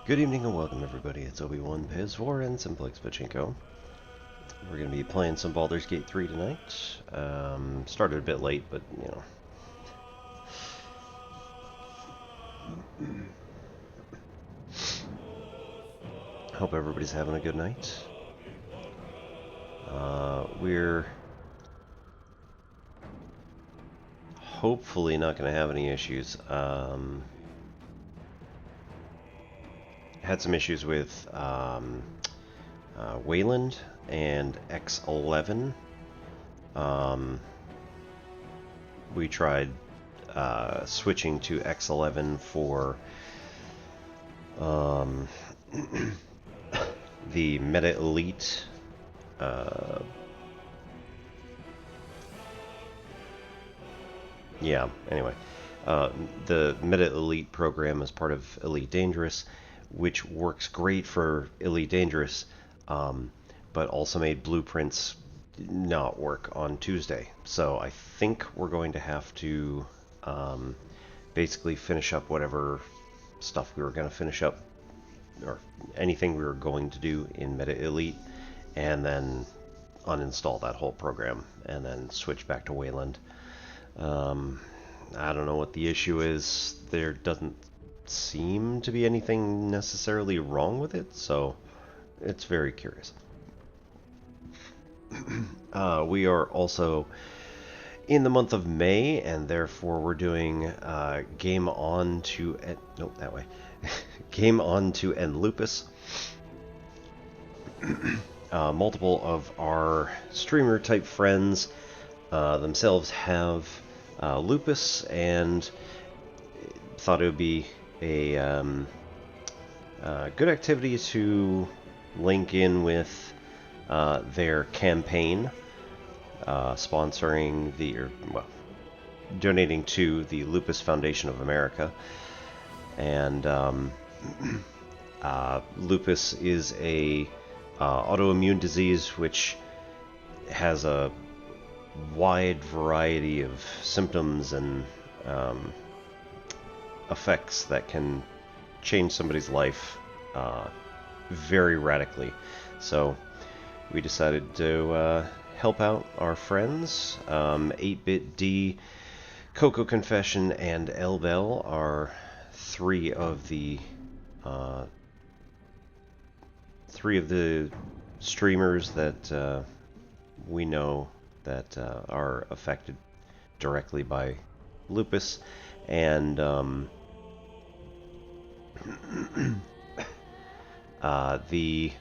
Good evening and welcome everybody, it's Obi-Wan, Pez4, and Simplex Pachinko. We're going to be playing some Baldur's Gate 3 tonight. Started a bit late, but you know. Hope everybody's having a good night. We're hopefully not going to have any issues. Had some issues with Wayland and X11. We tried switching to X11 for the Meta Elite anyway. The Meta Elite program is part of Elite Dangerous, which works great for Elite Dangerous, but also made Blueprints not work on Tuesday. So I think we're going to have to basically finish up whatever stuff we were going to finish up, or anything we were going to do in Meta Elite, and then uninstall that whole program, and then switch back to Wayland. I don't know what the issue is. There doesn't seem to be anything necessarily wrong with it, so it's very curious. We are also in the month of May, and therefore we're doing Game On to Game On to End Lupus. Multiple of our streamer type friends themselves have lupus, and thought it would be a good activity to link in with their campaign, sponsoring donating to the Lupus Foundation of America. And lupus is a autoimmune disease which has a wide variety of symptoms and effects that can change somebody's life very radically. So we decided to help out our friends. 8-Bit D, Coco Confession, and Elbel are three of the streamers that we know that are affected directly by lupus, and the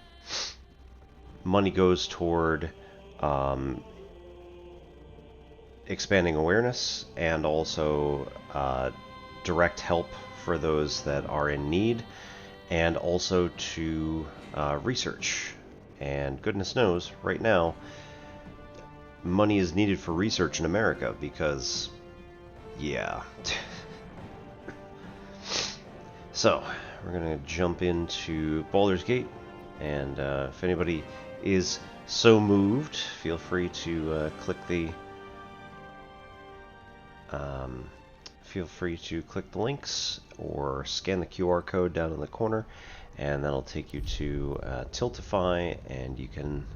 money goes toward expanding awareness, and also direct help for those that are in need, and also to research. And goodness knows, right now, money is needed for research in America, because, yeah. So, we're going to jump into Baldur's Gate, and if anybody is so moved, feel free to click the links, or scan the QR code down in the corner, and that'll take you to Tiltify, and you can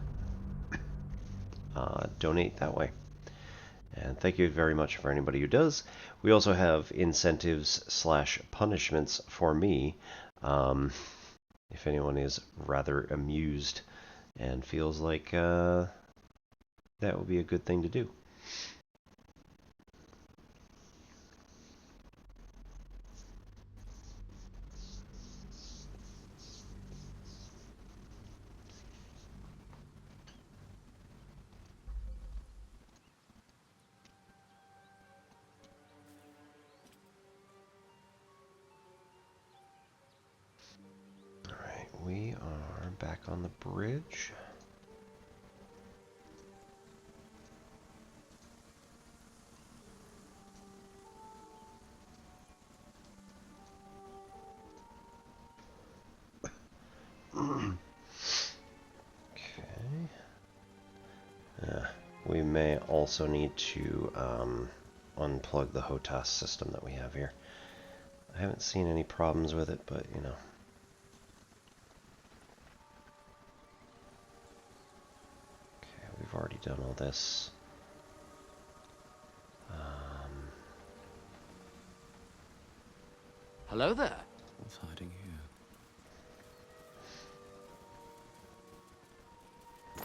donate that way. And thank you very much for anybody who does. We also have incentives/punishments for me, if anyone is rather amused and feels like that would be a good thing to do. We are back on the bridge. Okay. We may also need to unplug the HOTAS system that we have here. I haven't seen any problems with it, but you know. we've already done all this. Hello there. What's hiding here?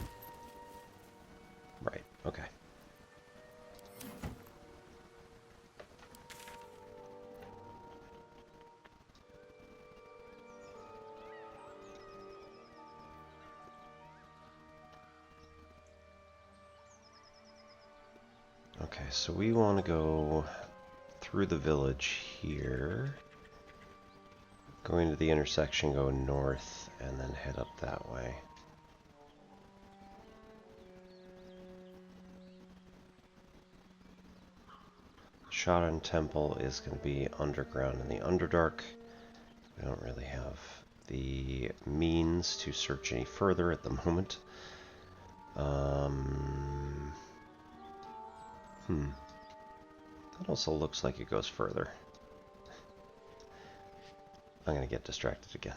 Right, okay. Okay, so we want to go through the village here. Going to the intersection, go north, and then head up that way. Shoutouts Temple is going to be underground in the Underdark. We don't really have the means to search any further at the moment. That also looks like it goes further. I'm going to get distracted again.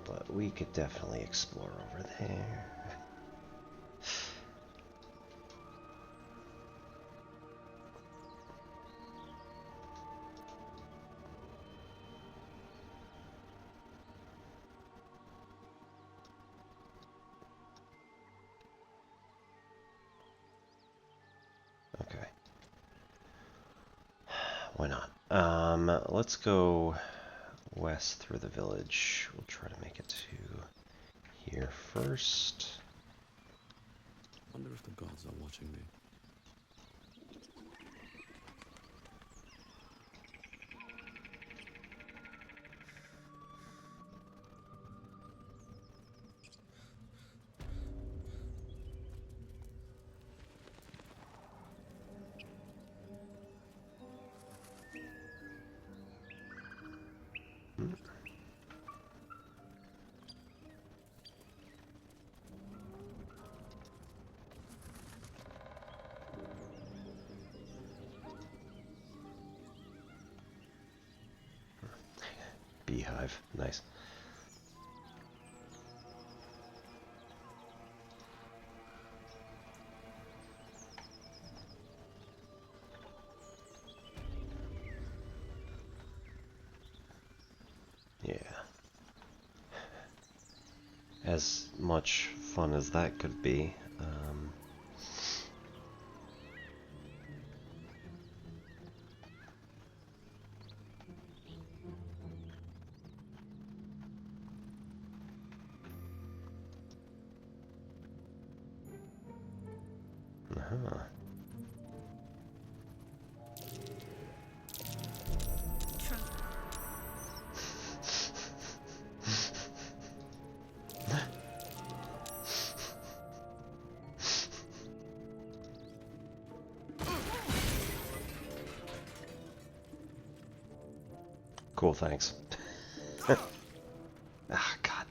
But we could definitely explore over there. Okay. Why not? Let's go west through the village. We'll try to make it to here first. Wonder if the gods are watching me. Beehive, nice. Yeah. As much fun as that could be. Cool, thanks. Ah, God.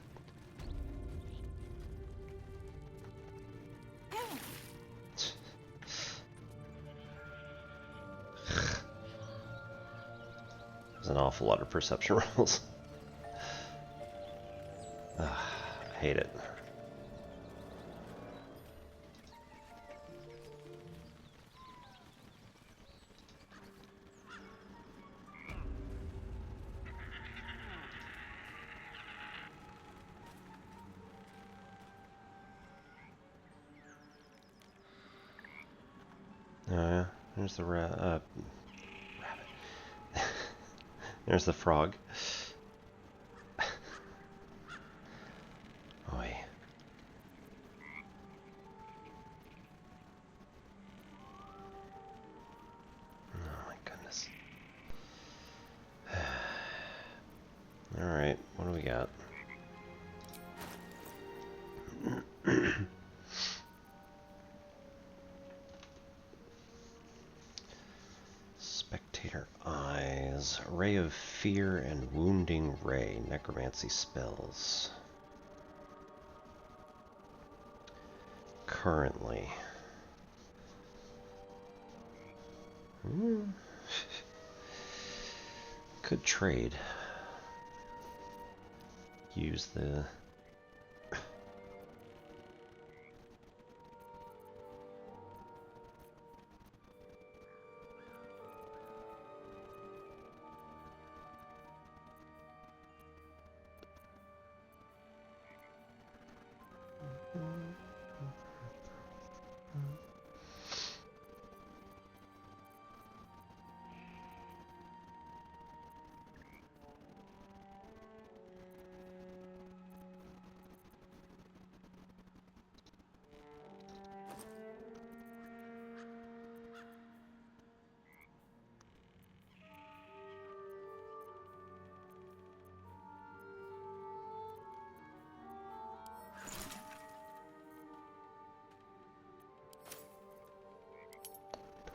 There's an awful lot of perception rolls. I hate it. There's the rabbit. There's the frog. Oi. Oh my goodness. Alright, what do we got? Spectator Eyes. Ray of Fear and Wounding Ray. Necromancy spells. currently. Could trade. Use the...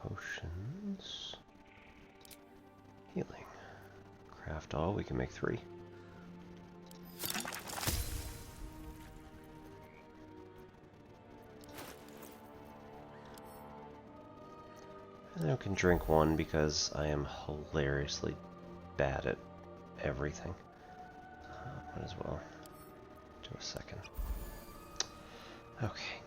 Potions. Healing. Craft all, we can make 3. And I can drink 1 because I am hilariously bad at everything. Might as well do a second. Okay.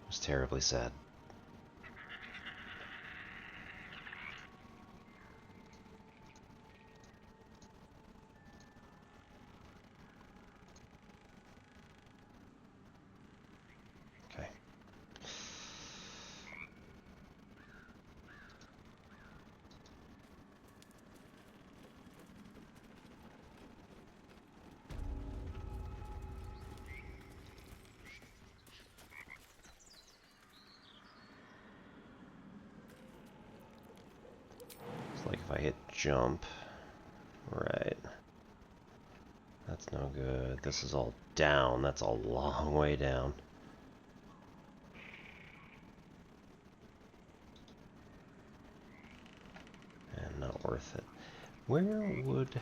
Was terribly sad. Okay. Like if I hit jump, right, that's no good. This is all down. That's a long way down. And not worth it. Where would,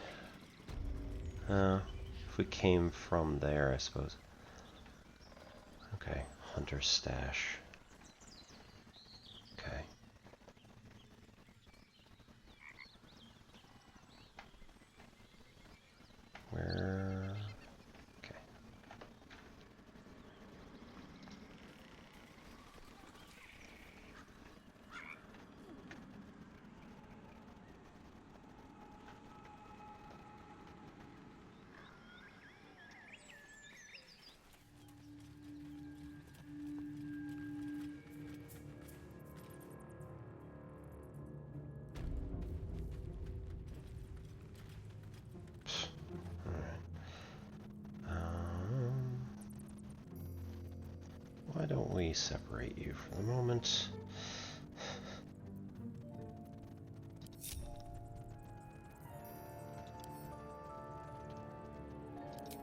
if we came from there, I suppose. Okay, Hunter's Stash. Okay. Where? Okay. Why don't we separate you for the moment?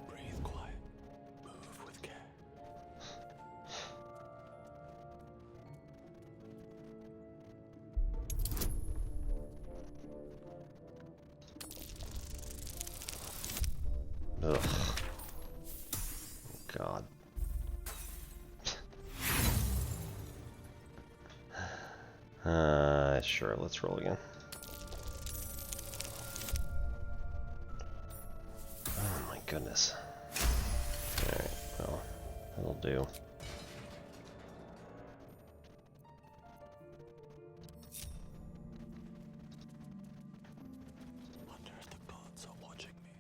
Breathe quiet. Move with care. Ugh. God. Sure, let's roll again. Oh my goodness. Alright, well, that'll do. Wonder if the gods are watching me.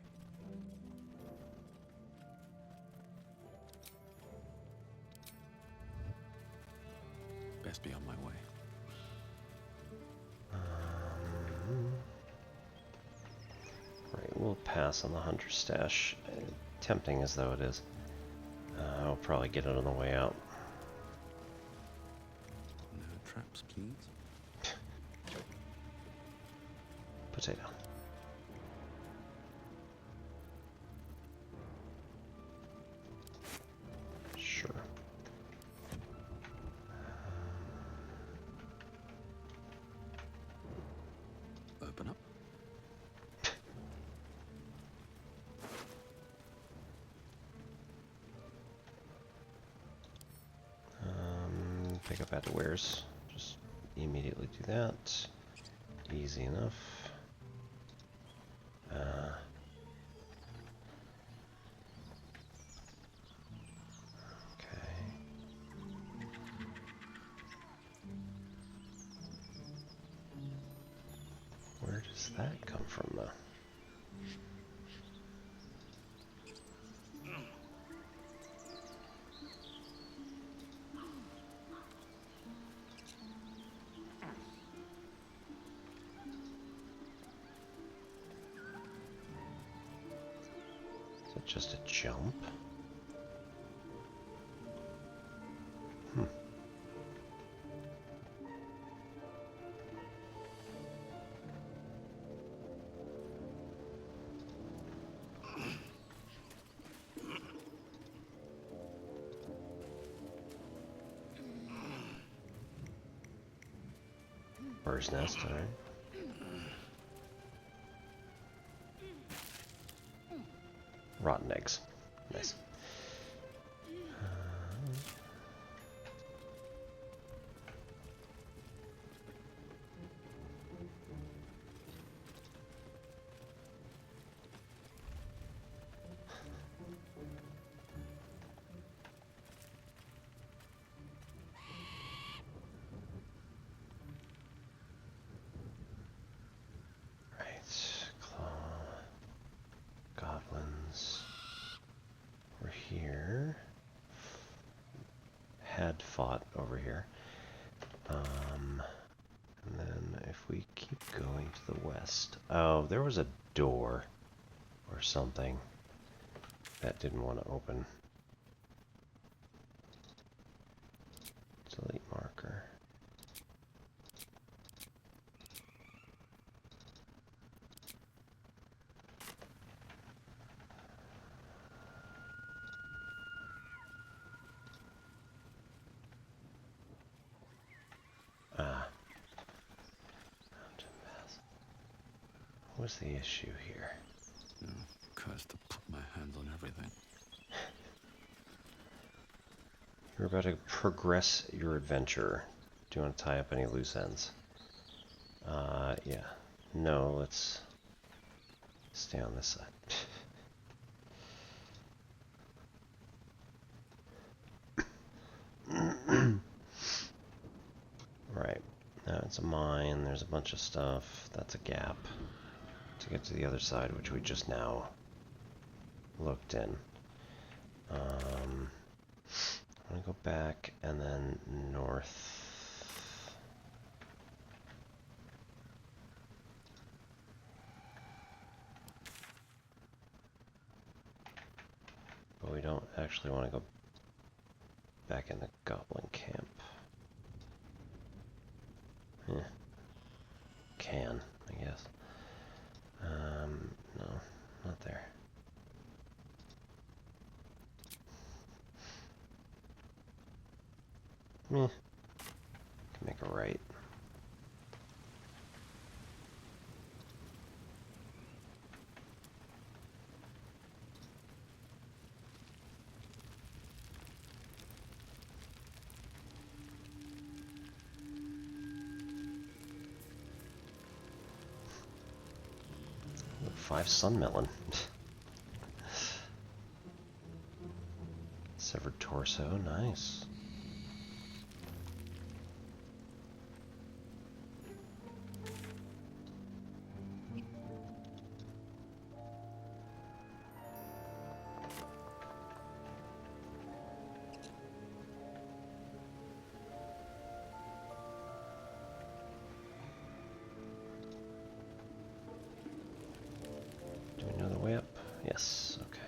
Best be on my way. Right, we'll pass on the Hunter's Stash. Tempting as though it is. I'll probably get it on the way out. No traps, please. Potato. Sure. Open up. pick up at the wares. Just immediately do that. Easy enough. Okay. Where does that come from, though? Is it just a jump? Bird's nest, alright. Rotten eggs. Nice. Fought over here. And then if we keep going to the west... Oh, there was a door or something that didn't want to open. Delete marker. What's the issue here? No, cursed to put my hands on everything. You're about to progress your adventure. Do you want to tie up any loose ends? Yeah. No, let's stay on this side. Right. That's a mine. There's a bunch of stuff. That's a gap to get to the other side, which we just now looked in. I'm gonna go back and then north. But we don't actually want to go back in the Goblin Camp. Can, I guess. No, not there. Can make a right. Ooh, 5 sun melon. Severed torso, nice. Do we know the way up? Yes, okay.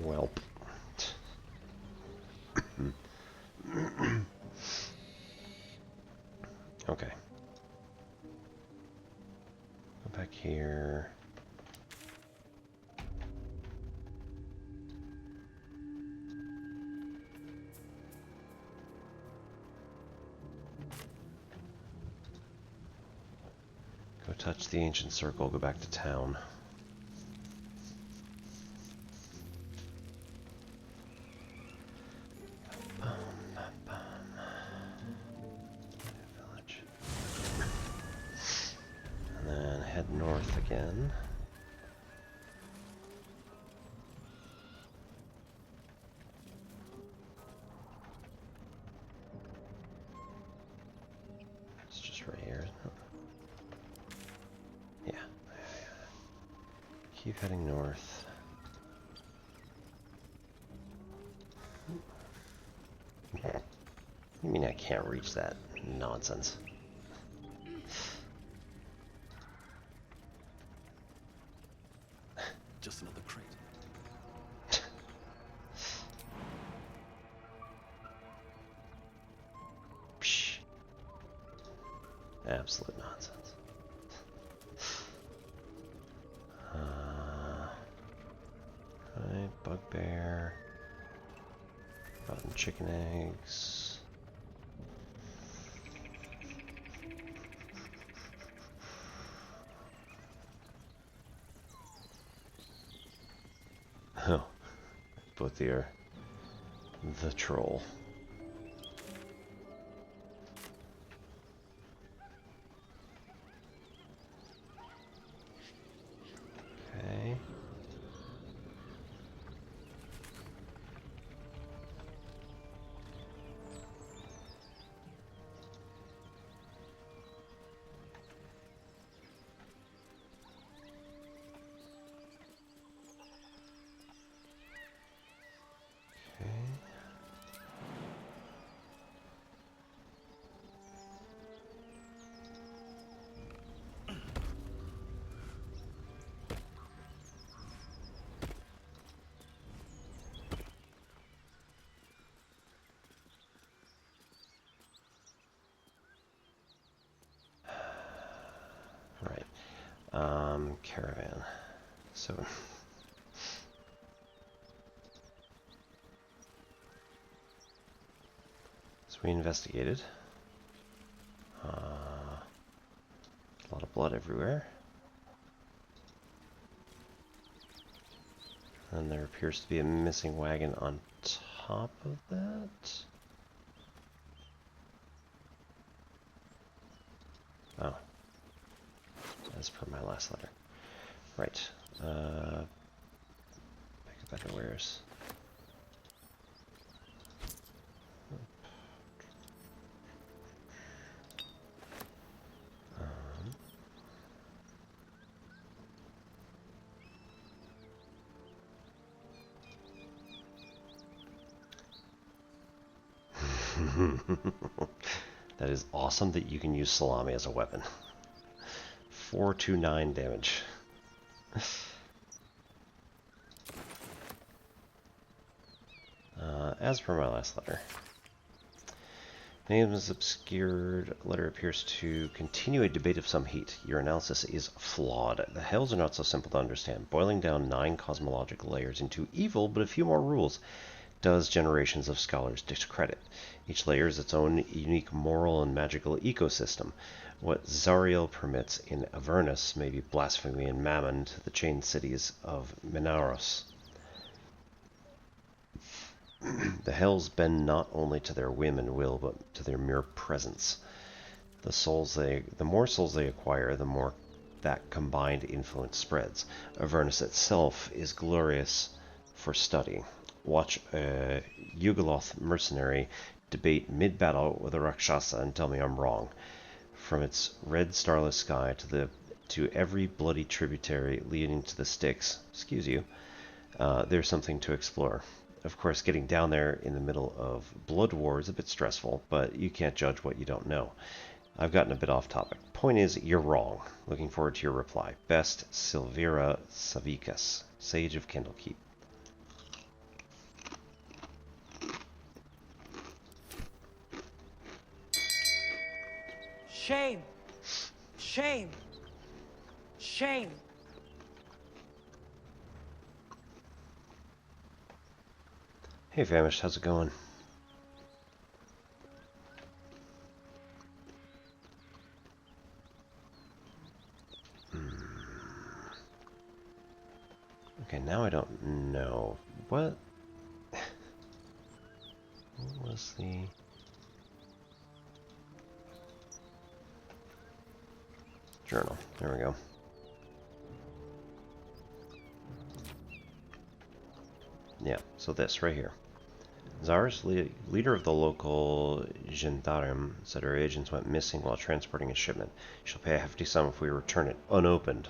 Welp. Okay. Go back here. Go touch the ancient circle, go back to town. Village. And then head north again. It's just right here, isn't it? Yeah. Keep heading north. You mean I can't reach that? Nonsense. Just another crate. Psh. Absolute nonsense. Right, bugbear. Rotten chicken eggs. Oh, both here. The troll. Okay. Right. Caravan. So we investigated. A lot of blood everywhere. And there appears to be a missing wagon on top of that. Oh. As per my last letter. Right. Pick up better wares. That is awesome that you can use salami as a weapon. 429 damage. As per my last letter. Name is obscured. Letter appears to continue a debate of some heat. Your analysis is flawed. The hells are not so simple to understand. Boiling down 9 cosmological layers into evil, but a few more rules, does generations of scholars discredit. Each layer is its own unique moral and magical ecosystem. What Zariel permits in Avernus may be blasphemy in Mammon to the chained cities of Minaros. The hells bend not only to their whim and will, but to their mere presence. The more souls they acquire, the more that combined influence spreads. Avernus itself is glorious for study. Watch a Yugoloth mercenary debate mid-battle with a Rakshasa and tell me I'm wrong. From its red starless sky to every bloody tributary leading to the Styx, there's something to explore. Of course, getting down there in the middle of blood war is a bit stressful, but you can't judge what you don't know. I've gotten a bit off topic. Point is, you're wrong. Looking forward to your reply. Best, Silvira Savikas, Sage of Candlekeep. Shame. Shame. Shame. Hey Famished, how's it going? Okay, now I don't know. What? What was the... Journal. There we go. Yeah, so this right here. Zara's leader of the local gendarme said her agents went missing while transporting a shipment. She'll pay a hefty sum if we return it unopened.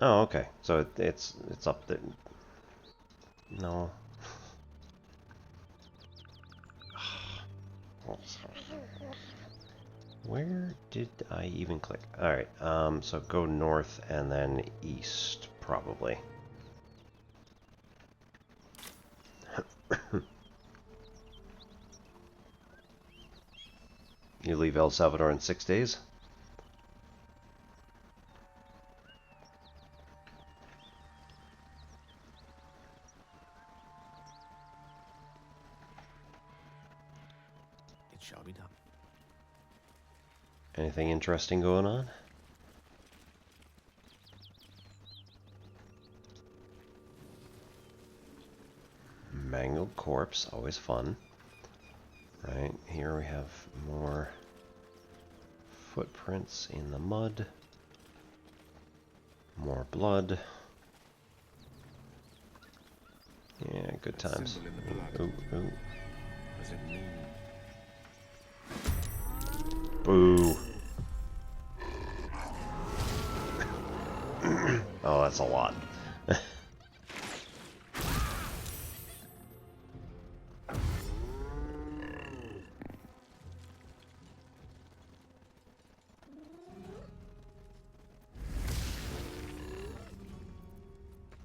Oh, okay. So it's up there. No. Where did I even click? Alright, so go north and then east, probably. You leave El Salvador in 6 days? It shall be done. Anything interesting going on? Mangled corpse, always fun. Right, here we have more footprints in the mud. More blood. Yeah, good times. Ooh, ooh. Does it mean? Boo. Oh, that's a lot.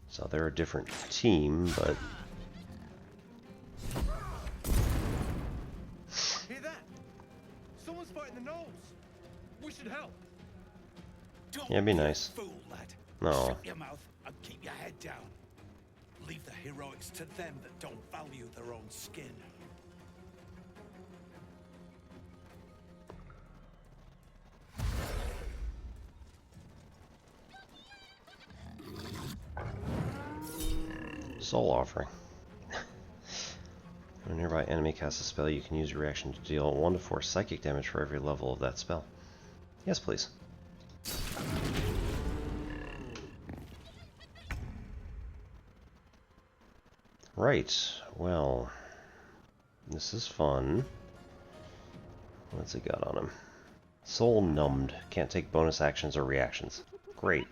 So they're a different team, but... Hear that? Someone's fighting the Gnolls. We should help. Yeah, be nice. Fool, lad. No. Shut your mouth and keep your head down. Leave the heroics to them that don't value their own skin. Soul offering. When a nearby enemy casts a spell, you can use your reaction to deal 1 to 4 psychic damage for every level of that spell. Yes, please. Right, well, this is fun. What's he got on him? Soul numbed. Can't take bonus actions or reactions. Great.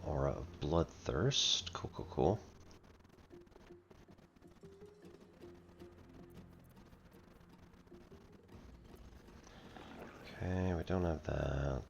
Aura of Bloodthirst. Cool, cool, cool. Okay, we don't have that.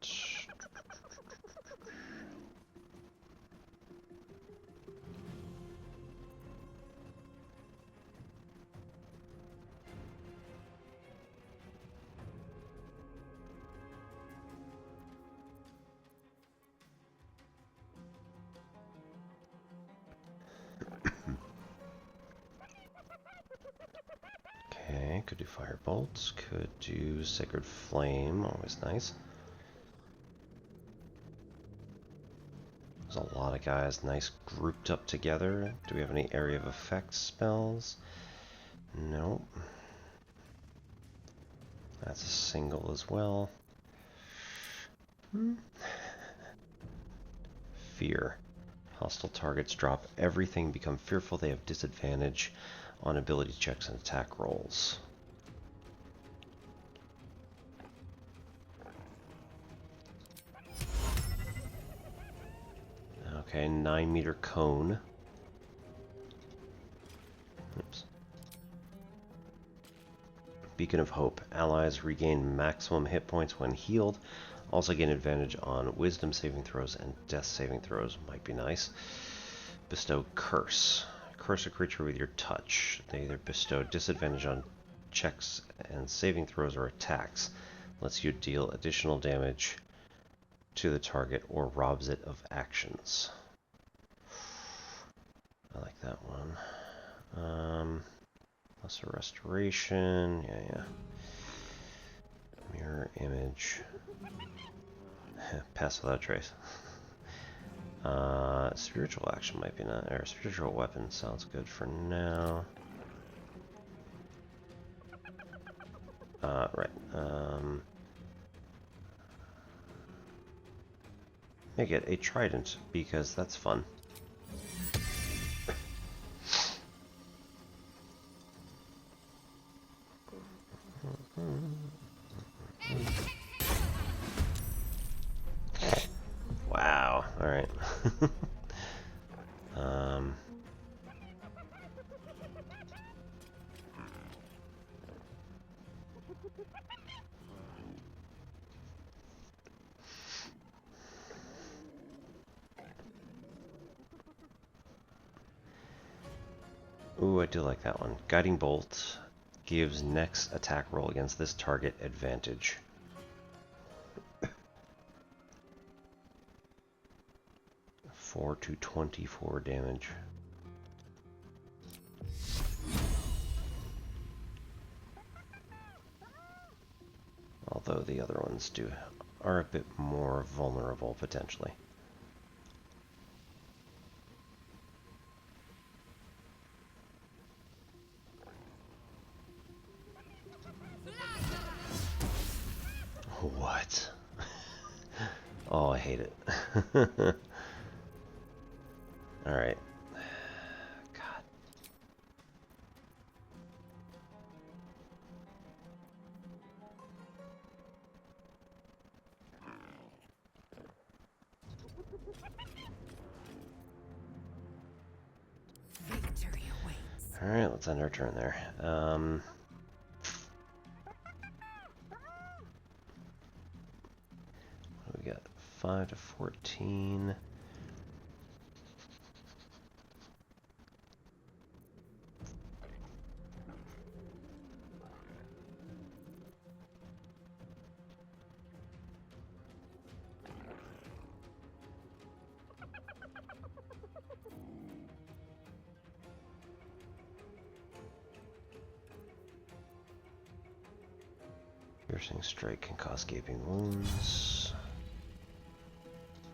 Okay, could do Firebolt, could do Sacred Flame, always nice. There's a lot of guys nice grouped up together. Do we have any area of effect spells? Nope. That's a single as well. Fear. Hostile targets drop everything, become fearful, they have disadvantage on ability checks and attack rolls. Okay, 9-meter cone. Oops. Beacon of Hope. Allies regain maximum hit points when healed. Also gain advantage on wisdom saving throws and death saving throws. Might be nice. Bestow Curse. Curse a creature with your touch. They either bestow disadvantage on checks and saving throws or attacks. Lets you deal additional damage to the target or robs it of actions. I like that one. Lesser Restoration. Yeah. Mirror Image. Pass without trace. Spiritual action might be not, or spiritual weapon sounds good for now. Right. Make it a trident because that's fun. Wow. All right. Ooh, I do like that one. Guiding Bolt gives next attack roll against this target advantage. 4 to 24 damage. Although the other ones are a bit more vulnerable potentially. What? Oh, I hate it. Alright. God. Victory awaits. Alright, let's end our turn there. We got 5 to 14. Piercing strike can cause gaping wounds.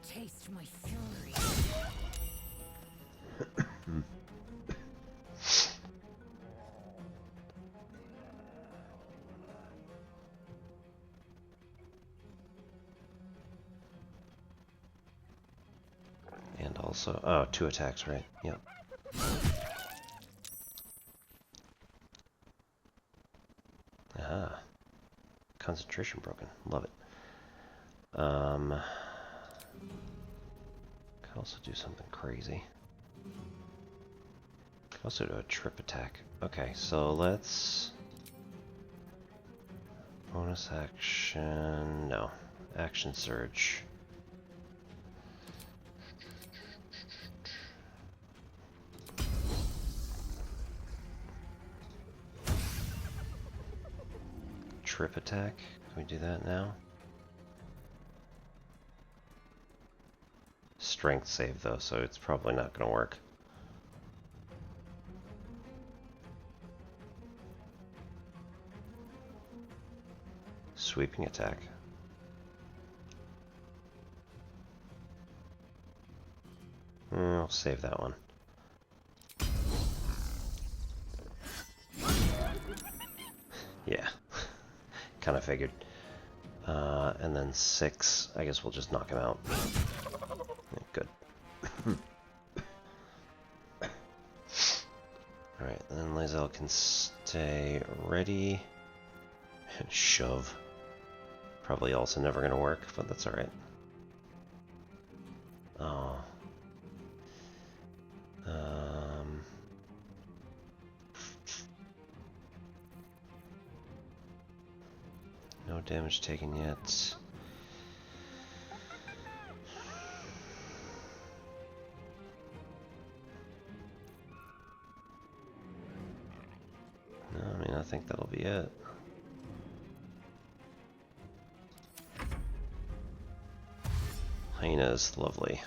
Taste my fury. And also, oh, 2 attacks, right? Yep. Aha. Concentration broken. Love it. Could also do something crazy. Could also do a trip attack. Okay, so let's... Bonus action... No. Action surge. Trip attack. Can we do that now? Strength save though, so it's probably not going to work. Sweeping attack. I'll save that one. Yeah. Kind of figured. And then 6. I guess we'll just knock him out. Yeah, good. Alright, then Lae'zel can stay ready. And shove. Probably also never going to work, but that's alright. Oh. No damage taken yet. No, I mean, I think that'll be it. Hyenas, lovely.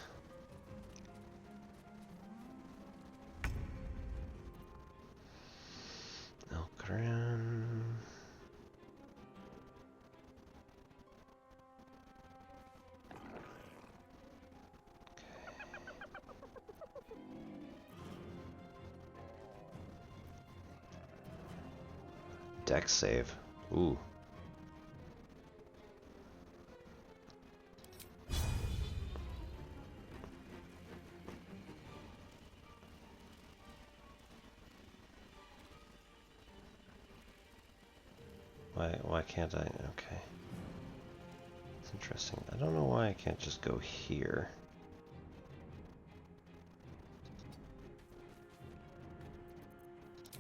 Elkorin. Dex save. Ooh. Why can't I? Okay. It's interesting. I don't know why I can't just go here.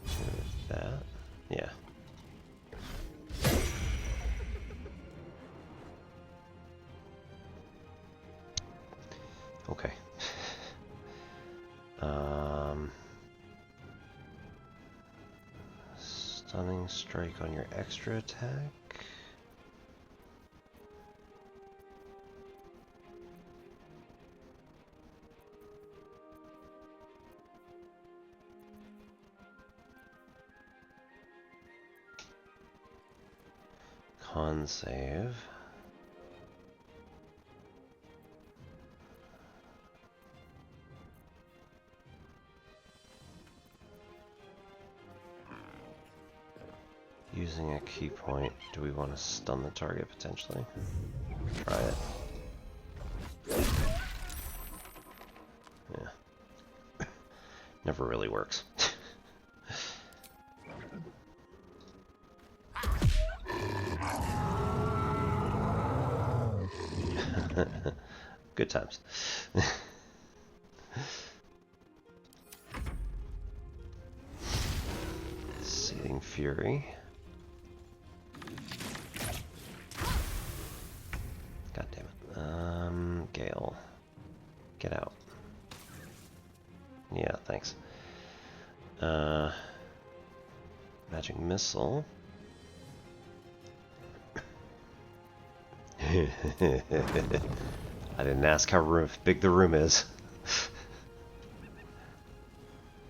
Do that? Yeah. Okay. Stunning strike on your extra attack. Con save. Using a key point, do we want to stun the target potentially? Try it. Yeah. Never really works. Good times. Seething Fury. God damn it. Gale. Get out. Yeah, thanks. Magic Missile. I didn't ask how big the room is.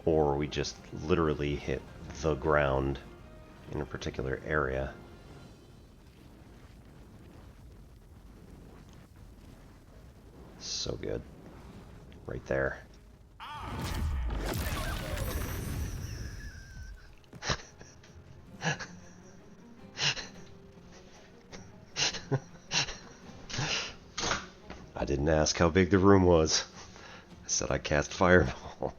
Or we just literally hit the ground in a particular area. So good. Right there. I didn't ask how big the room was. I said I cast Fireball.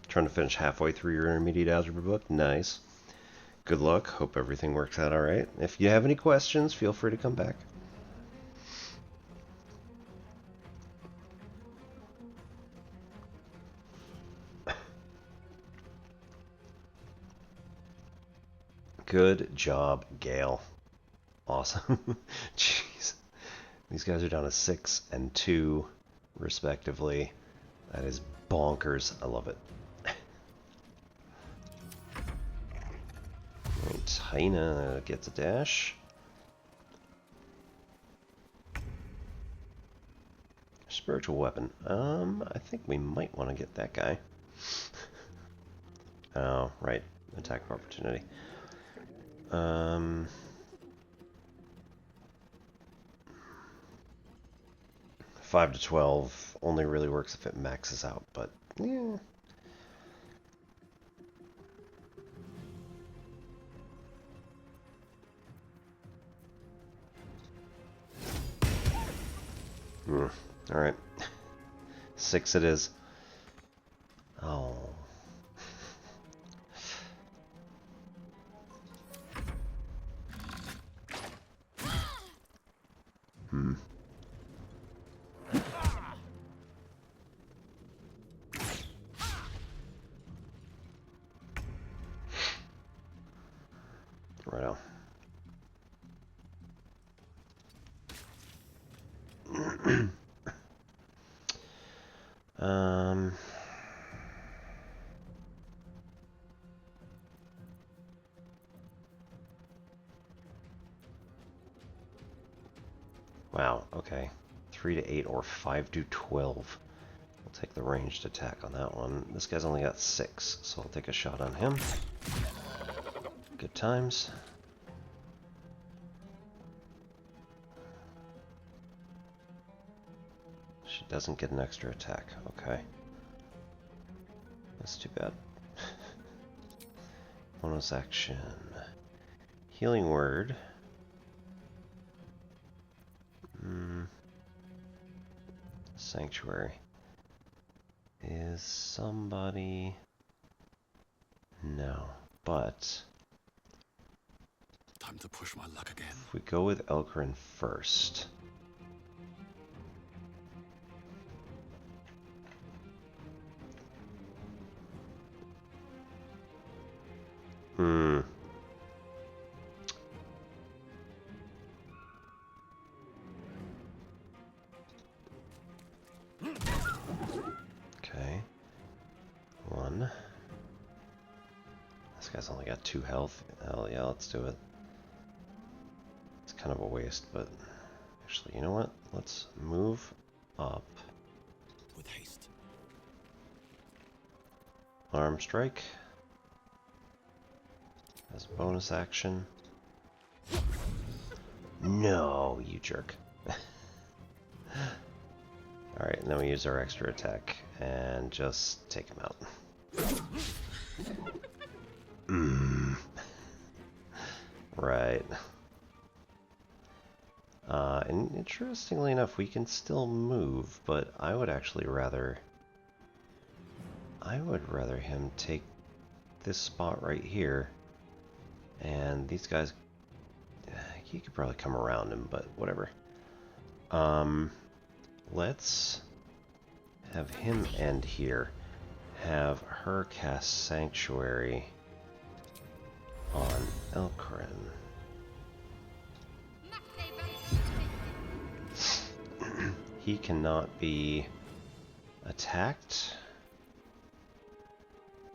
Trying to finish halfway through your intermediate algebra book. Nice. Good luck. Hope everything works out alright. If you have any questions, feel free to come back. Good job, Gale. Awesome. Jeez. These guys are down to 6 and 2, respectively. That is bonkers. I love it. Right, Hyena gets a dash. Spiritual weapon. I think we might want to get that guy. Oh, right. Attack of opportunity. 5 to 12 only really works if it maxes out, but yeah. Alright. 6 it is. Oh. Wow, okay. 3 to 8 or 5 to 12. We'll take the ranged attack on that one. This guy's only got 6, so I'll take a shot on him. Good times. She doesn't get an extra attack. Okay. That's too bad. Bonus action. Healing word. Sanctuary. Is somebody... No. But... Time to push my luck again. if we go with Elkorin first... Okay. 1. This guy's only got 2 health. Hell yeah, let's do it. It's kind of a waste, but... actually, you know what? Let's move up. With haste. Arm strike. As a bonus action. No, you jerk. Alright, and then we use our extra attack and just take him out. Right. And interestingly enough, we can still move, but I would actually rather... I would rather him take this spot right here. And these guys... he could probably come around him, but whatever. Let's have him end here. Have her cast Sanctuary on Elkorin. He cannot be attacked.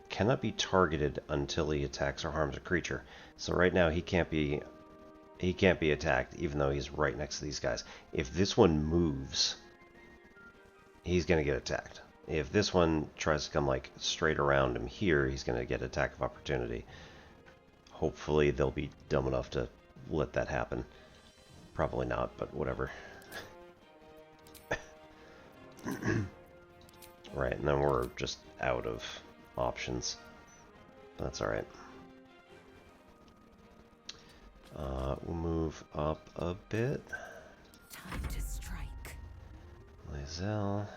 Cannot be targeted until he attacks or harms a creature. So right now he can't be attacked, even though he's right next to these guys. If this one moves, he's gonna get attacked. If this one tries to come like straight around him here, he's gonna get attack of opportunity. Hopefully they'll be dumb enough to let that happen. Probably not, but whatever. Right, and then we're just out of options. That's alright. We'll move up a bit. Time to strike. Lae'zel.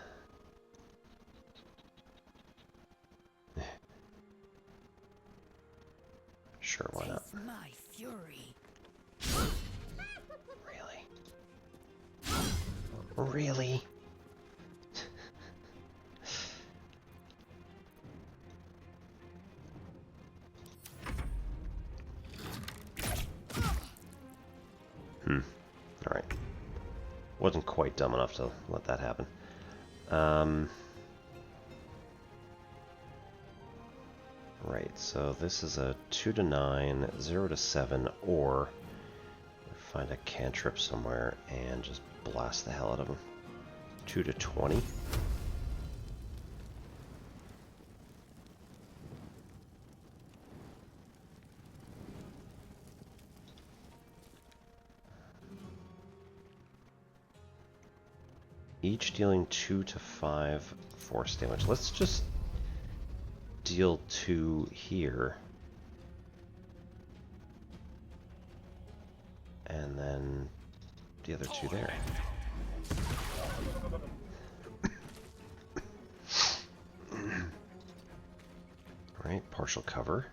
Sure, why not? Taste my fury. Really? Really? Alright. Wasn't quite dumb enough to let that happen. Right, so this is a 2 to 9, 0 to 7, or find a cantrip somewhere and just blast the hell out of them. 2 to 20. Each dealing 2 to 5 force damage. Let's just deal 2 here. And then the other 2 there. Alright, partial cover.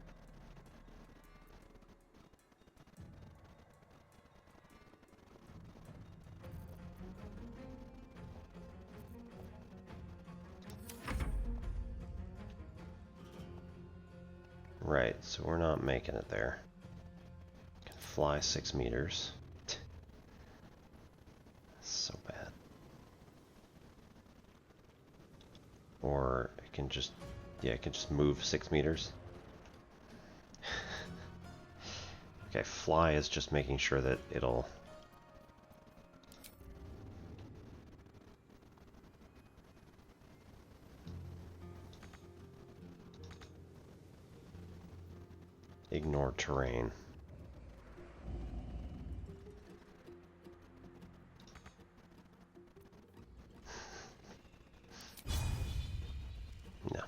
Right, so we're not making it there. Can fly 6 meters. So bad. Or it can just, yeah, it can just move 6 meters. Okay, fly is just making sure that it'll Ignore terrain. No.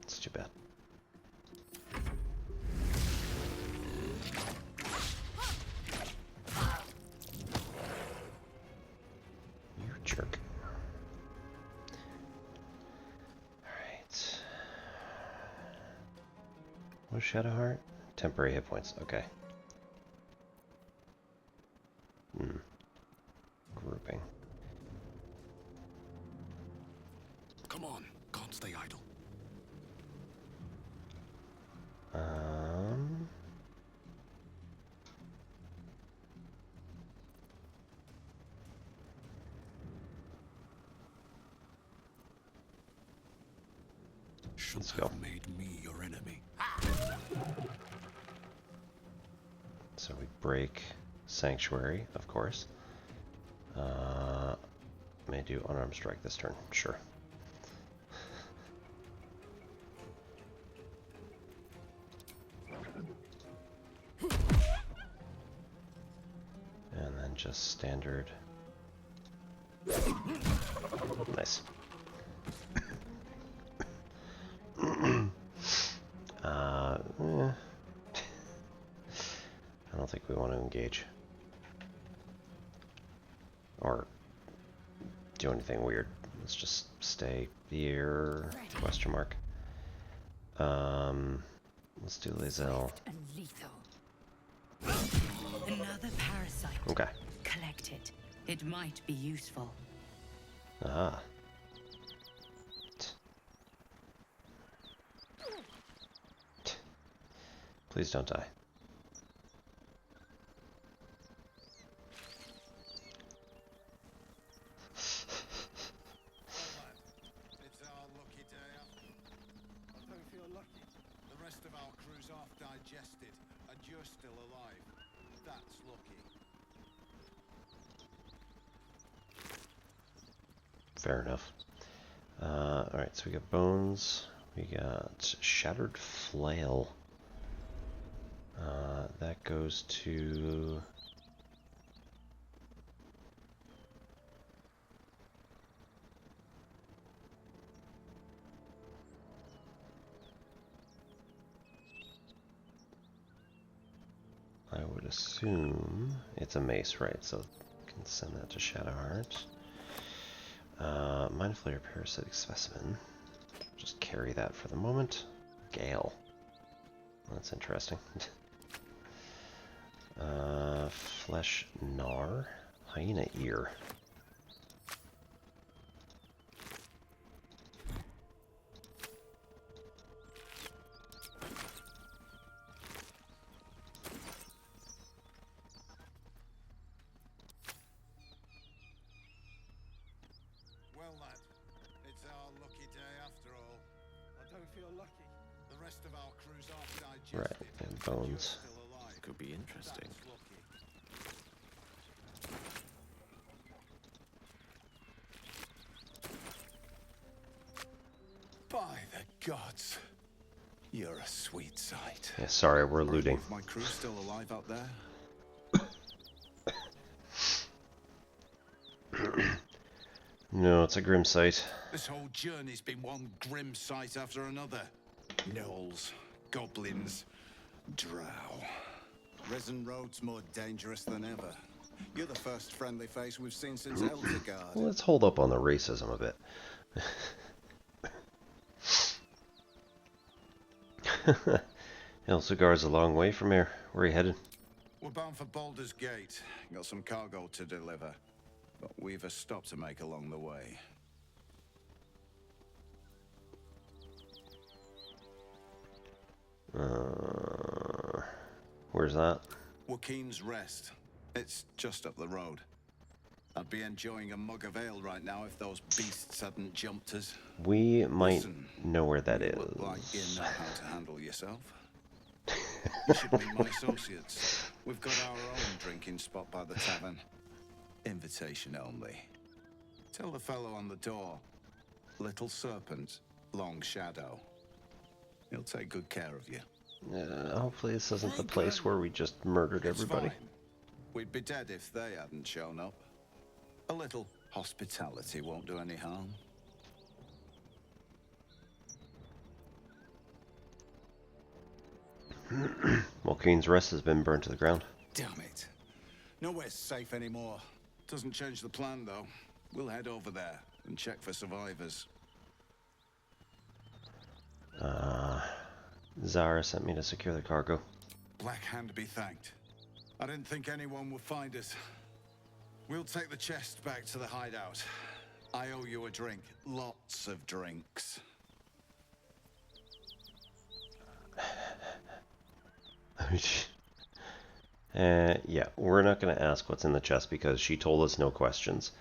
It's too bad. You jerk. Alright. What's Shadow Heart? Temporary hit points. Okay. Grouping. Come on, can't stay idle. Let's go. Made me your enemy. So we break Sanctuary, of course. May do unarmed strike this turn, sure. And then just standard. Nice. I don't think we want to engage. Or do anything weird. Let's just stay here. Question mark. Let's do Lae'zel. And lethal. Another parasite. Okay. Collect it. It might be useful. Aha. Please don't die. It's our lucky day. I don't feel lucky. The rest of our crew's half digested, and you're still alive. That's lucky. Fair enough. Alright, so we got bones. We got shattered flail. That goes to... I would assume it's a mace, right? So I can send that to Shadowheart. Mind Flayer Parasitic Specimen. Just carry that for the moment. Gale. That's interesting. Flesh Gnar. Hyena Ear. Well, lad, it's our lucky day after all. I don't feel lucky. The rest of our crew's half digested. Right, and you're bones. still alive. Could be interesting. That's lucky. By the gods, you're a sweet sight. Yeah, sorry, we're looting. Is my crew still alive out there? No, it's a grim sight. This whole journey's been one grim sight after another. Gnolls, goblins, drow. Resin Road's more dangerous than ever. You're the first friendly face we've seen since Eldergard. Well, let's hold up on the racism a bit. Eldergard's a long way from here. Where are you headed? We're bound for Baldur's Gate. Got some cargo to deliver. But we've a stop to make along the way. Where's that? Waukeen's Rest. It's just up the road. I'd be enjoying a mug of ale right now if those beasts hadn't jumped us. We might Listen, know where that you is. look like you know how to handle yourself. You should meet my associates. We've got our own drinking spot by the tavern. Invitation only. Tell the fellow on the door. Little Serpent, Long Shadow. He'll take good care of you. Hopefully this isn't the place where we just murdered It's everybody. fine. We'd be dead if they hadn't shown up. A little hospitality won't do any harm. Waukeen's rest has been burned to the ground. Damn it. Nowhere's safe anymore. Doesn't change the plan, though. We'll head over there and check for survivors. Zara sent me to secure the cargo. Black Hand be thanked. I didn't think anyone would find us. We'll take the chest back to the hideout. I owe you a drink. Lots of drinks. Yeah, we're not going to ask what's in the chest because she told us no questions.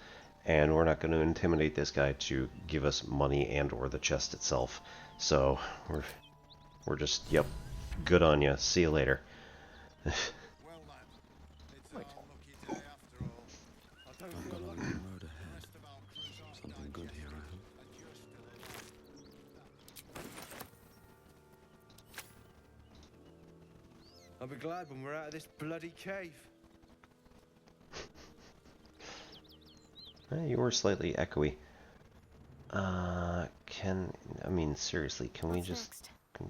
And we're not going to intimidate this guy to give us money and or the chest itself. So, we're just, yep, good on you. See you later. I've got a long road ahead. Something good here, I hope. I'll be glad when we're out of this bloody cave. You were slightly echoey. I mean, seriously, can we just... I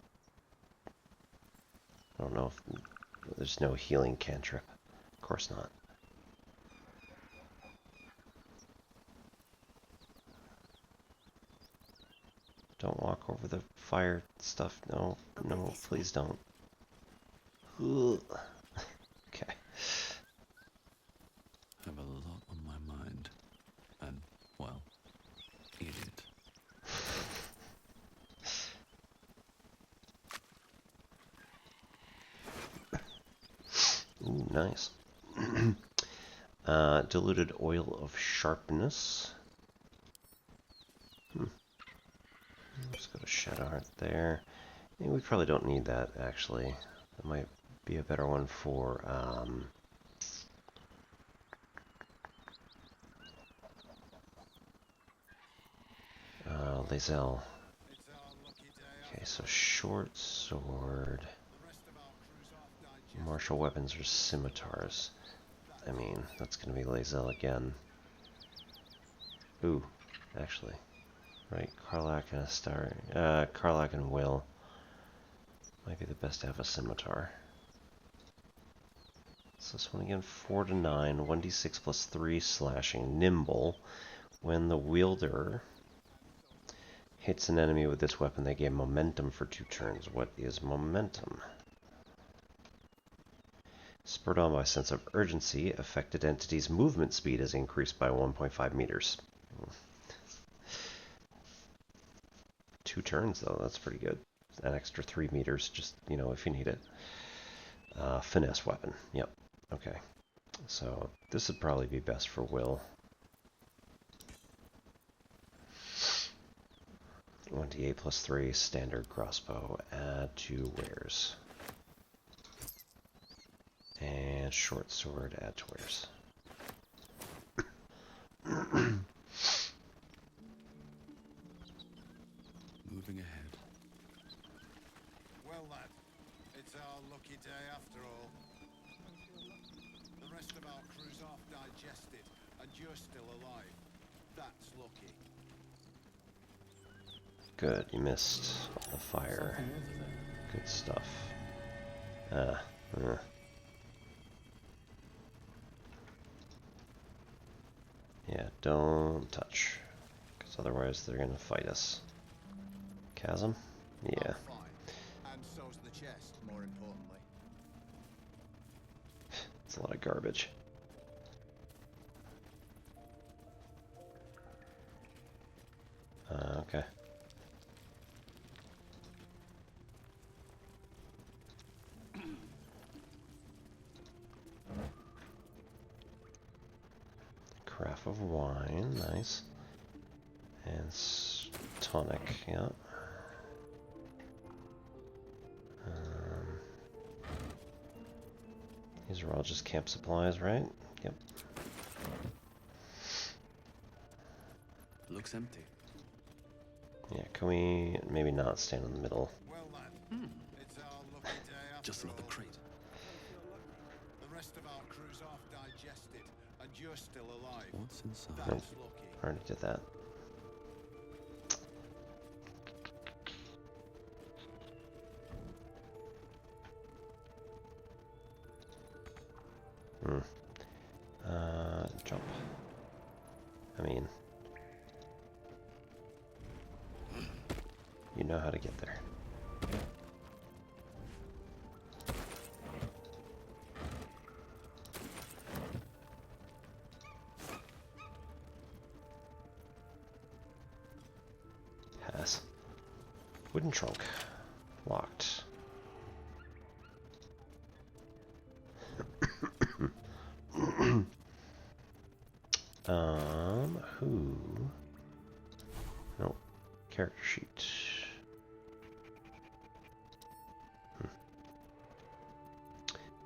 don't know if... There's no healing cantrip. Of course not. Don't walk over the fire stuff. No, no, please don't. Ugh. Okay. I have a lot on my mind. And, well, idiot. Ooh, nice. Diluted oil of sharpness. Let's go to Shadowheart there. We probably don't need that, actually. That might be a better one for, Lae'zel. Okay, so short sword. Martial weapons or scimitars. I mean, that's gonna be Lae'zel again. Ooh, actually. Right, Karlach and Karlach and Will. Might be the best to have a scimitar. So this one again, 4 to 9, 1d6 plus 3 slashing, nimble. When the wielder hits an enemy with this weapon, they gain momentum for 2 turns. What is momentum? Spurred on by a sense of urgency, affected entity's movement speed is increased by 1.5 meters. 2 turns, though, that's pretty good. An extra 3 meters, just, you know, if you need it. Finesse weapon, yep. Okay, so this would probably be best for Will. 1d8 plus 3, standard crossbow, add 2 wares. And short sword, add 2 wares. Moving ahead. Well, lad, it's our lucky day after all. The rest of our crew's half digested, and you're still alive. That's lucky. Good, you missed the fire. Good stuff. Yeah, don't touch, because otherwise they're gonna fight us. Chasm? Yeah. Fine. And so's the chest, more importantly. It's a lot of garbage. Okay. Carafe of wine, nice. And tonic, yeah. These are all just camp supplies, right? Yep. Looks empty. Yeah, can we maybe not stand in the middle? Well, lad, it's our lucky just another crate. The rest of our crew's half digested, and you're still alive. What's inside? That's lucky. Already did that. Jump. I mean, you know how to get there. Pass. Wooden trunk. Locked. Who? No. Character sheet.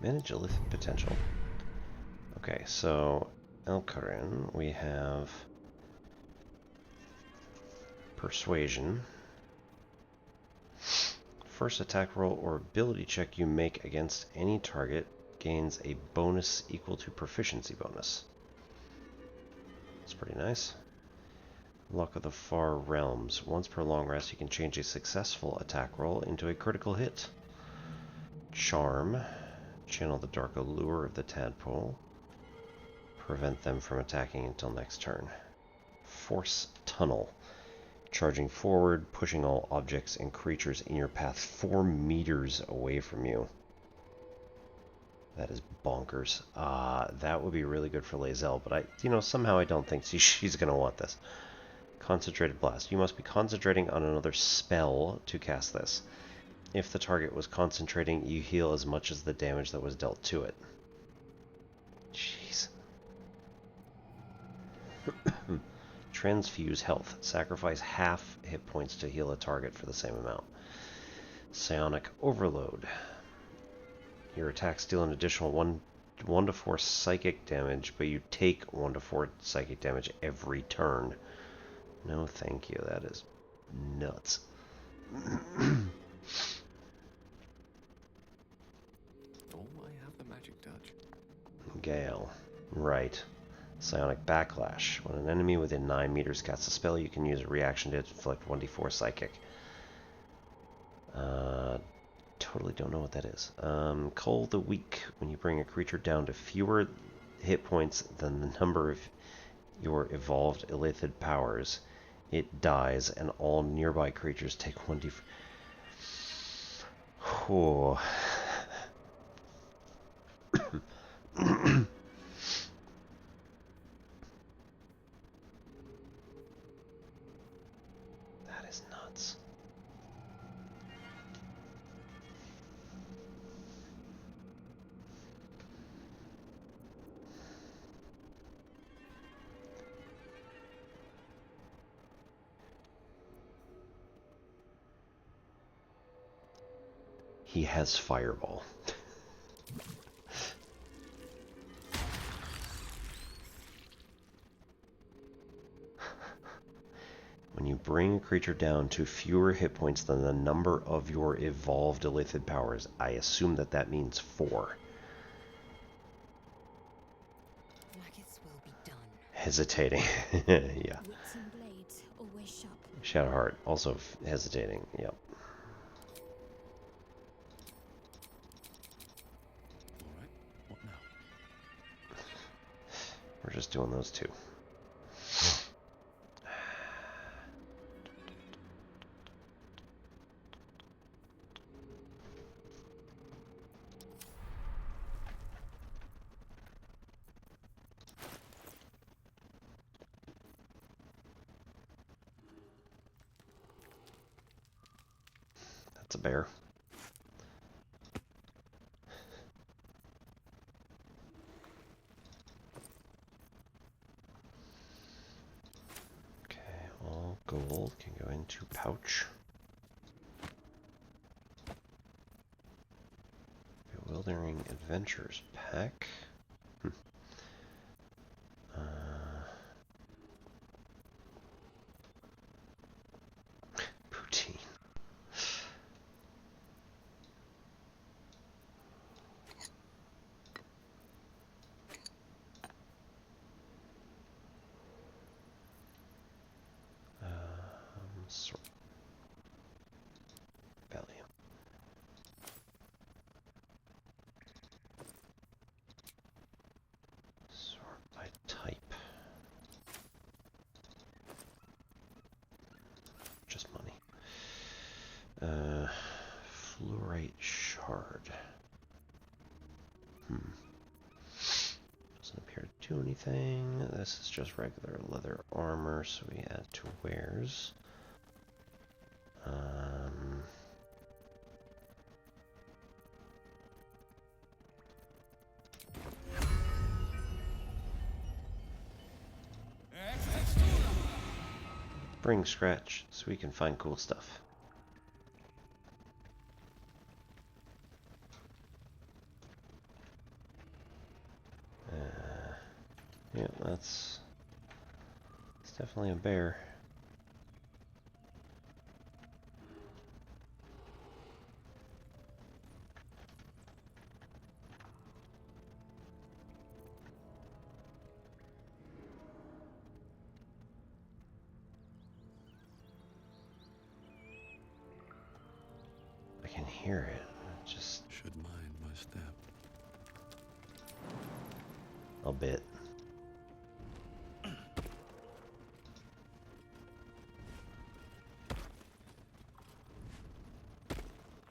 Manage a lift potential. Okay, so Elkorin, we have Persuasion. First attack roll or ability check you make against any target gains a bonus equal to proficiency bonus. That's pretty nice. Luck of the Far Realms. Once per long rest, you can change a successful attack roll into a critical hit. Charm. Channel the dark allure of the tadpole. Prevent them from attacking until next turn. Force Tunnel. Charging forward, pushing all objects and creatures in your path 4 meters away from you. That is bonkers. That would be really good for Lae'zel, but somehow I don't think she's going to want this. Concentrated Blast. You must be concentrating on another spell to cast this. If the target was concentrating, you heal as much as the damage that was dealt to it. Jeez. Transfuse Health. Sacrifice half hit points to heal a target for the same amount. Psionic Overload. Your attacks deal an additional 1 to 4 psychic damage, but you take 1 to 4 psychic damage every turn. No thank you, that is nuts. Oh, I have the magic touch. Gale. Right. Psionic Backlash. When an enemy within 9 meters casts a spell, you can use a reaction to inflict 1d4 psychic. Totally don't know what that is. Cull the Weak. When you bring a creature down to fewer hit points than the number of your evolved illithid powers, it dies, and all nearby creatures take 1d4. Oh. That is nuts. He has Fireball. When you bring a creature down to fewer hit points than the number of your evolved illithid powers, I assume that means 4. Hesitating. Yeah. Shadowheart also hesitating. Yep. Alright, what now? We're just doing those two. That's a bear. Okay, all gold can go into pouch. Bewildering Adventures pack. Poutine. card. Doesn't appear to do anything. This is just regular leather armor, so we add to wares. Bring scratch so we can find cool stuff. Yeah, it's definitely a bear. I can hear it. Just Should mind my step. a bit.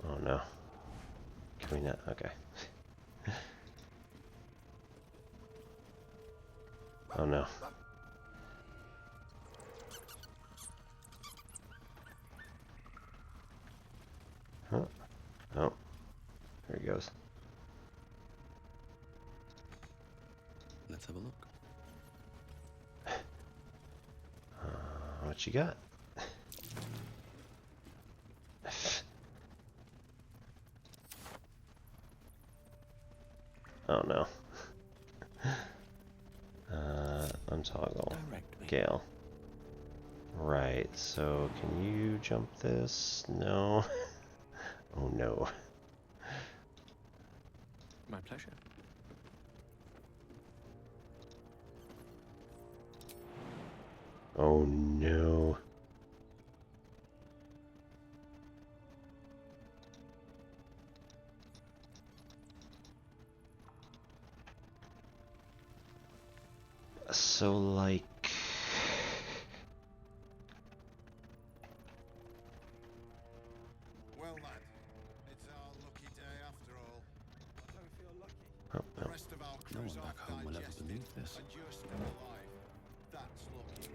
Oh no. Can we not? Okay. Oh no. Huh? Oh. There he goes. Let's have a look. What you got? Oh no. Untoggle. Gale. Right, so can you jump this? No. Oh no. My pleasure. Oh no. So like Well, lad, it's our lucky day after all. Don't feel lucky. oh, The no. rest of our No crew's one off back home will ever digested, believe this. and you're still alive. That's lucky.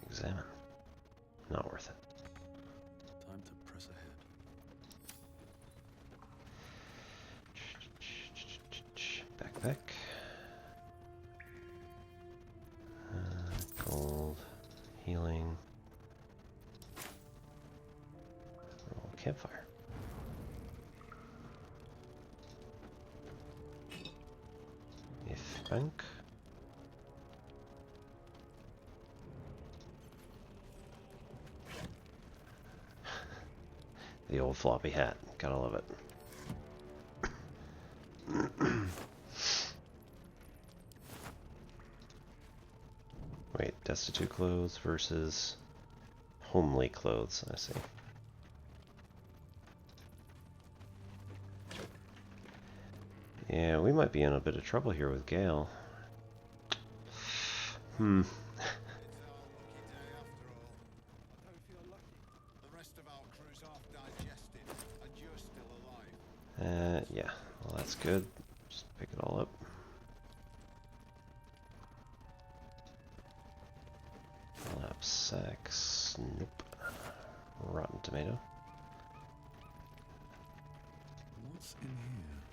Examine. Not worth it. Time to press ahead. Backpack. Gold. Healing. Roll campfire. If bank. The old floppy hat. Gotta love it. Wait, destitute clothes versus homely clothes. I see. Yeah, we might be in a bit of trouble here with Gale. Hmm. It's our lucky day after all. Don't feel lucky. The rest of our crew's off digested, and you're still alive. Yeah. Well, that's good. Just pick it all up. Lapsacks. Nope. Rotten tomato. What's in here?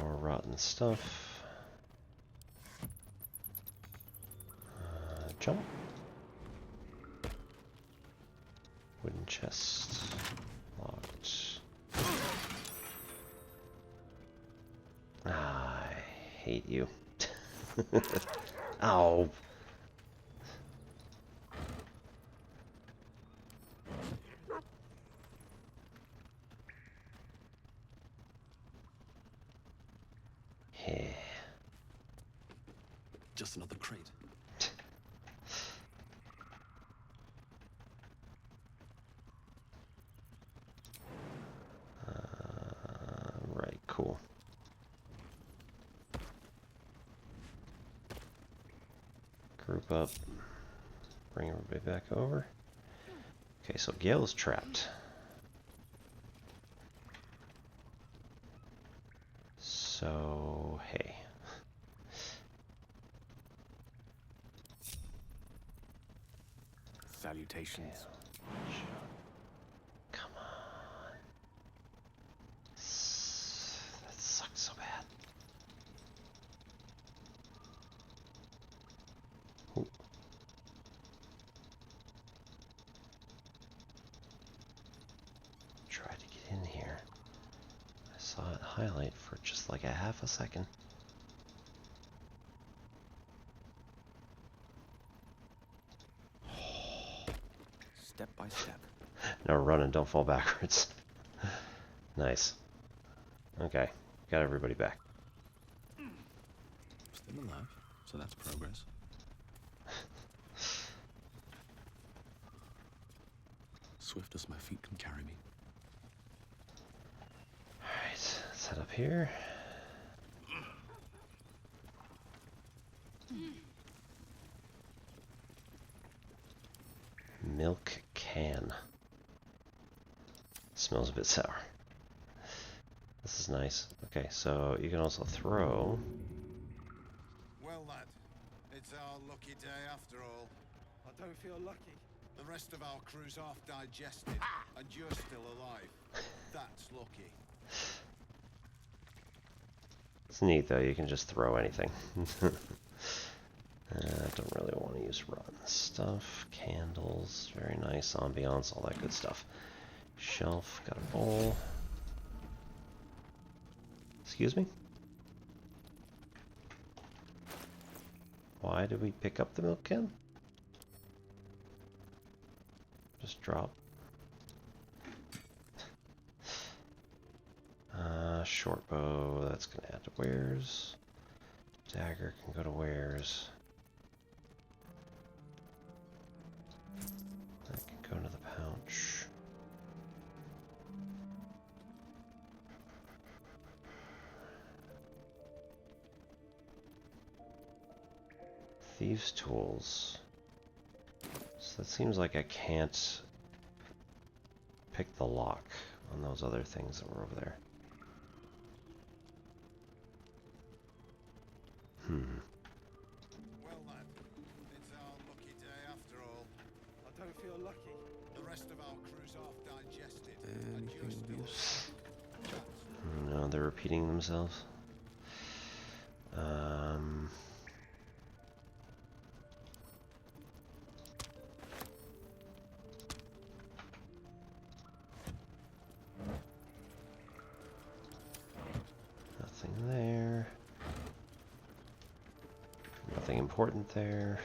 More rotten stuff. Jump. Wooden chest. Locked. I hate you. Ow. Yeah. Just another crate. Right, cool. Group up. Bring everybody back over. Okay, so Gale is trapped. So, hey. Salutations. Come on. That sucks so bad. Ooh. Try to get in here. I saw it highlight for just like a half a second. Step by step. No, run and don't fall backwards. Nice. Okay, got everybody back. Still alive, so that's progress. Swift as my feet can carry me. Alright, let's head up here. Milk can. Smells a bit sour. This is nice. Okay, so you can also throw. Well, lad, it's our lucky day after all. I don't feel lucky. The rest of our crew's half digested, and you're still alive. That's lucky. It's neat though, you can just throw anything. I don't really want to use rotten stuff. Candles, very nice. Ambiance, all that good stuff. Shelf, got a bowl. Excuse me? Why did we pick up the milk can? Just drop. Short bow, that's gonna add to wares. Dagger can go to wares. That can go into the pouch. Thieves' tools. So that seems like I can't pick the lock on those other things that were over there. Well, lad, it's our lucky day after all. I don't feel lucky. The rest of our crew's half digested, and you're still alive. No, they're repeating themselves. Nothing there. Nothing important there.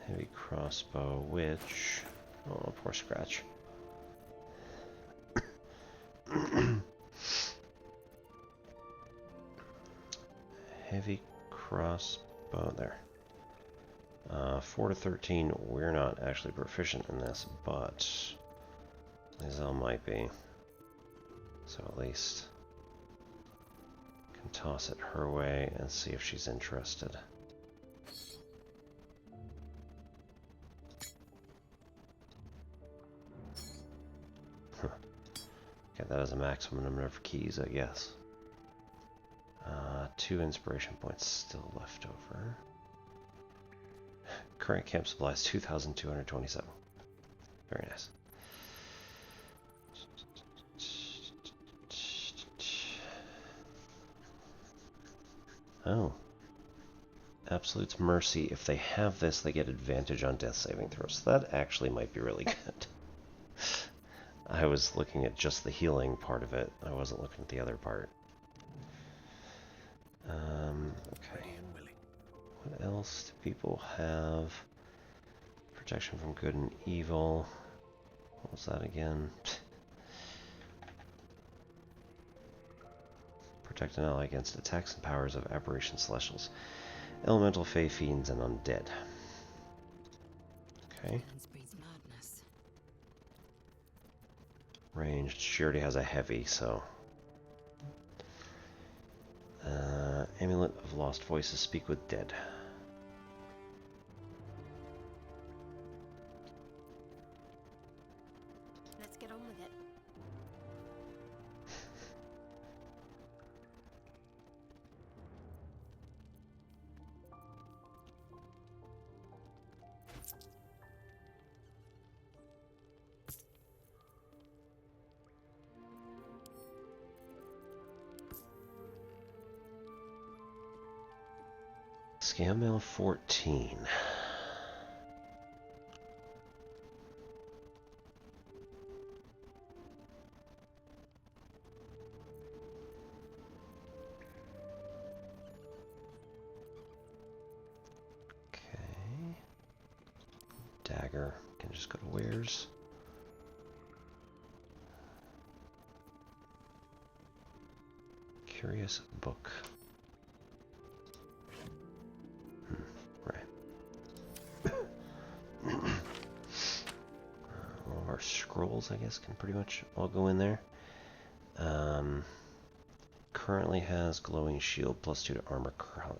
Heavy crossbow, which... Oh, poor Scratch. Heavy crossbow, there. 4 to 13, we're not actually proficient in this, but Lizelle might be. So at least can toss it her way and see if she's interested. Okay, that is a maximum number of keys, I guess. 2 inspiration points still left over. Current camp supplies 2,227. Very nice. Oh. Absolute's Mercy. If they have this, they get advantage on death saving throws. So that actually might be really good. I was looking at just the healing part of it. I wasn't looking at the other part. Okay. What else do people have? Protection from good and evil. What was that again? Protect an ally against attacks and powers of aberration celestials, elemental, fey, fiends, and undead. Okay. Ranged. She already has a heavy, so. Amulet of Lost Voices. Speak with Dead. Let's get on with it. Scam mail 14. Okay. Dagger. Can just go to wares. Curious book. Scrolls, I guess, can pretty much all go in there. Currently has glowing shield +2 to armor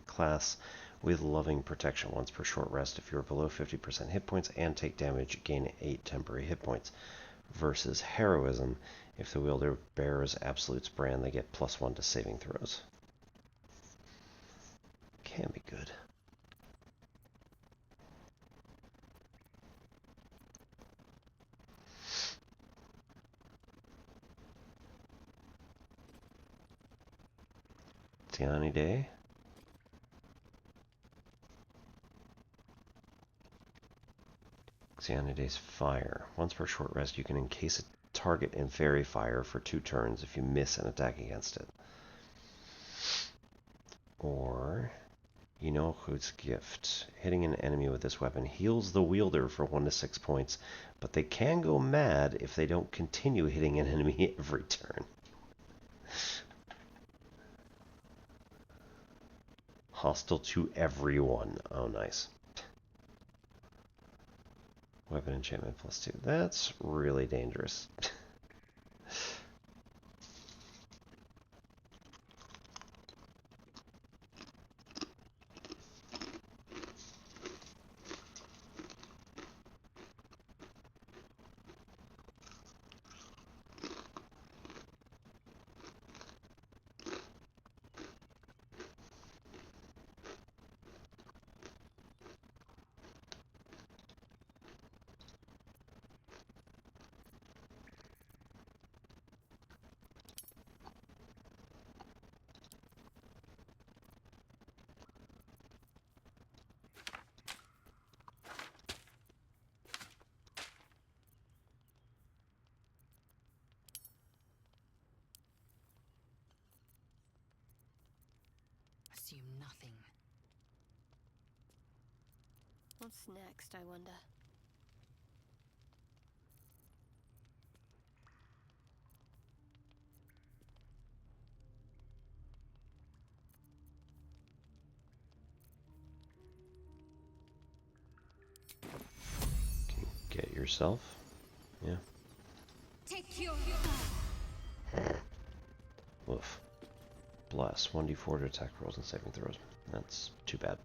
class with loving protection once per short rest. If you're below 50% hit points and take damage, gain 8 temporary hit points. Versus heroism, if the wielder bears Absolute's brand, they get +1 to saving throws. Can be good. Any day. Xanaday's fire. Once per short rest, you can encase a target in fairy fire for 2 turns if you miss an attack against it. Or Yinohu's gift. Hitting an enemy with this weapon heals the wielder for 1 to 6 points, but they can go mad if they don't continue hitting an enemy every turn. Hostile to everyone. Oh, nice. Weapon enchantment +2. That's really dangerous. Assume nothing. What's next, I wonder? Can you get yourself? Yeah. Take your Woof. Bless. 1d4 to attack rolls and saving throws. That's too bad.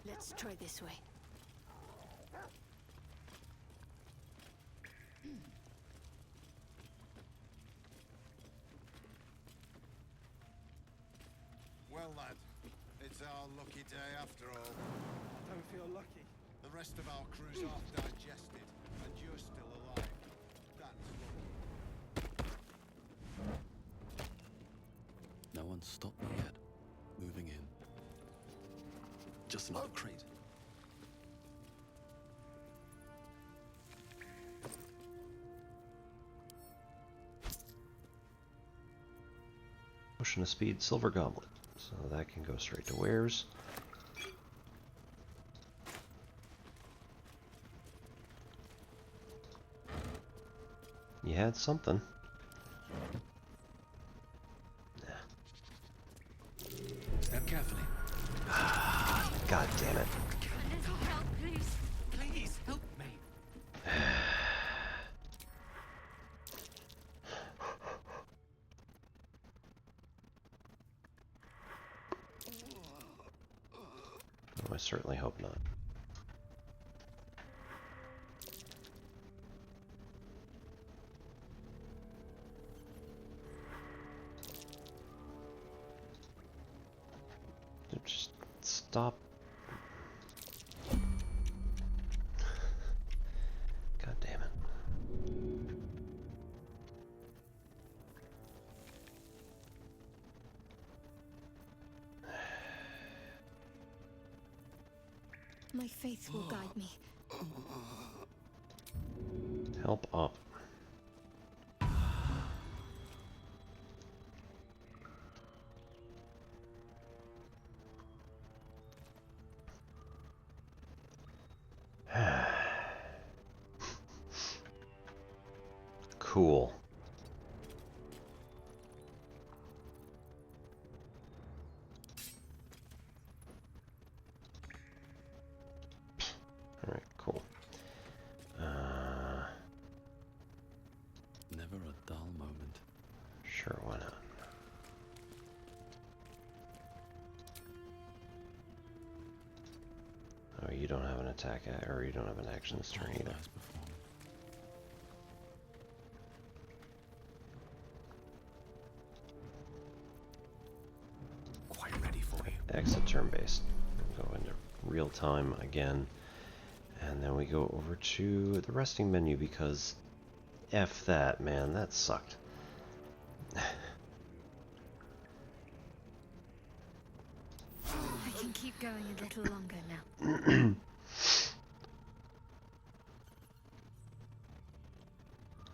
Let's try this way. Well, lad, it's our lucky day after all. I don't feel lucky. The rest of our crew's half digested, and you're still alive. That's lucky. No one's stopped me yet. Moving in. Just another crate. Potion of Speed, Silver Goblet. So that can go straight to wares. You had something. Tread carefully. God damn it. A little help, please. Please help me. Oh, I certainly hope not. Just stop. God damn it. My faith will guide me. Help up. Cool. All right, cool. Never a dull moment. Sure, why not? Oh, you don't have an attack, or you don't have an action this turn either. As before. Quite ready for you. Exit turn-based. Go into real time again. And then we go over to the resting menu because F that, man. That sucked. I can keep going a little longer now.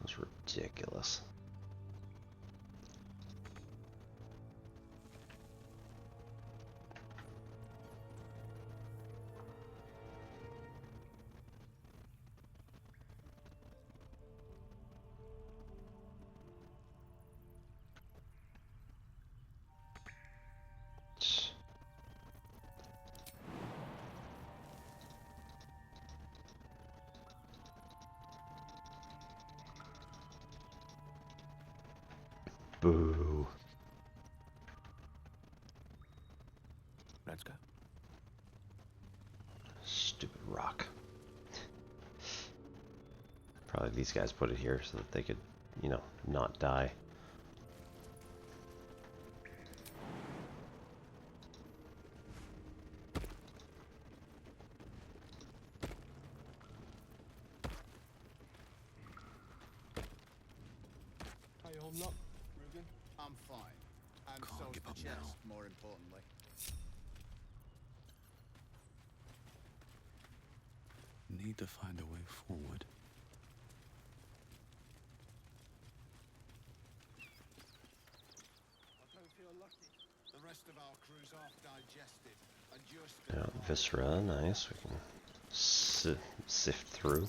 That's ridiculous. Boo. Let's go. Stupid rock. Probably these guys put it here so that they could, you know, not die. How you holding up, Rugan? I'm fine. And Can't so's give the up chest, now. more importantly. Need to find a way forward. I don't feel lucky. The rest of our crew's half digested, and just Yeah, Viscera, nice. We can sift through.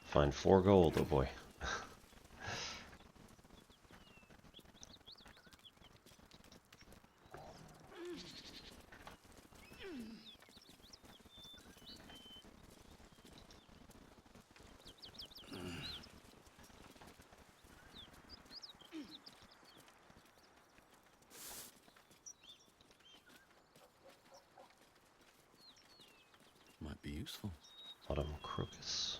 Find 4 gold, oh boy. Might be useful. Autumn crocus.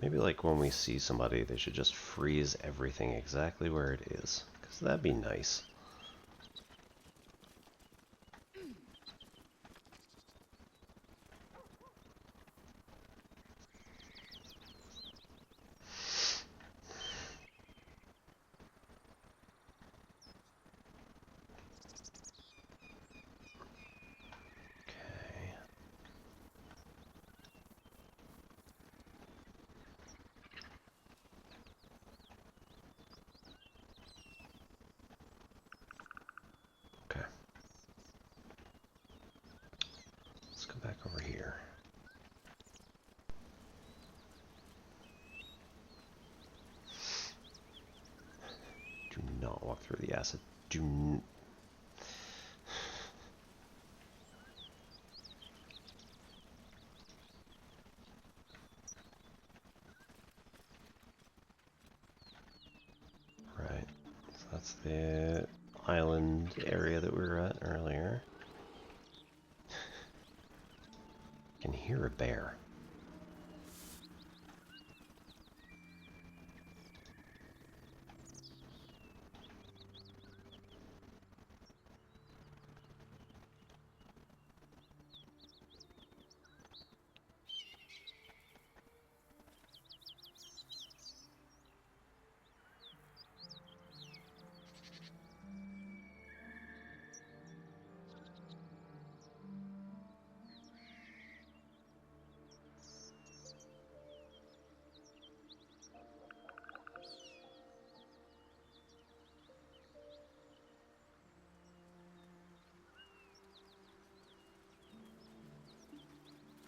Maybe like when we see somebody, they should just freeze everything exactly where it is, because that'd be nice. Okay. Let's go back over here. through the acid. Right, so that's the island area that we were at earlier. I can hear a bear.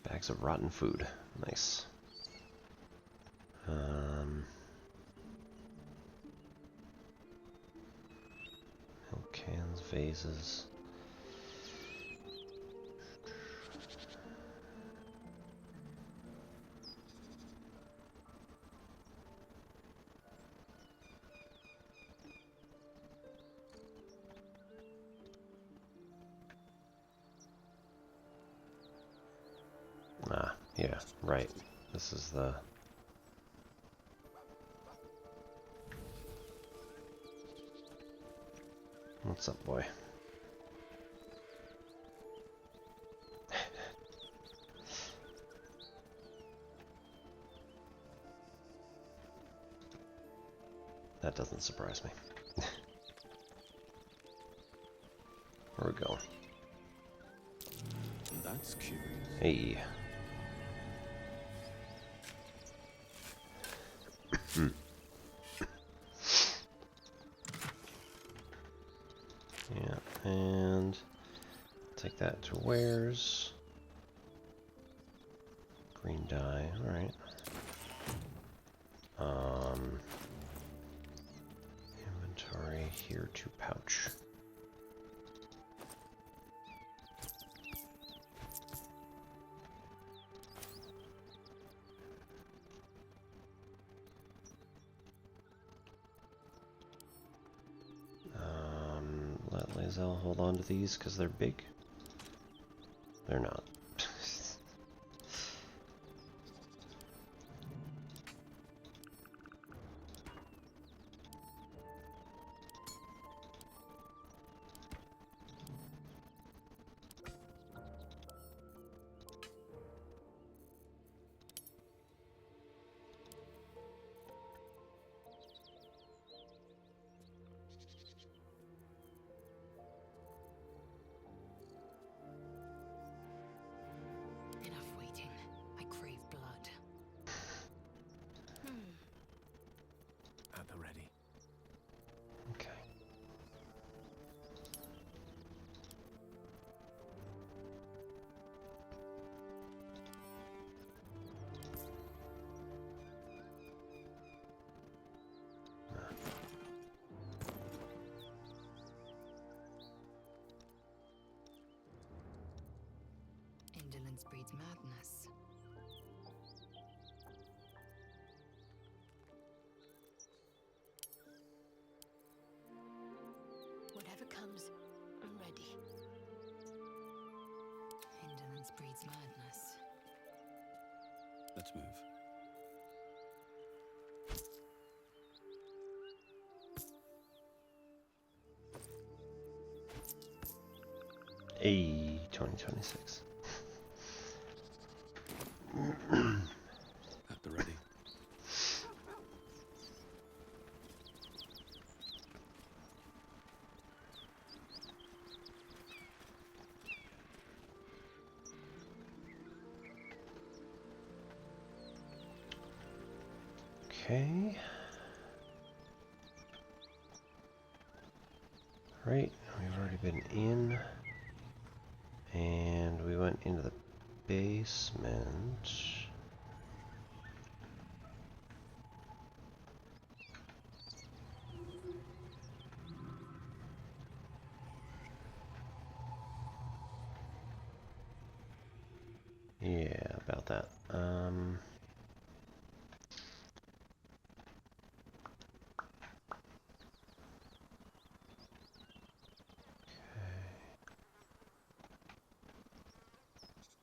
Bags of rotten food. Nice. Milk cans, vases. Ah, yeah, right. This is the... What's up, boy? That doesn't surprise me. Where we go? That's curious. Hey. Yeah, and take that to wares. Green dye, alright. Inventory here to pouch. Let Lae'zel hold on to these because they're big. They're not. Enough waiting. I crave blood. At the ready. Okay. Indolence breeds madness. Whatever comes, I'm ready. Indolence breeds madness. Let's move. Hey, 2026. At the ready. Okay. Right, we've already been in. And we went into the basement. that.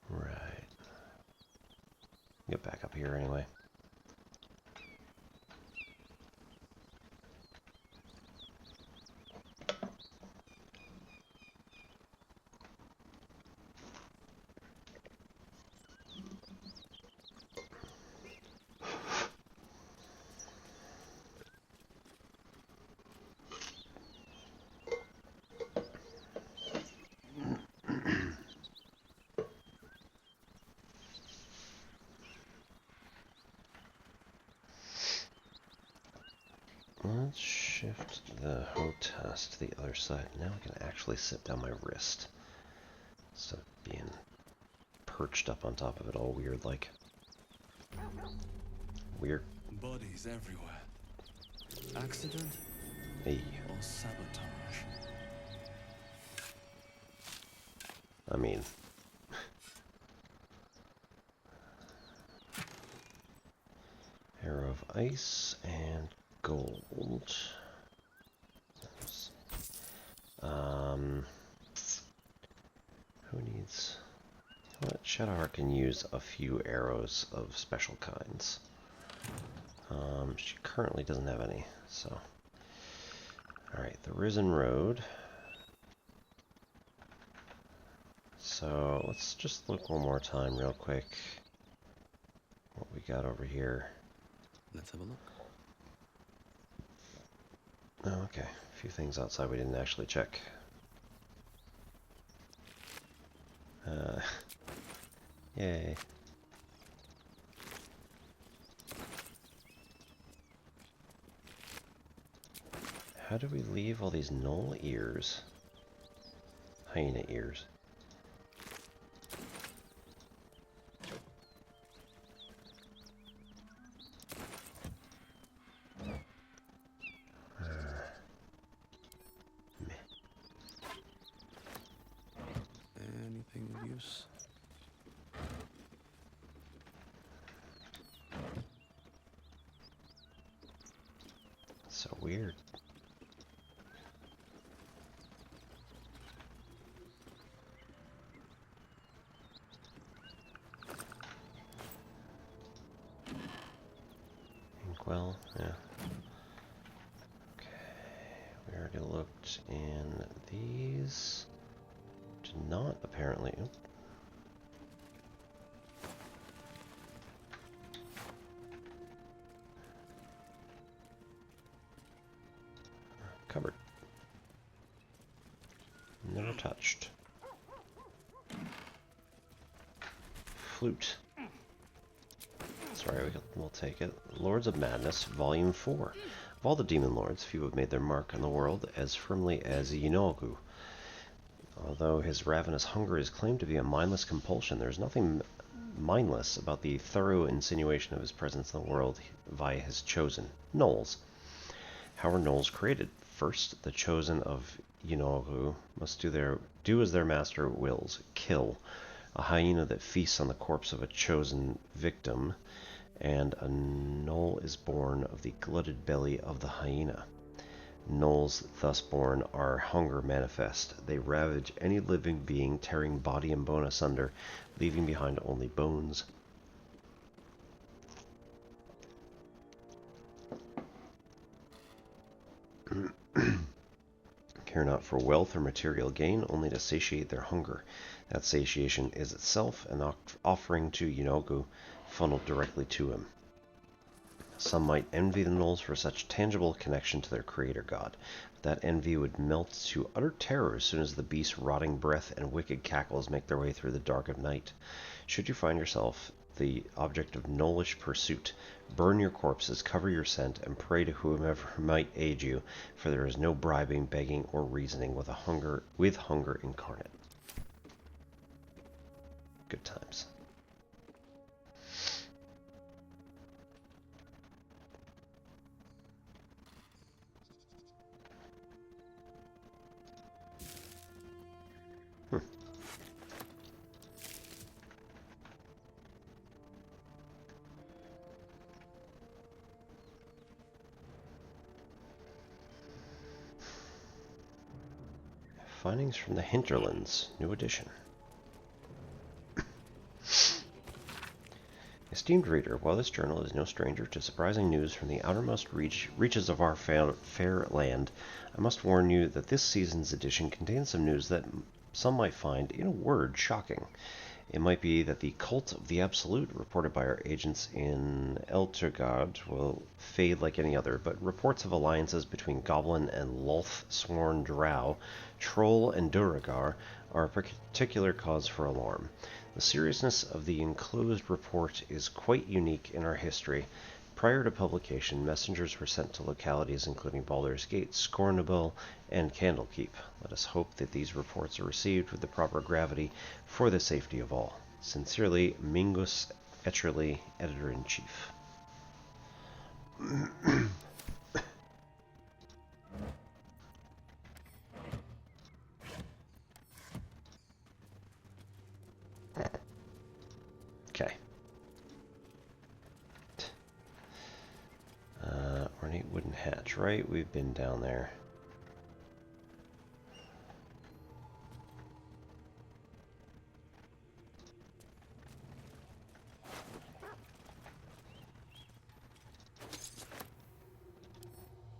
Right. Get back up here anyway. Let's shift the HOTAS to the other side. Now I can actually sit down my wrist instead of being perched up on top of it all weird like. Weird. Bodies everywhere. Accident Hey. or sabotage? I mean... Arrow of Ice and gold. Who needs... What? Shadowheart can use a few arrows of special kinds. She currently doesn't have any, so... Alright, the Risen Road. So, let's just look one more time real quick. What we got over here. Let's have a look. Oh, okay. A few things outside we didn't actually check. Yay. How do we leave all these Null ears? Hyena ears. Anything of use? So weird. Inkwell, yeah. Okay, we already looked in these. Did not apparently. Oop. Cupboard. Never touched. Flute. Sorry, we'll take it. Lords of Madness, Volume 4. Of all the demon lords, few have made their mark on the world as firmly as Yinolgu. Although his ravenous hunger is claimed to be a mindless compulsion, there is nothing mindless about the thorough insinuation of his presence in the world via his chosen, Gnolls. How are Gnolls created? First, the chosen of Yinolgu must do as their master wills, kill. A hyena that feasts on the corpse of a chosen victim, and a Gnoll is born of the glutted belly of the hyena. Gnolls thus born are hunger manifest. They ravage any living being, tearing body and bone asunder, leaving behind only bones. Care not for wealth or material gain, only to satiate their hunger. That satiation is itself an offering to Yinolgu, funneled directly to him. Some might envy the Gnolls for such tangible connection to their creator god. That envy would melt to utter terror as soon as the beast's rotting breath and wicked cackles make their way through the dark of night. Should you find yourself the object of Gnollish pursuit, burn your corpses, cover your scent, and pray to whomever might aid you, for there is no bribing, begging, or reasoning with hunger incarnate. Good times. Findings from the Hinterlands, new edition. Esteemed reader, while this journal is no stranger to surprising news from the outermost reaches of our fair land, I must warn you that this season's edition contains some news that some might find, in a word, shocking. It might be that the cult of the Absolute, reported by our agents in Elturgard, will fade like any other, but reports of alliances between Goblin and Lolth-sworn Drow, Troll and Duragar are a particular cause for alarm. The seriousness of the enclosed report is quite unique in our history. Prior to publication, messengers were sent to localities including Baldur's Gate, Scornable, and Candlekeep. Let us hope that these reports are received with the proper gravity for the safety of all. Sincerely, Mingus Etcherly, Editor-in-Chief. Okay. Ornate wooden hatch, right? We've been down there.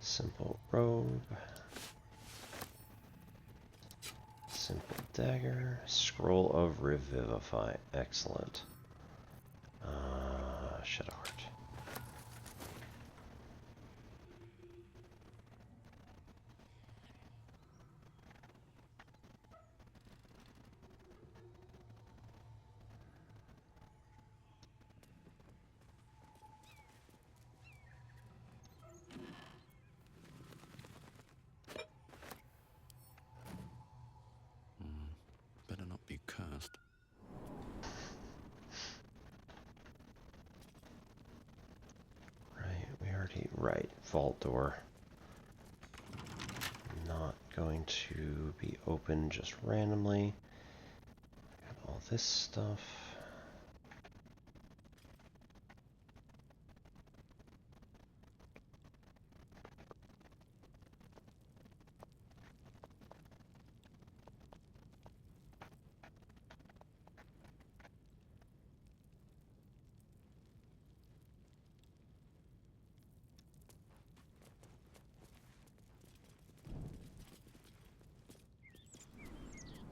Simple robe. Simple dagger. Scroll of Revivify. Excellent. Shadow Heart. Better not be cursed. Right, vault door. Not going to be open just randomly. Got all this stuff.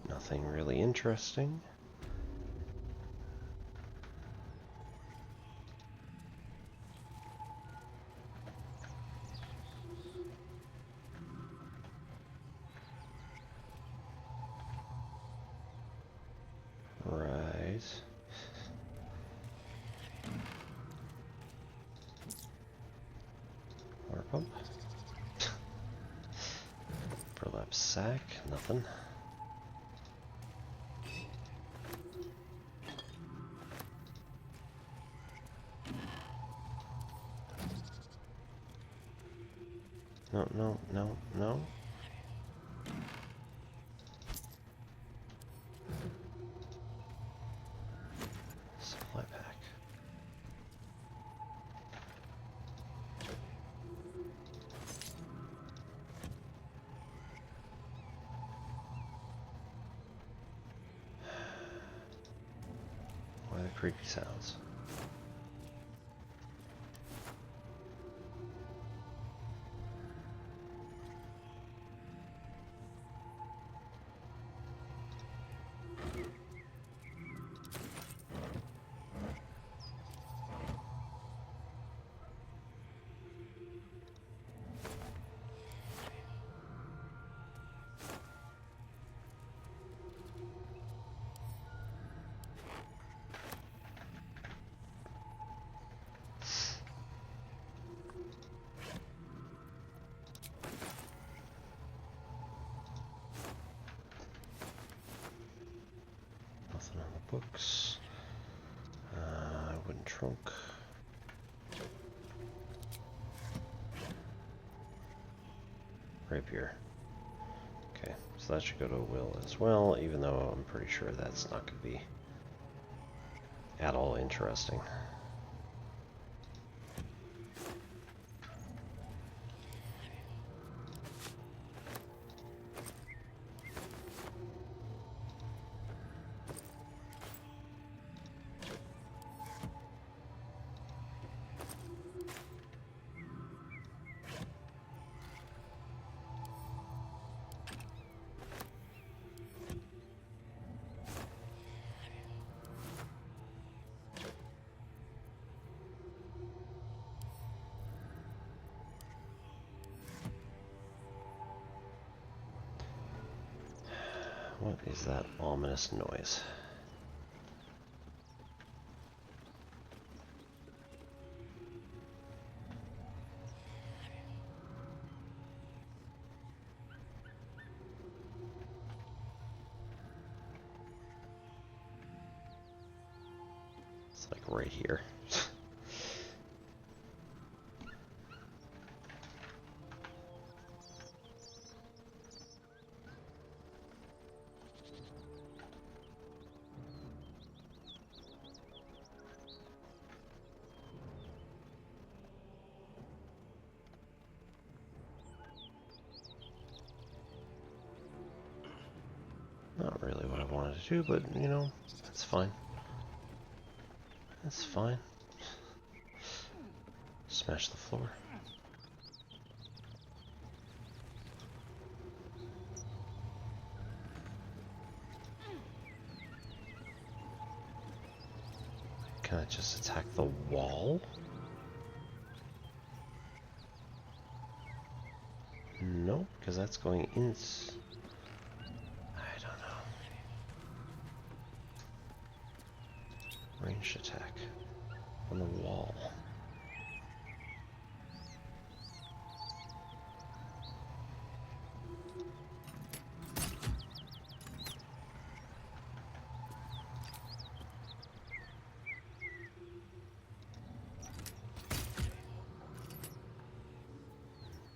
Nothing really interesting. Right. Water pump. Burlap sack, nothing. No. Supply pack. Why the creepy sounds? Books. Wooden trunk. Rapier. Okay, so that should go to Will as well, even though I'm pretty sure that's not going to be at all interesting. is that ominous noise? It's like right here. Not really what I wanted to do, but, you know, that's fine. That's fine. Smash the floor. Can I just attack the wall? No, because that's going in. I don't know. Ranged attack on the wall.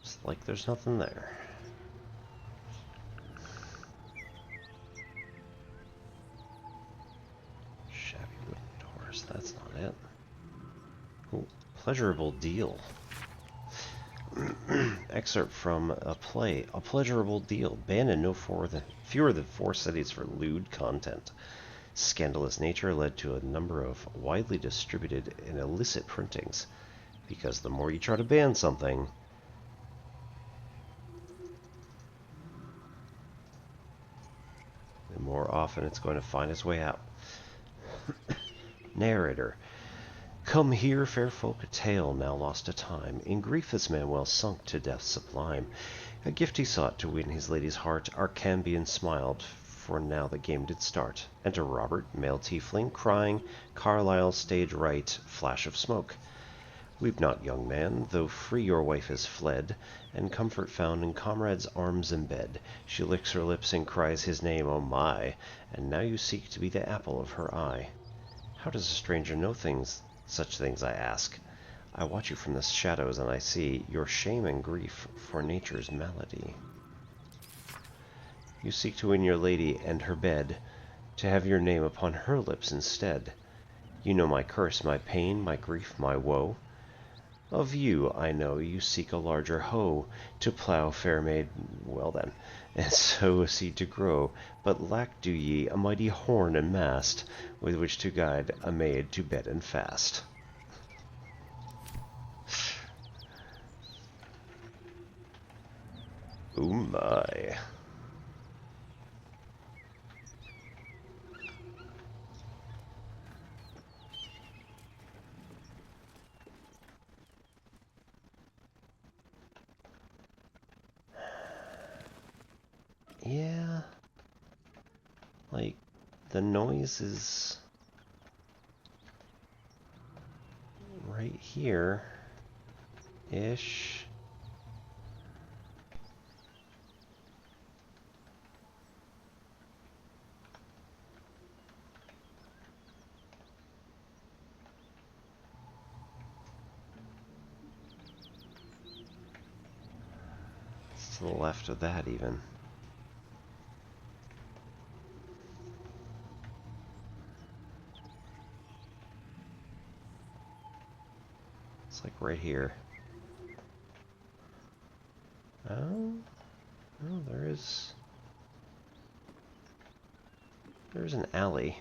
It's like there's nothing there. That's not it. Ooh, pleasurable deal. Excerpt from a play. A pleasurable deal. Banned in fewer than 4 cities for lewd content. Scandalous nature led to a number of widely distributed and illicit printings. Because the more you try to ban something, the more often it's going to find its way out. Narrator. Come here, fair folk, a tale now lost to time. In grief this man well sunk to death sublime. A gift he sought to win his lady's heart. Our Cambion smiled, for now the game did start. Enter Robert, male tiefling, crying, Carlisle stage right, flash of smoke. Weep not, young man, though free your wife is fled, and comfort found in comrade's arms and bed. She licks her lips and cries his name, oh my, and now you seek to be the apple of her eye. How does a stranger know such things, I ask? I watch you from the shadows, and I see your shame and grief for nature's malady. You seek to win your lady and her bed, to have your name upon her lips instead. You know my curse, my pain, my grief, my woe. Of you, I know, you seek a larger hoe, to plough, fair maid, well then, and sow a seed to grow, but lack do ye a mighty horn and mast, with which to guide a maid to bed and fast. Oh my. Yeah, like, the noise is right here-ish. It's to the left of that, even. Like right here. Oh, there's an alley.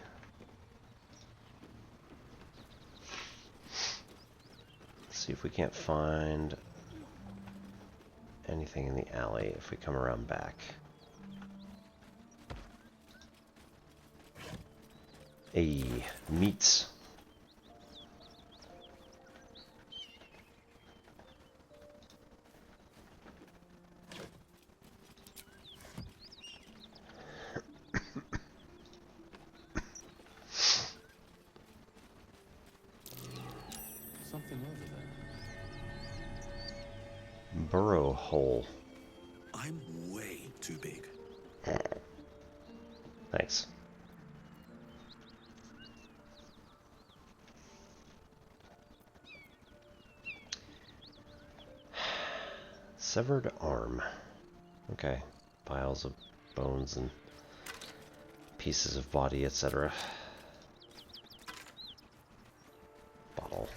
Let's see if we can't find anything in the alley if we come around back. Meats. something over there. Burrow hole. I'm way too big. Thanks. Severed arm. Okay. Piles of bones and pieces of body, etc. Bottle.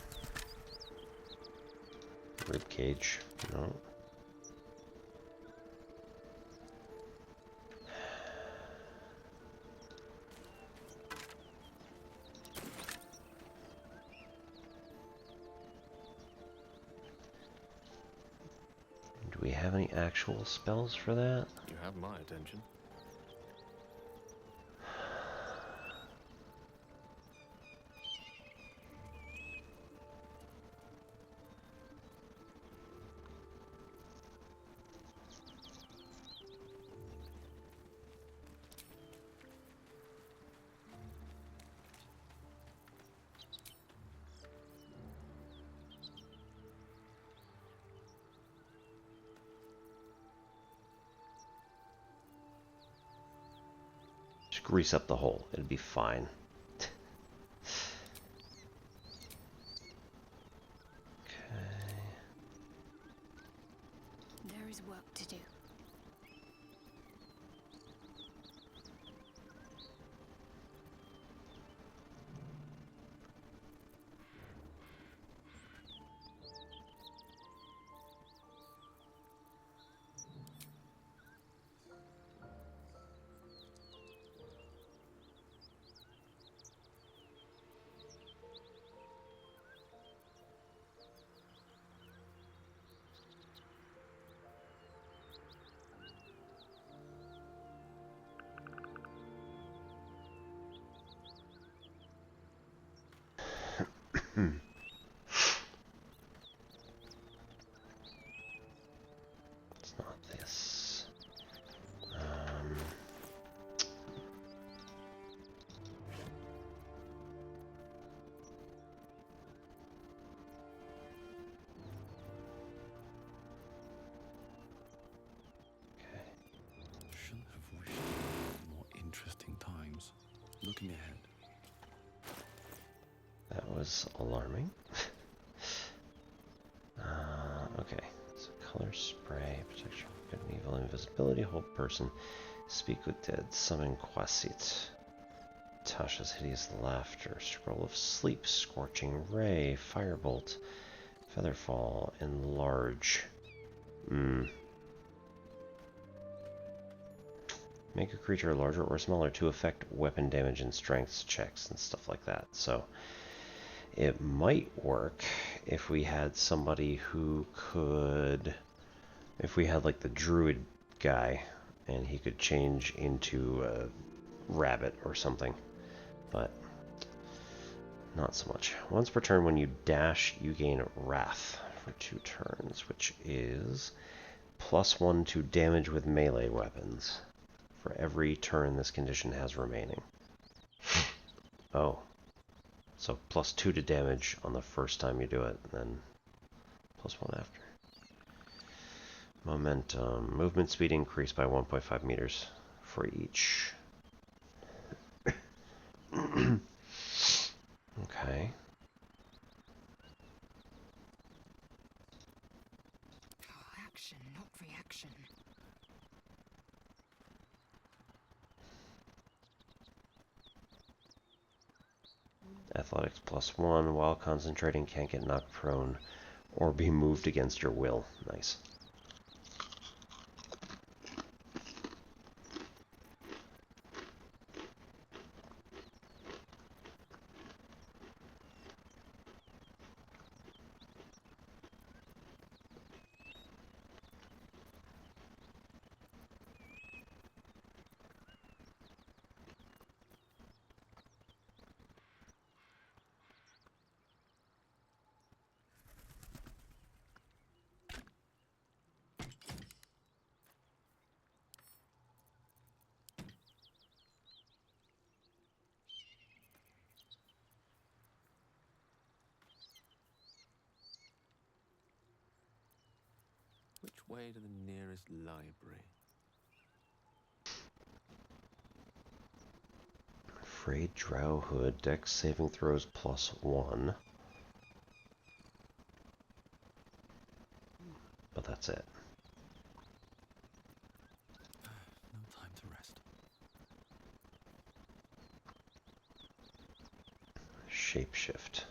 Rib cage. No. Do we have any actual spells for that? You have my attention. Just grease up the hole. It'd be fine. There is work to do. It's not this. Shouldn't have wished for more interesting times. Looking ahead. That was alarming. Okay, so color spray, protection from good and evil, invisibility, hold person, speak with dead, summon Quasit, Tasha's hideous laughter, scroll of sleep, scorching ray, firebolt, featherfall, enlarge. Make a creature larger or smaller to affect weapon damage and strength checks and stuff like that. So it might work if we had somebody who could, if we had like the druid guy and he could change into a rabbit or something, but not so much. Once per turn when you dash, you gain wrath for 2 turns, which is +1 to damage with melee weapons for every turn this condition has remaining. Oh. So +2 to damage on the first time you do it, and then +1 after. Momentum. Movement speed increased by 1.5 meters for each. Okay. Action, not reaction. Athletics +1. While concentrating, can't get knocked prone or be moved against your will. Nice. Which way to the nearest library? Frayed Drow Hood, Dex saving throws +1. But that's it. No time to rest. Shapeshift.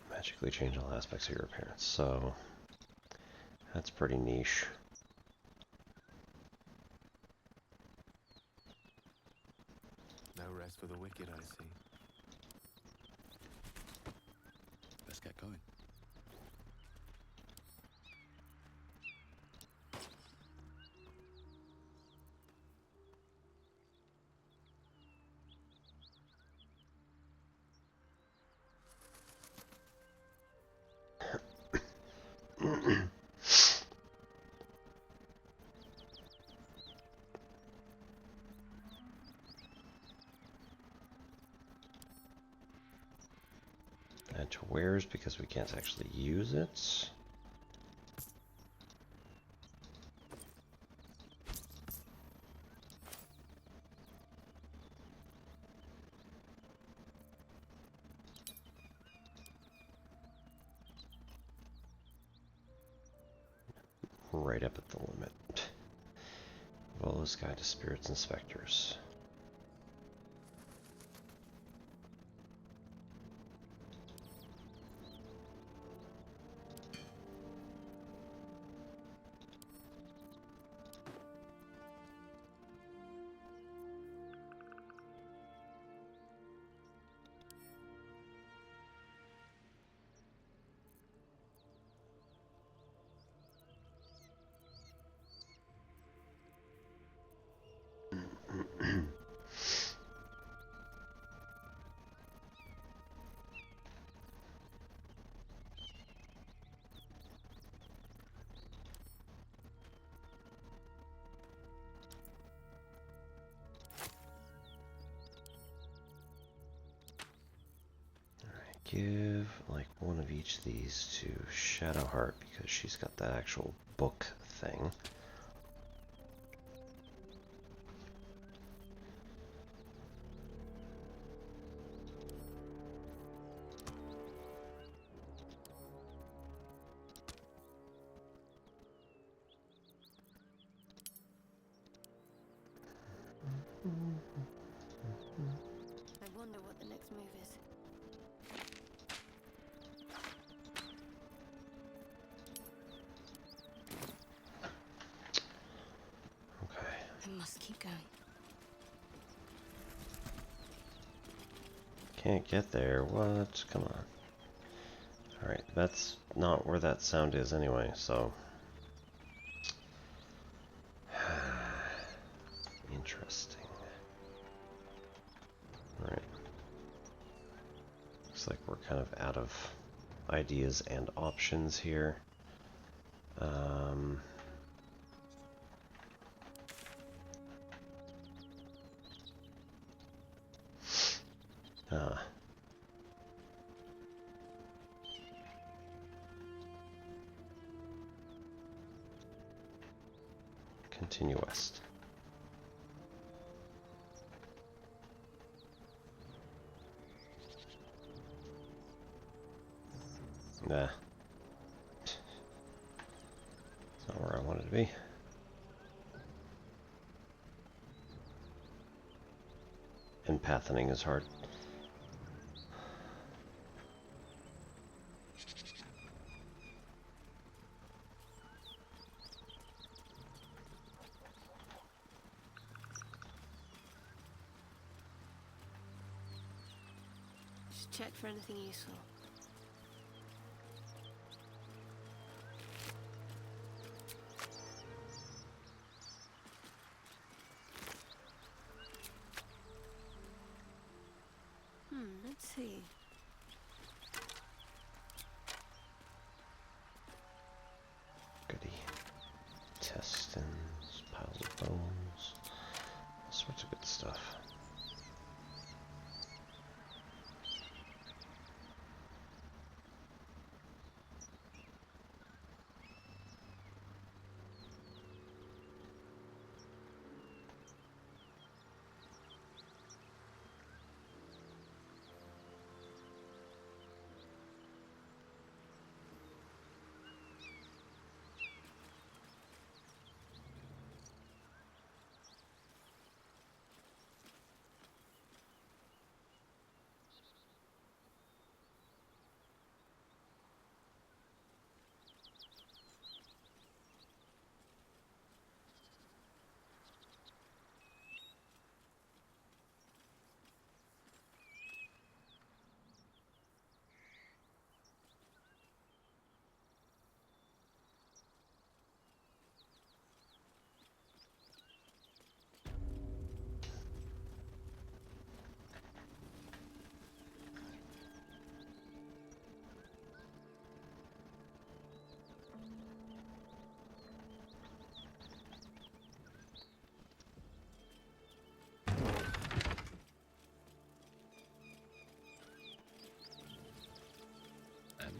Magically change all aspects of your appearance. So that's pretty niche. No rest for the wicked, I see. Let's get going. Add to wares because we can't actually use it. Right up at the limit. Vola's Guide to Spirits and Specters. Give like one of each of these to Shadowheart because she's got that actual book thing. I wonder what the next move is. I must keep going. Can't get there. What? Come on. Alright, that's not where that sound is anyway, so... Interesting. Alright. Looks like we're kind of out of ideas and options here. Continue west. Nah. It's not where I wanted to be. Empathing is hard. Just check for anything useful. Let's see. Goody. Intestines, piles of bones, all sorts of good stuff.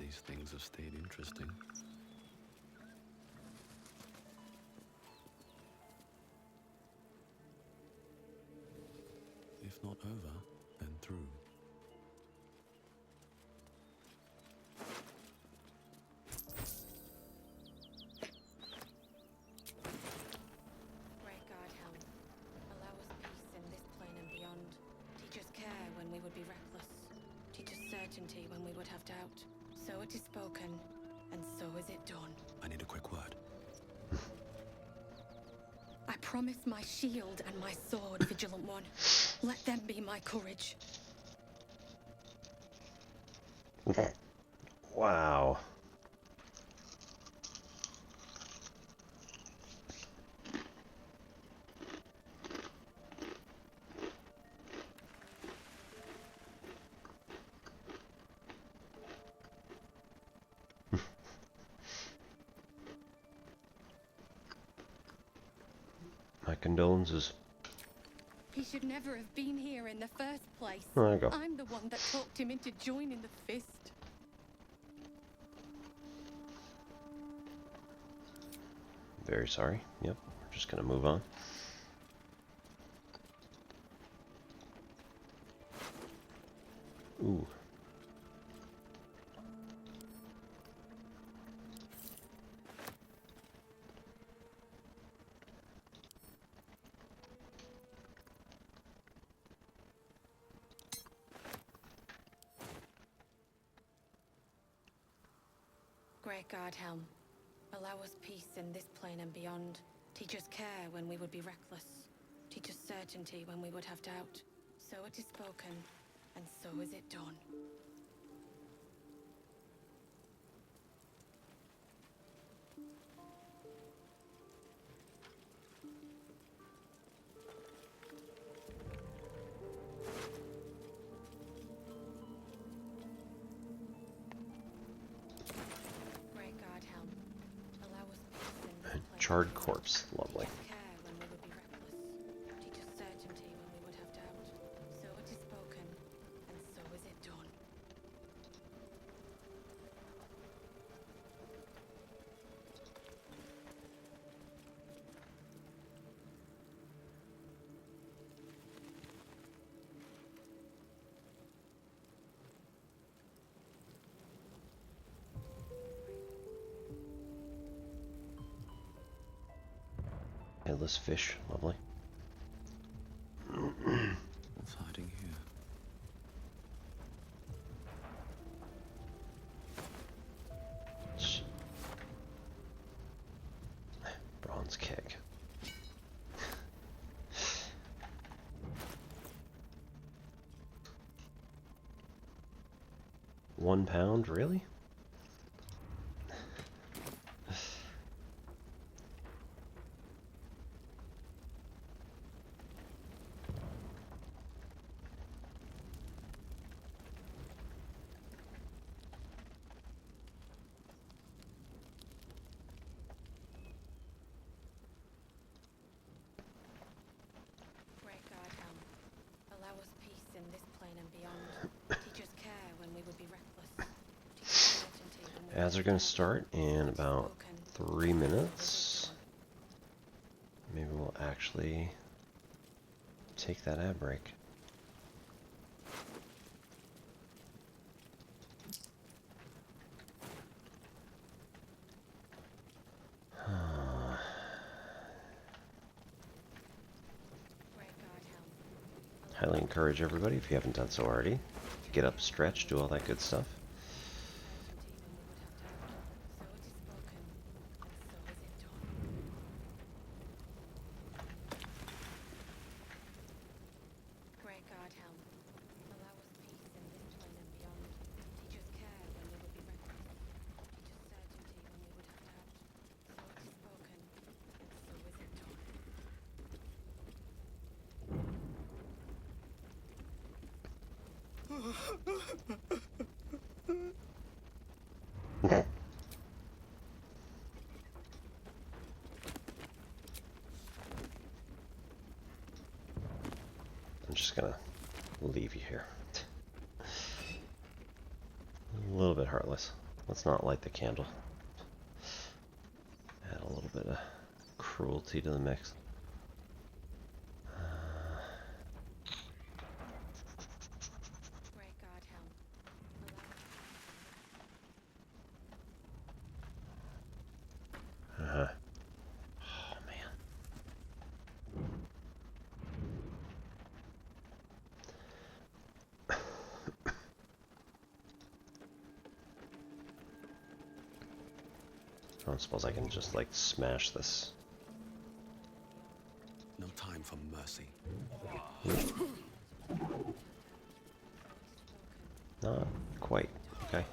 least things have stayed interesting. If not over, then through. Great God, Helm. Allow us peace in this plane and beyond. Teach us care when we would be reckless. Teach us certainty when we would have doubt. So it is spoken, and so is it done. I need a quick word. I promise my shield and my sword, Vigilant One. Let them be my courage. Wow. My condolences. He should never have been here in the first place. There you go. I'm the one that talked him into joining the fist. Very sorry. Yep, we're just gonna move on. Ooh. Great God, Helm. Allow us peace in this plane and beyond. Teach us care when we would be reckless. Teach us certainty when we would have doubt. So it is spoken, and so is it done. Great God, Helm. Allow us peace in this plane. Charred corpse. Lovely. Teach us care when we would be reckless. Teach us certainty when we would have doubt. So it is spoken, and so is it done. Headless fish. Lovely. What's hiding here? Bronze keg. £1, really? Great God, Helm. Allow us peace in this plane and beyond. Teach us care when we would be reckless. Teach us certainty when we Ads would are going have to start in doubt. about Spoken. 3 minutes. Maybe we'll actually take that ad break. Great God, Helm. Highly encourage everybody, if you haven't done so already, to get up, stretch, do all that good stuff. I'm just gonna leave you here. A little bit heartless. Let's not light the candle. Add a little bit of cruelty to the mix. Great God, Helm. Uh-huh. Oh, man. I don't suppose I can just, like, smash this. No time for mercy. Not quite. Okay.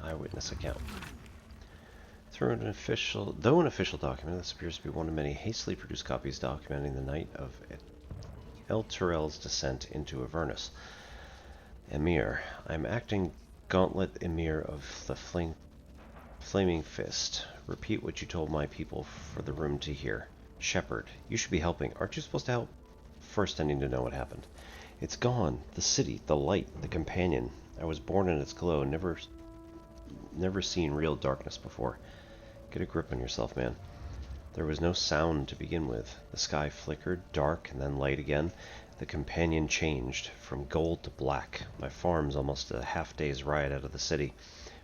Eyewitness account. Though an official document, this appears to be one of many hastily produced copies documenting the night of Elturel's descent into Avernus. Emir. I'm acting Gauntlet Emir of the Flaming Fist. Repeat what you told my people for the room to hear. Shepherd. You should be helping. Aren't you supposed to help? First, I need to know what happened. It's gone. The city, the light, the companion. I was born in its glow, never seen real darkness before. Get a grip on yourself, man. There was no sound to begin with. The sky flickered, dark, and then light again. The companion changed, from gold to black. My farm's almost a half-day's ride out of the city,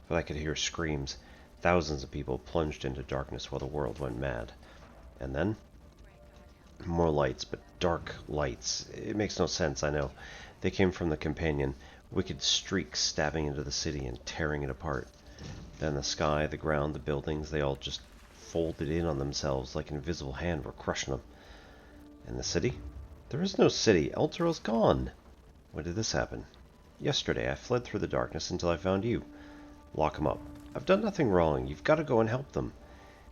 but I could hear screams. Thousands of people plunged into darkness while the world went mad. And then? More lights, but dark lights. It makes no sense, I know. They came from the companion, wicked streaks stabbing into the city and tearing it apart. Then the sky, the ground, the buildings, they all just folded in on themselves like an invisible hand were crushing them. And the city? There is no city. Elturel's gone. When did this happen? Yesterday, I fled through the darkness until I found you. Lock 'em up. I've done nothing wrong. You've got to go and help them.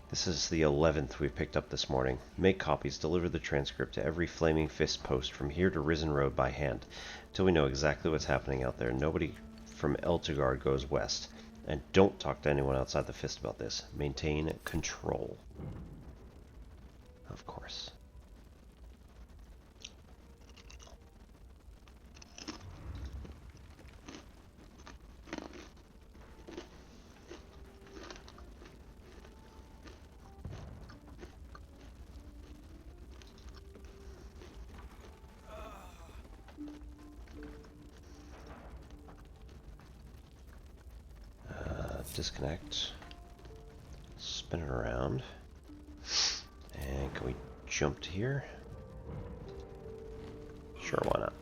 This is the 11th we've picked up this morning. Make copies, deliver the transcript to every Flaming Fist post from here to Risen Road by hand, till we know exactly what's happening out there. Nobody from Eltugard goes west. And don't talk to anyone outside the Fist about this. Maintain control. Of course. Disconnect, spin it around, and can we jump to here? Sure, why not?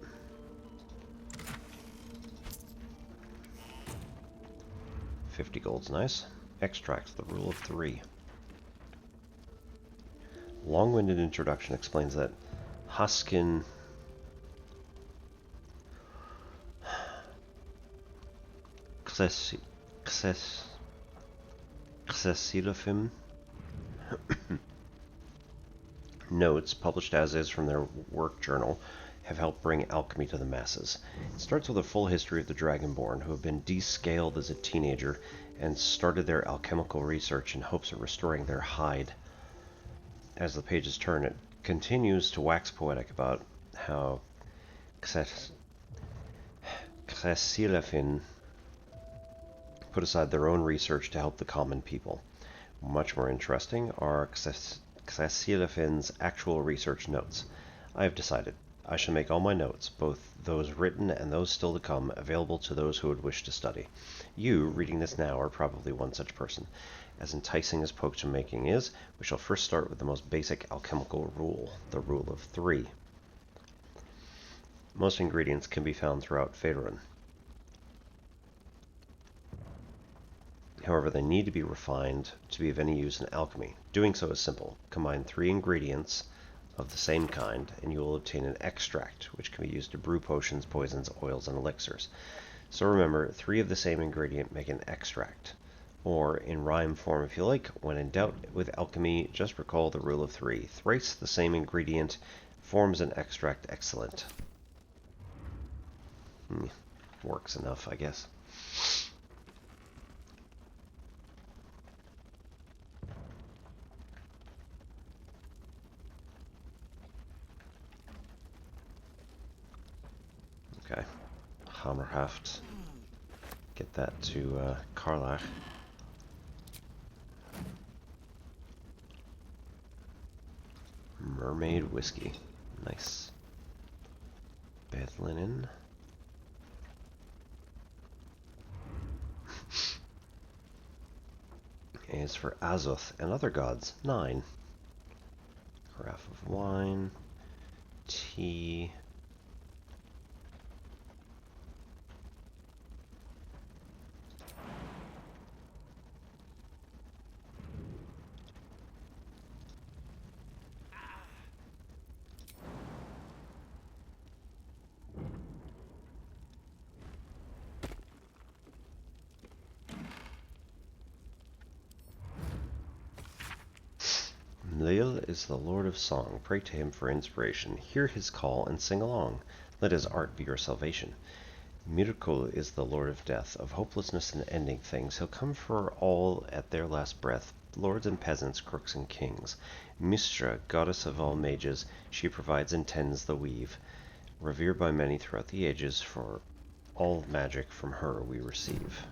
$50 gold's nice. Extract, the rule of 3. Long-winded introduction explains that Huskin Xesilofim notes, published as is from their work journal, have helped bring alchemy to the masses. It starts with a full history of the Dragonborn, who have been descaled as a teenager and started their alchemical research in hopes of restoring their hide. As the pages turn, it continues to wax poetic about how Xesilofin put aside their own research to help the common people. Much more interesting are Xesilofin's actual research notes. I have decided I shall make all my notes, both those written and those still to come, available to those who would wish to study. You, reading this now, are probably one such person. As enticing as potion making is, we shall first start with the most basic alchemical rule, the rule of 3. Most ingredients can be found throughout Faerun. However, they need to be refined to be of any use in alchemy. Doing so is simple. Combine 3 ingredients of the same kind, and you will obtain an extract, which can be used to brew potions, poisons, oils, and elixirs. So remember, 3 of the same ingredient make an extract. Or, in rhyme form if you like, when in doubt with alchemy, just recall the rule of 3. Thrice the same ingredient forms an extract excellent. Works enough, I guess. Okay. Okay. Hammerhaft. Get that to Karlach. Mermaid whiskey. Nice. Bed linen. As for Azoth and other gods, 9. Carafe of wine. Tea. Null is the Lord of Song. Pray to him for inspiration. Hear his call and sing along. Let his art be your salvation. Mirkul is the Lord of Death, of hopelessness and ending things. He'll come for all at their last breath, lords and peasants, crooks and kings. Mistra, goddess of all mages, she provides and tends the weave. Revered by many throughout the ages, for all magic from her we receive.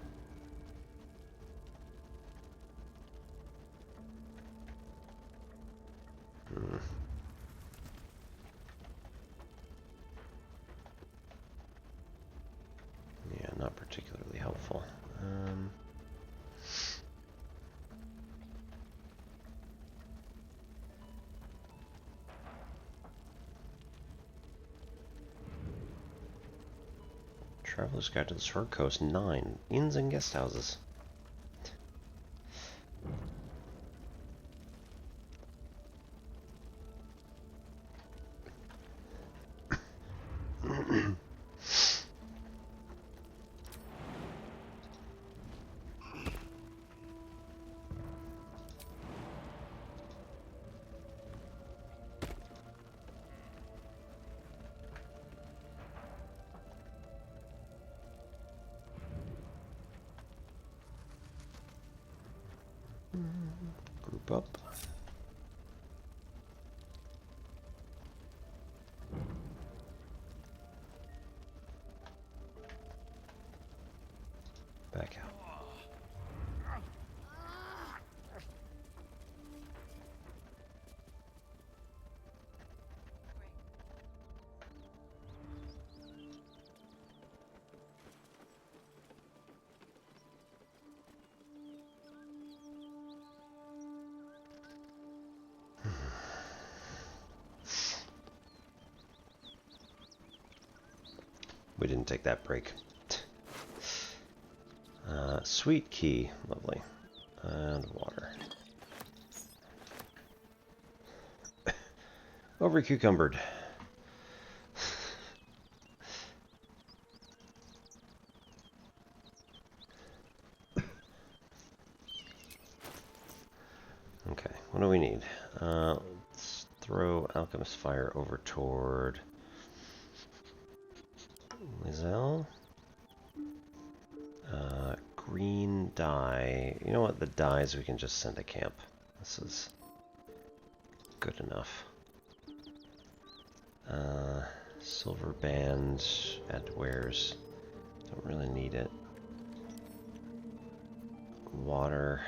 Yeah, not particularly helpful. Traveler's Guide to the Sword Coast 9. Inns and guest houses. Group up. Back out. We didn't take that break. Sweet key, lovely. And water. Over cucumbered. Okay, what do we need? Let's throw Alchemist Fire over toward Lizelle. Green dye. You know what? The dyes we can just send to camp. This is good enough. Silver band, add to wares. Don't really need it. Water.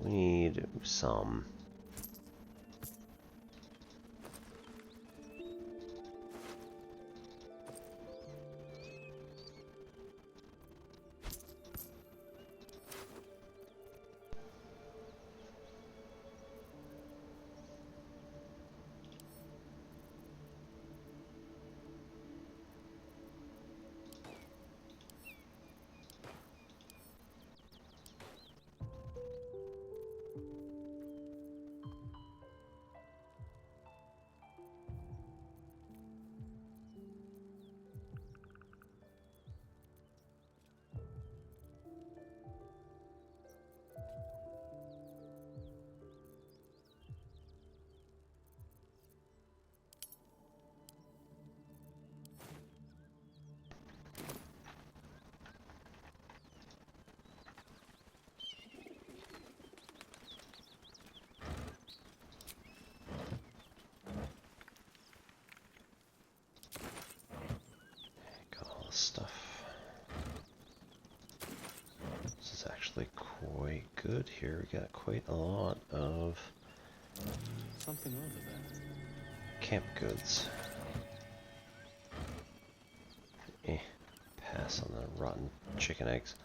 We need some. Okay, good. Here we got quite a lot of Something over there. camp goods. Pass on the rotten chicken eggs.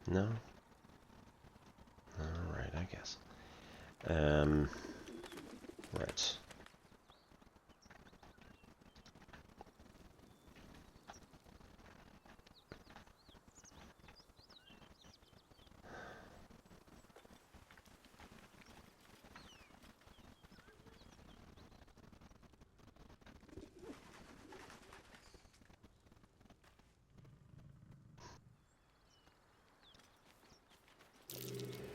No? Alright, I guess. Right.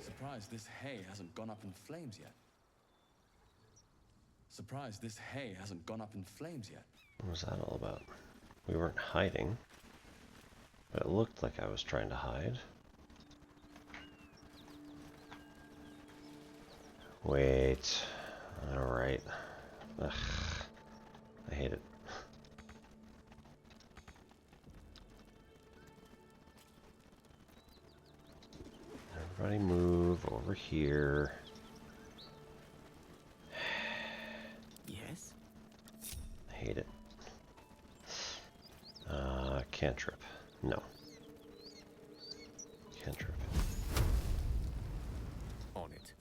Surprised this hay hasn't gone up in flames yet. Surprised this hay hasn't gone up in flames yet. What was that all about? We weren't hiding, but it looked like I was trying to hide. Wait. Alright. Ugh. I hate it. Everybody move over here. Yes? I hate it. Cantrip. No. Cantrip. On it.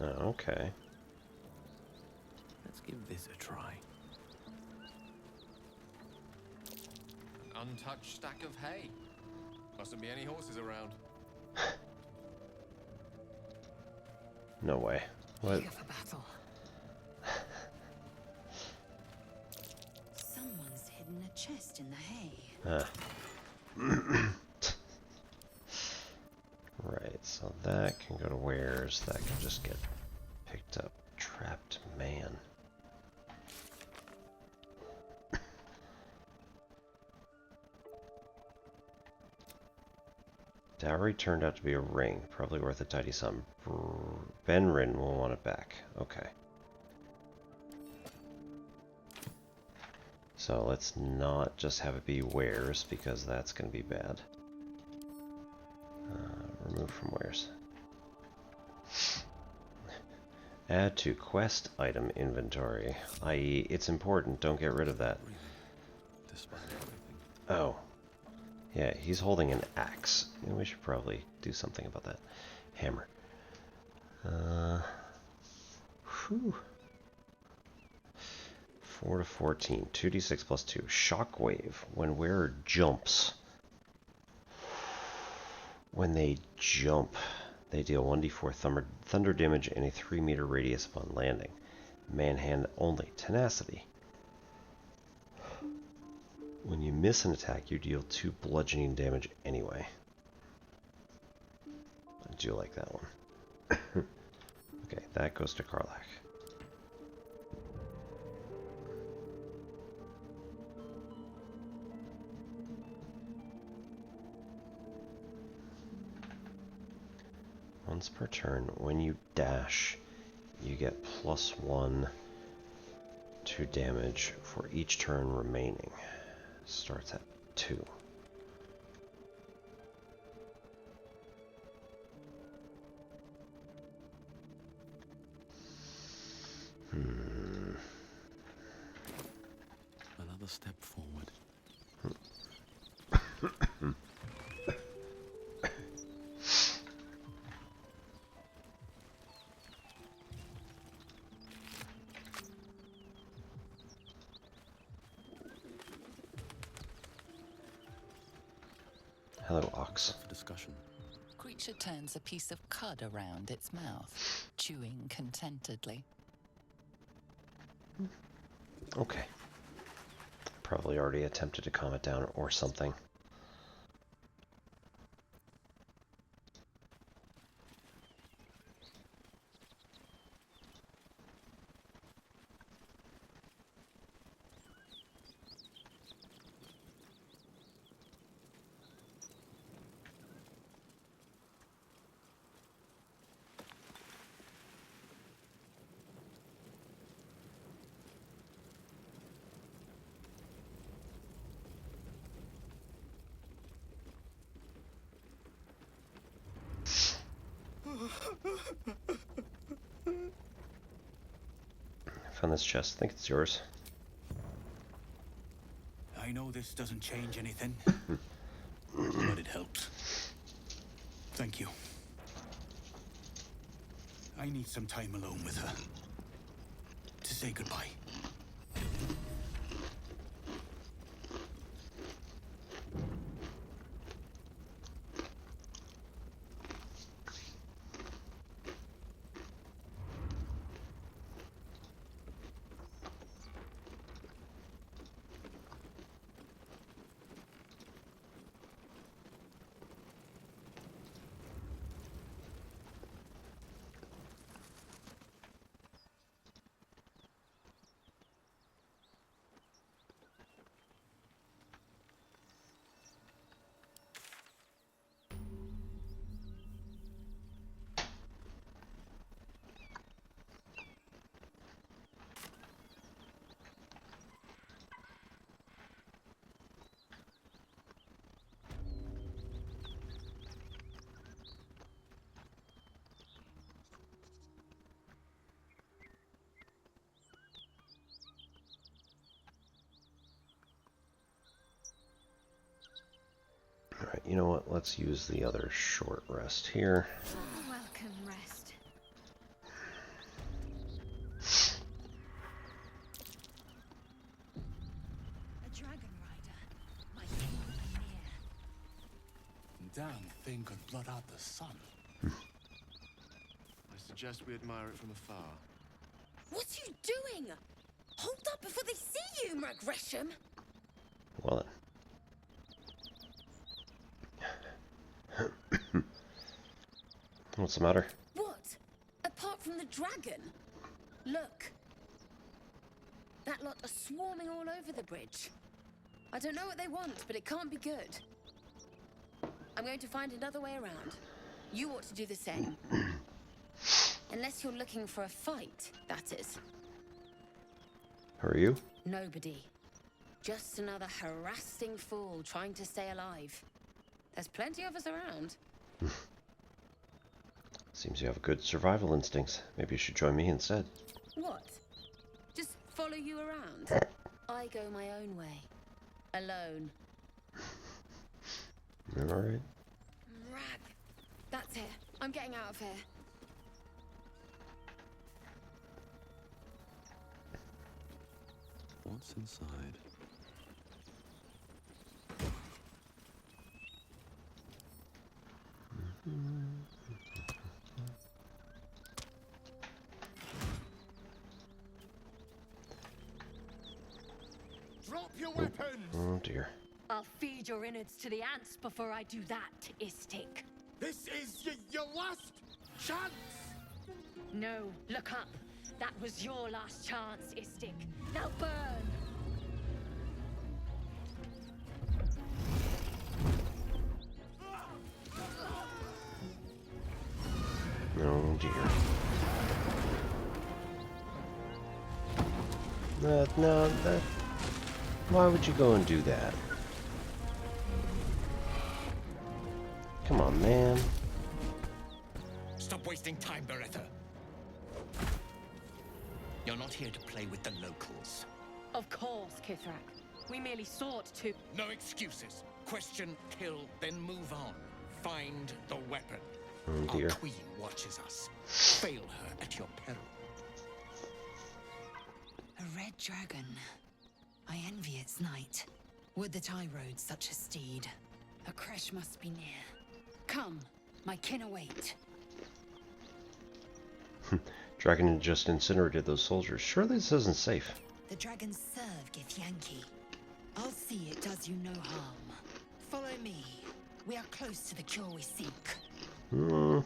Oh, okay. Let's give this a try. An untouched stack of hay. Mustn't be any horses around. No way. What? Eager for battle. Someone's hidden a chest in the hay. Right, so that can go to wares. That can just get picked up. Trapped man. Dowry turned out to be a ring, probably worth a tidy sum. Benrin will want it back. Okay. So let's not just have it be wares, because that's going to be bad. Remove from wares. Add to quest item inventory, i.e. it's important, don't get rid of that. Despite everything. Oh. Yeah, he's holding an axe. Yeah, we should probably do something about that. Hammer. Whew. 4 to 14. 2d6 plus 2. Shockwave. When wearer jumps. When they jump, they deal 1d4 thunder damage in a 3-meter radius upon landing. Manhand only. Tenacity. When you miss an attack, you deal 2 bludgeoning damage anyway. I do like that one. Okay, that goes to Karlach. Once per turn, when you dash, you get +1 to damage for each turn remaining. Starts at 2. Another step forward. ox. Up for discussion. Creature turns a piece of cud around its mouth, chewing contentedly. Okay. Probably already attempted to calm it down or something. Found this chest. I think it's yours. I know this doesn't change anything, but it helps. Thank you. I need some time alone with her to say goodbye. Alright, you know what? Let's use the other short rest here. Welcome, rest. A dragon rider. My king near. Damn thing could blot out the sun. I suggest we admire it from afar. What are you doing? Hold up before they see you, Gresham. Well then. What's the matter? What? Apart from the dragon? Look. That lot are swarming all over the bridge. I don't know what they want, but it can't be good. I'm going to find another way around. You ought to do the same. Unless you're looking for a fight, that is. Who are you? Nobody. Just another harassing fool trying to stay alive. There's plenty of us around. Seems you have good survival instincts. Maybe you should join me instead. What? Just follow you around? I go my own way. Alone. Alright. Rag. That's it. I'm getting out of here. What's inside? Drop your weapons! Oh dear. I'll feed your innards to the ants before I do that, Istik. This is your last chance! No, look up. That was your last chance, Istik. Now burn! Oh dear. No, that... Why would you go and do that? Come on, man. Stop wasting time, Beretta. You're not here to play with the locals. Of course, Kith'rak. We merely sought to... No excuses. Question, kill, then move on. Find the weapon. Oh dear. Our queen watches us. Fail her at your peril. A red dragon. I envy its knight. Would that I rode such a steed. A crèche must be near. Come, my kin await. Dragon just incinerated those soldiers. Surely this isn't safe. The dragons serve Githyanki. I'll see it does you no harm. Follow me. We are close to the cure we seek. Oh.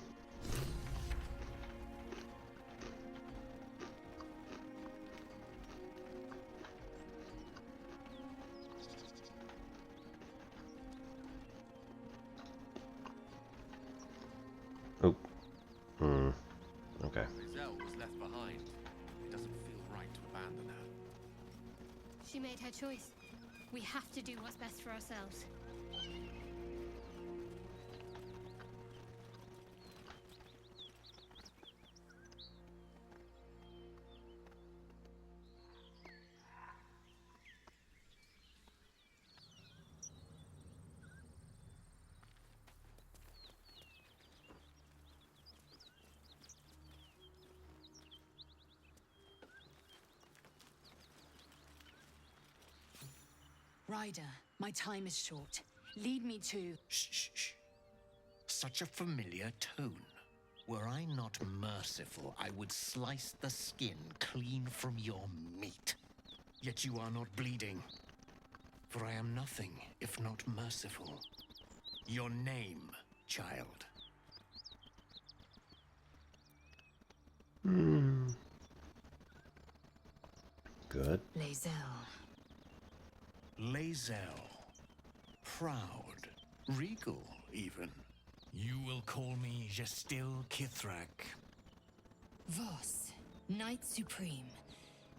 Okay. Rizal was left behind. It doesn't feel right to abandon her. She made her choice. We have to do what's best for ourselves. Ryder, my time is short. Lead me to... Shh, shh, shh. Such a familiar tone. Were I not merciful, I would slice the skin clean from your meat. Yet you are not bleeding. For I am nothing if not merciful. Your name, child. Good. Lae'zel. Lae'zel. Proud. Regal, even. You will call me Gestil Kith'rak. Voss, Knight Supreme.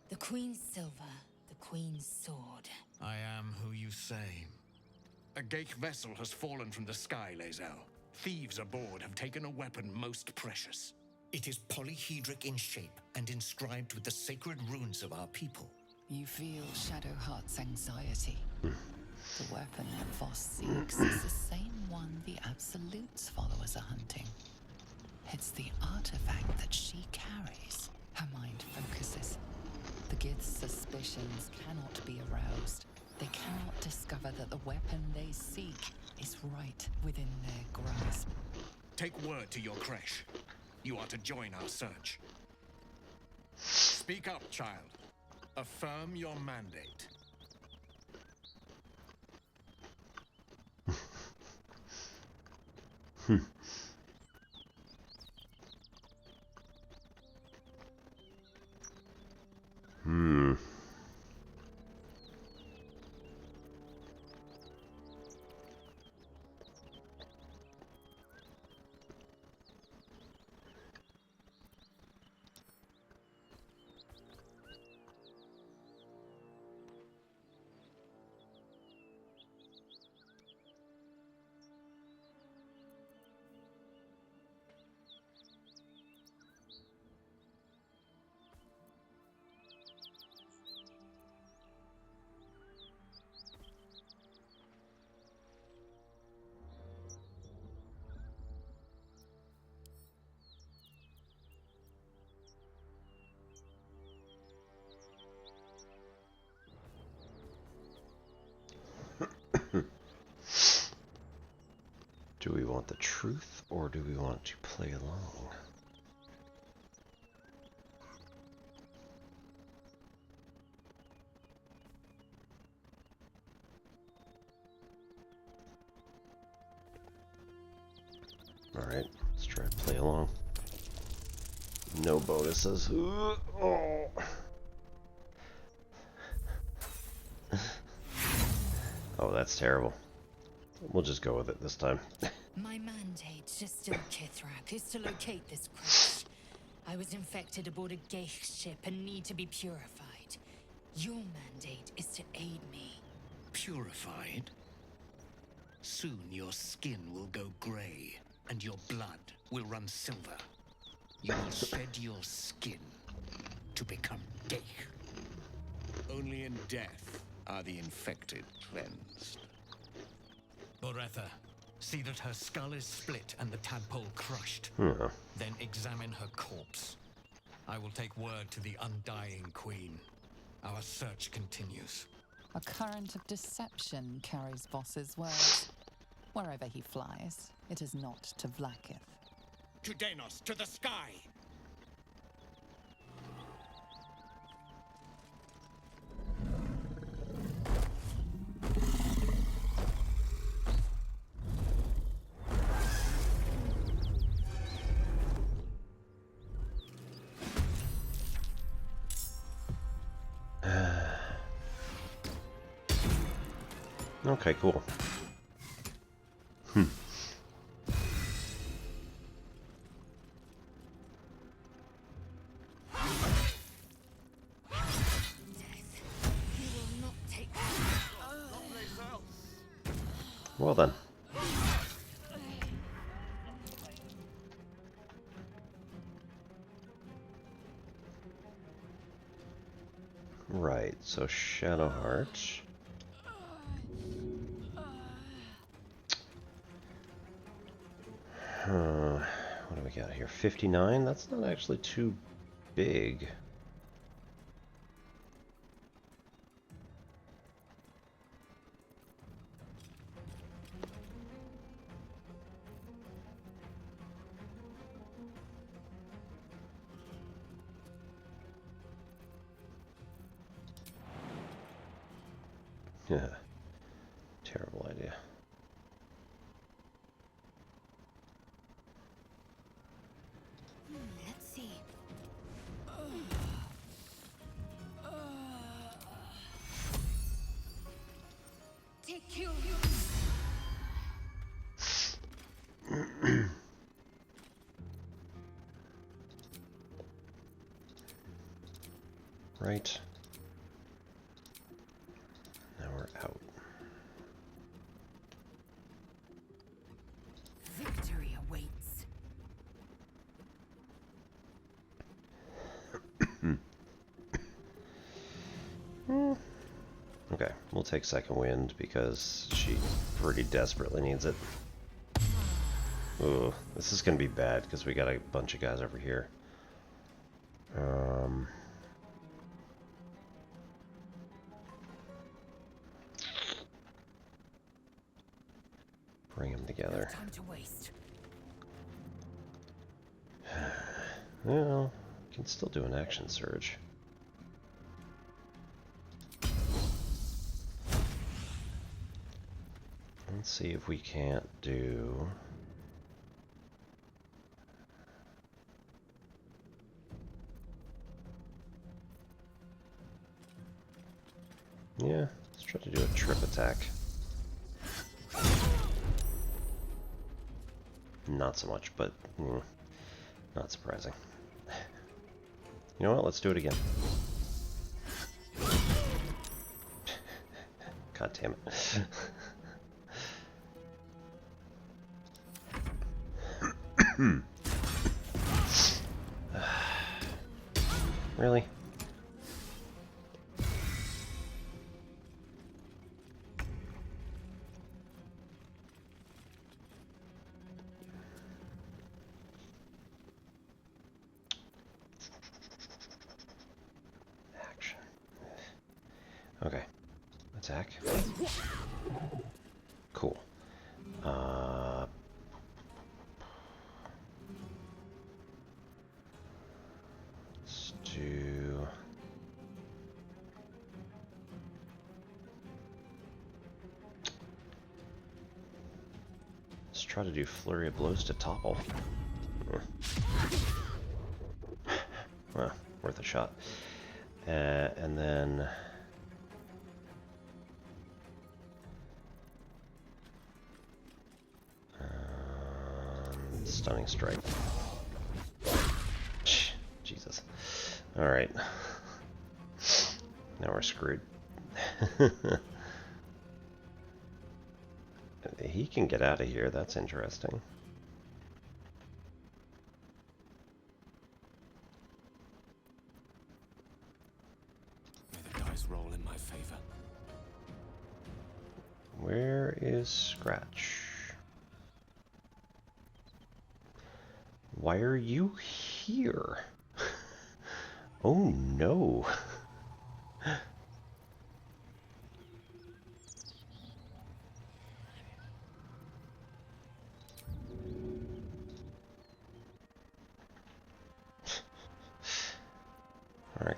The Queen's silver, the Queen's sword. I am who you say. A Gake vessel has fallen from the sky, Lae'zel. Thieves aboard have taken a weapon most precious. It is polyhedric in shape and inscribed with the sacred runes of our people. You feel Shadowheart's anxiety. The weapon that Voss seeks is the same one the Absolute's followers are hunting. It's the artifact that she carries. Her mind focuses. The Gith's suspicions cannot be aroused. They cannot discover that the weapon they seek is right within their grasp. Take word to your crèche. You are to join our search. Speak up, child. Affirm your mandate. Do we want the truth, or do we want to play along? Alright, let's try to play along. No bonuses. Oh. Oh, that's terrible. We'll just go with it this time. My mandate, Gestil Kith'rak, is to locate this crèche. I was infected aboard a Gake ship and need to be purified. Your mandate is to aid me. Purified? Soon your skin will go grey, and your blood will run silver. You will shed your skin to become Gake. Only in death are the infected cleansed. Boretha, see that her skull is split and the tadpole crushed. Then examine her corpse. I will take word to the undying queen. Our search continues. A current of deception carries Voss's words. Wherever he flies, it is not to Vlaakith. To Denos, to the sky! Okay, cool. Well then. Right, so Shadowheart. What do we got here? 59? That's not actually too big. Yeah. Terrible idea. Let's see. Take you. Right. Now we're out. Victory awaits. Okay, we'll take second wind because she pretty desperately needs it. Ooh, this is gonna be bad because we got a bunch of guys over here. Bring them together. No time to waste. Well, can still do an action surge. Let's see if we can't do... Yeah, let's try to do a trip attack. Not so much, but not surprising. You know what? Let's do it again. God damn it. Really? Action. Okay. Attack. Cool. Let's do... Let's try to do Flurry of Blows to topple. Well, worth a shot. And then... Stunning Strike. Jesus. Alright. Now we're screwed. He can get out of here, that's interesting. May the dice roll in my favor. Where is Scratch? Why are you here? Oh no.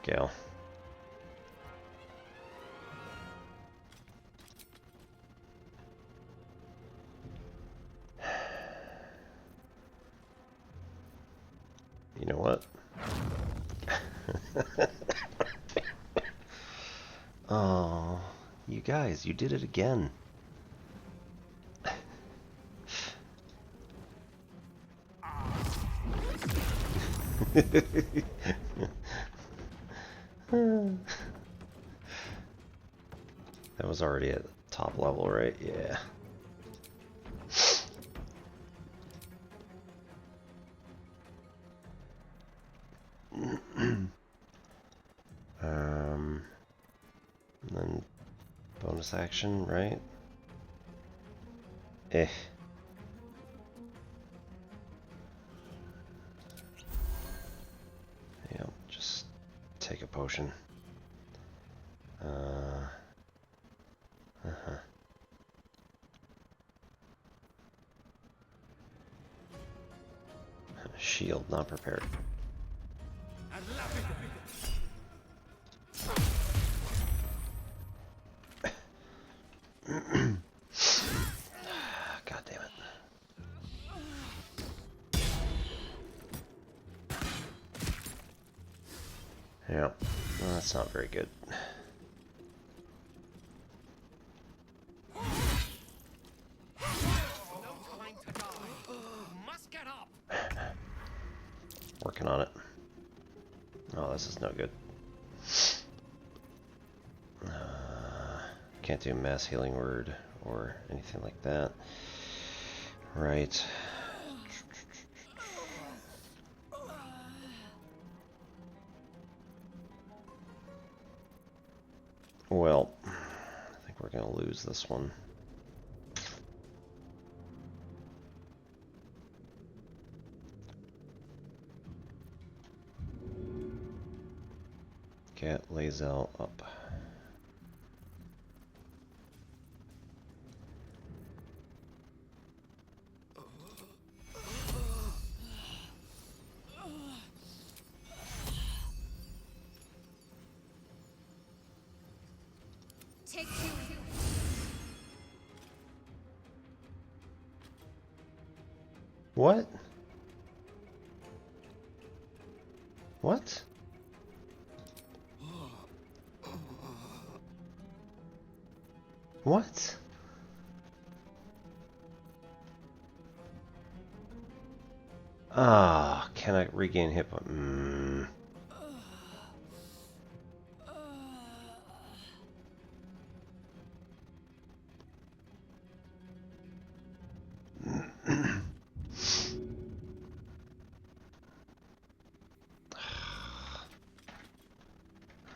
Gale. You know what? Oh, you guys, you did it again. That was already at top level, right? Yeah. And then bonus action, right? Eh. Yeah, just take a potion. Shield not prepared. God damn it. Yeah, well, that's not very good. Working on it. Oh, this is no good. Can't do mass healing word or anything like that. Right. Well, I think we're gonna lose this one. Get Lazel up. Take two. What? What? What? Ah, can I regain hit point?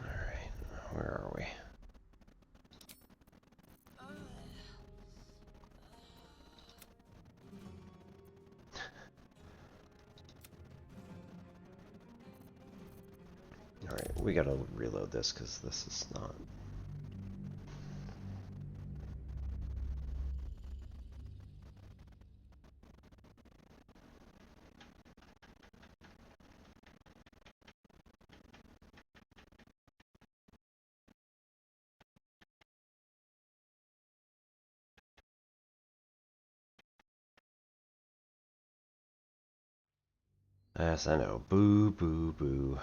Alright, where are we? Alright, we gotta reload this because this is not... Yes, I know. Boo, boo, boo.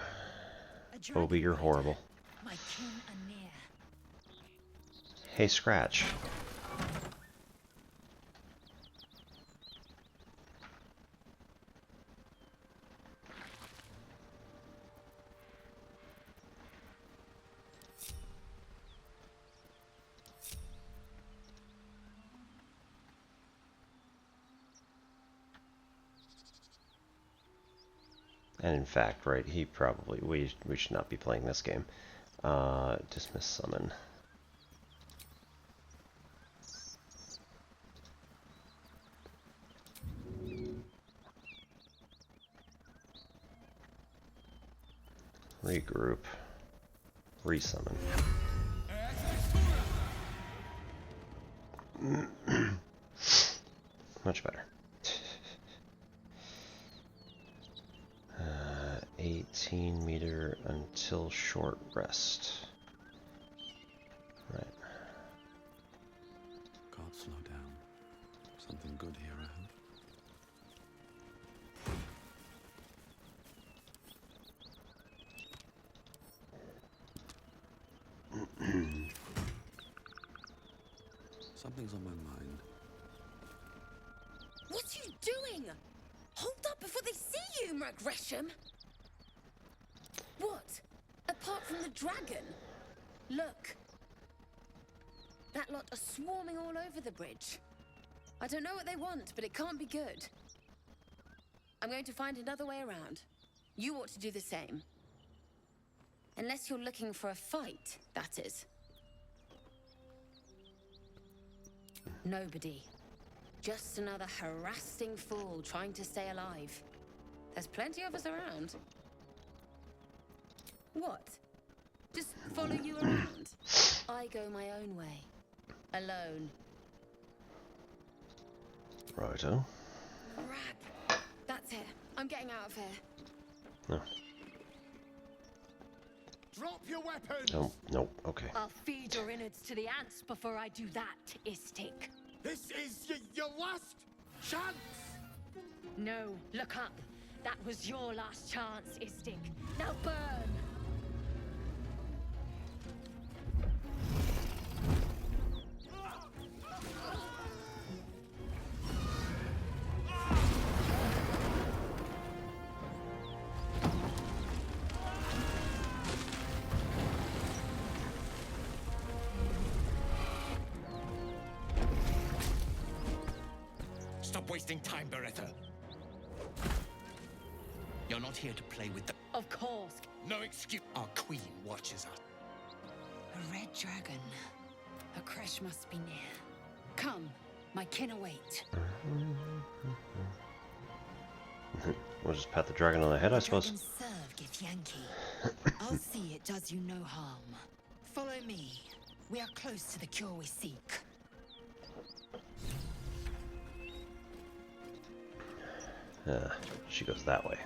Obi, you're horrible. My kin are near. Hey, Scratch. And in fact, right, he probably... We should not be playing this game. Dismiss summon. Regroup. Resummon. Much better. 8. 15 meter until short rest. Right. Can't slow down. Something good here, I hope. Something's on my mind. What are you doing? Hold up before they see you, Gresham. What? Apart from the dragon? Look. That lot are swarming all over the bridge. I don't know what they want, but it can't be good. I'm going to find another way around. You ought to do the same. Unless you're looking for a fight, that is. Nobody. Just another harassing fool trying to stay alive. There's plenty of us around. What? Just follow you around? I go my own way. Alone. Righto. Crap. That's it. I'm getting out of here. No. Drop your weapons! No, no, okay. I'll feed your innards to the ants before I do that, Istik. This is your last chance! No, look up. That was your last chance, Istik. Now burn! Stop wasting time, Beretta. You're not here to play with the... Of course. No excuse. Our queen watches us. A red dragon. A crèche must be near. Come, my kin await. We'll just pat the dragon on the head, I suppose. Dragons serve Githyanki. I'll see it does you no harm. Follow me. We are close to the cure we seek. She goes that way.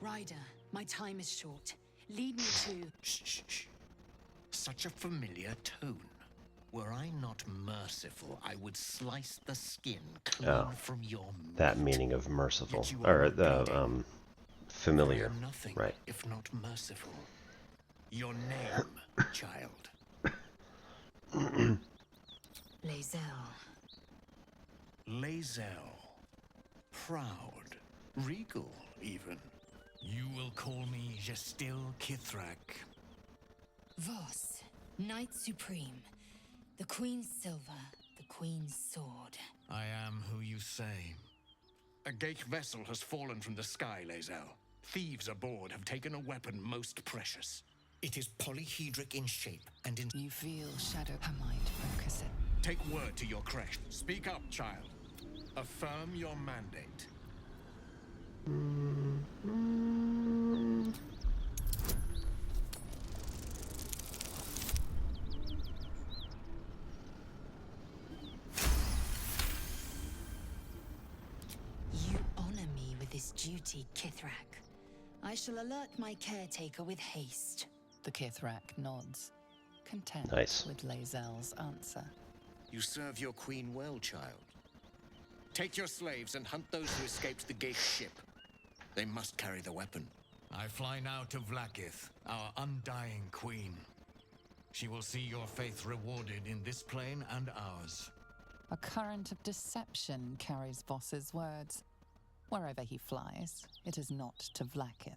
Ryder, my time is short. Lead me to... Shh, shh, shh. Such a familiar tone. Were I not merciful, I would slice the skin clean from your meat. That meaning of merciful. Or the, familiar. Nothing, right. If not merciful. Your name, child. Lae'zel. Lae'zel. Proud. Regal, even. You will call me Gestil Kith'rak. Voss, Knight Supreme. The Queen's silver, the Queen's sword. I am who you say. A Gake vessel has fallen from the sky, Lae'zel. Thieves aboard have taken a weapon most precious. It is polyhedric in shape and in... You feel shadow her mind focusing. Take word to your crèche. Speak up, child. Affirm your mandate. You honor me with this duty, Kith'rak. I shall alert my caretaker with haste. The Kith'rak nods, content Nice. with Lae'zel's answer. You serve your queen well, child. Take your slaves and hunt those who escaped the Gake ship. They must carry the weapon. I fly now to Vlaakith, our undying queen. She will see your faith rewarded in this plane and ours. A current of deception carries Voss's words. Wherever he flies, it is not to Vlaakith.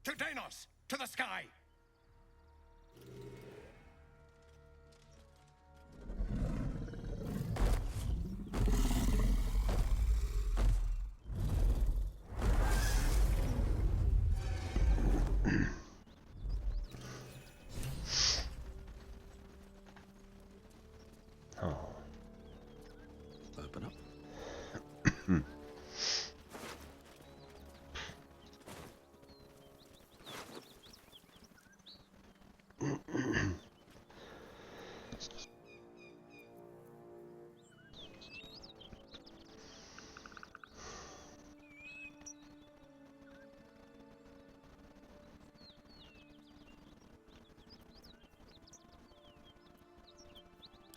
To Danos! To the sky! open up.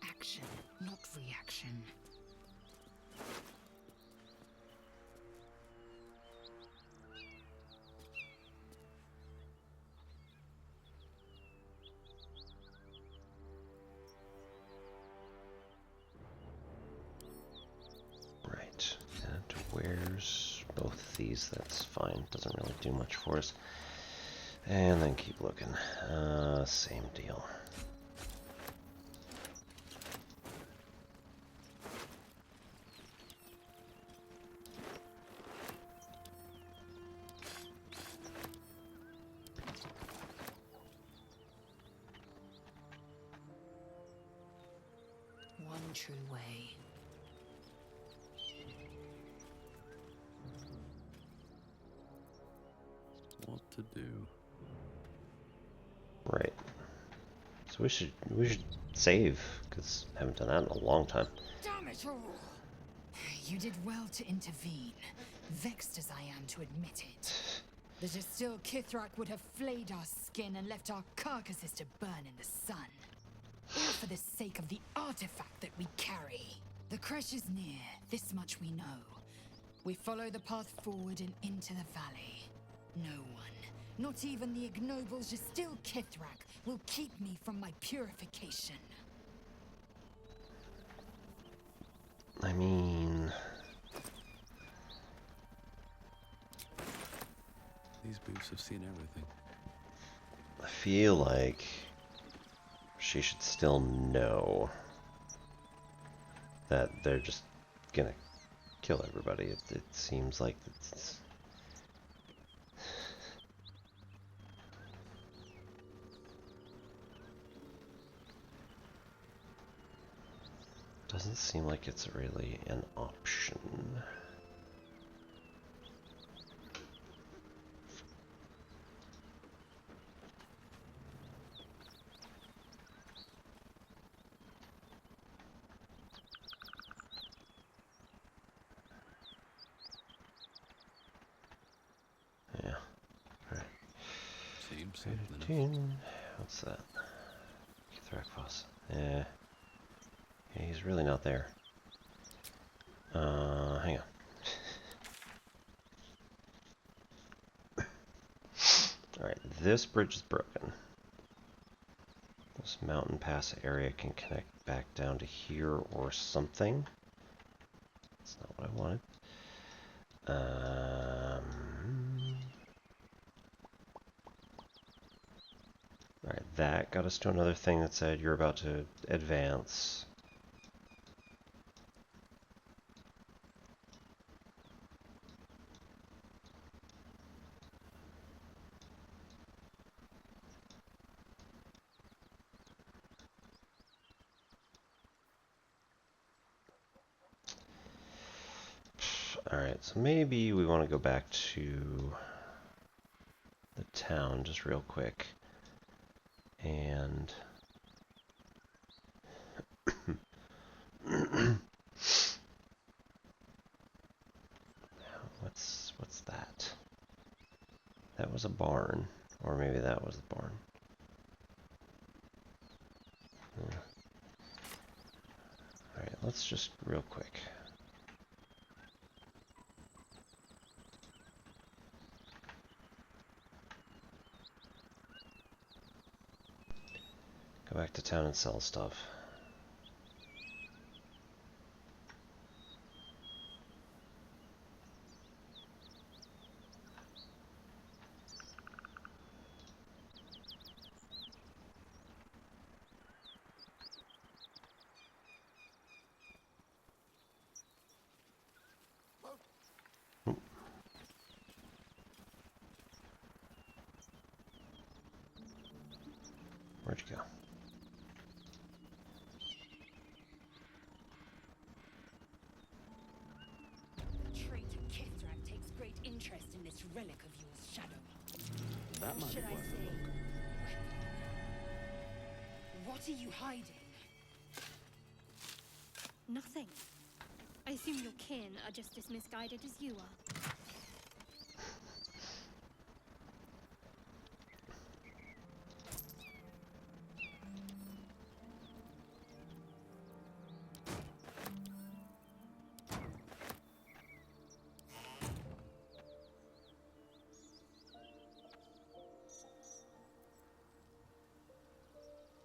Action, not reaction. Right, and where's both of these? That's fine, doesn't really do much for us. And then keep looking. Same deal. One true way. What to do? Right. So we should save, because I haven't done that in a long time. Damn it all! You did well to intervene, vexed as I am to admit it. The still Kith'rak would have flayed our skin and left our carcasses to burn in the sun. All for the sake of the artifact that we carry. The Crèche is near, this much we know. We follow the path forward and into the valley. No one, not even the ignoble still Kith'rak, will keep me from my purification. I mean... These boots have seen everything. I feel like she should still know that they're just gonna kill everybody. It seems like it's... Doesn't seem like it's really an option. Yeah. Alright. Seems simple enough. What's that? Kith'rak Voss. Yeah, he's really not there. Hang on. Alright, this bridge is broken. This mountain pass area can connect back down to here or something. That's not what I wanted. Alright, that got us to another thing that said you're about to advance. Alright, so maybe we want to go back to the town just real quick. And what's that? That was a barn, or maybe that was the barn. Yeah. All right, let's just real quick. Go back to town and sell stuff. Where'd you go? should I say? What are you hiding? Nothing. I assume your kin are just as misguided as you are.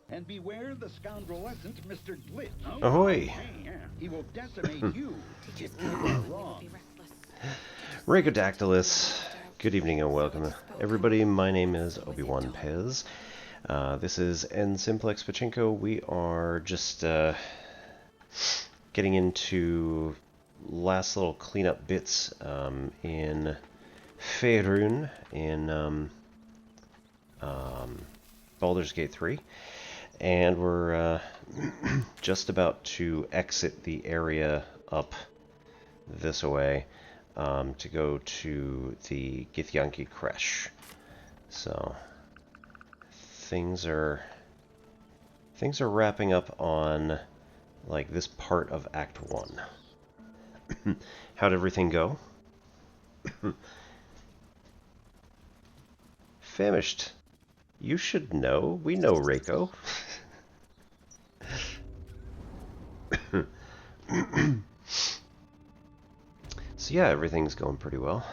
And beware the scoundrelescent Mr. Glitch. Ahoy! He will decimate you if you are wrong. Rhacodactylus. Good evening and welcome, everybody. My name is Obi-Wan Pez. This is N Simplex Pachinko. We are just getting into last little cleanup bits in Faerun in Baldur's Gate 3. And we're just about to exit the area up this way to go to the Githyanki Crèche. So things are wrapping up on like this part of Act 1. How'd everything go? Famished. You should know. We know Reiko. So yeah, everything's going pretty well.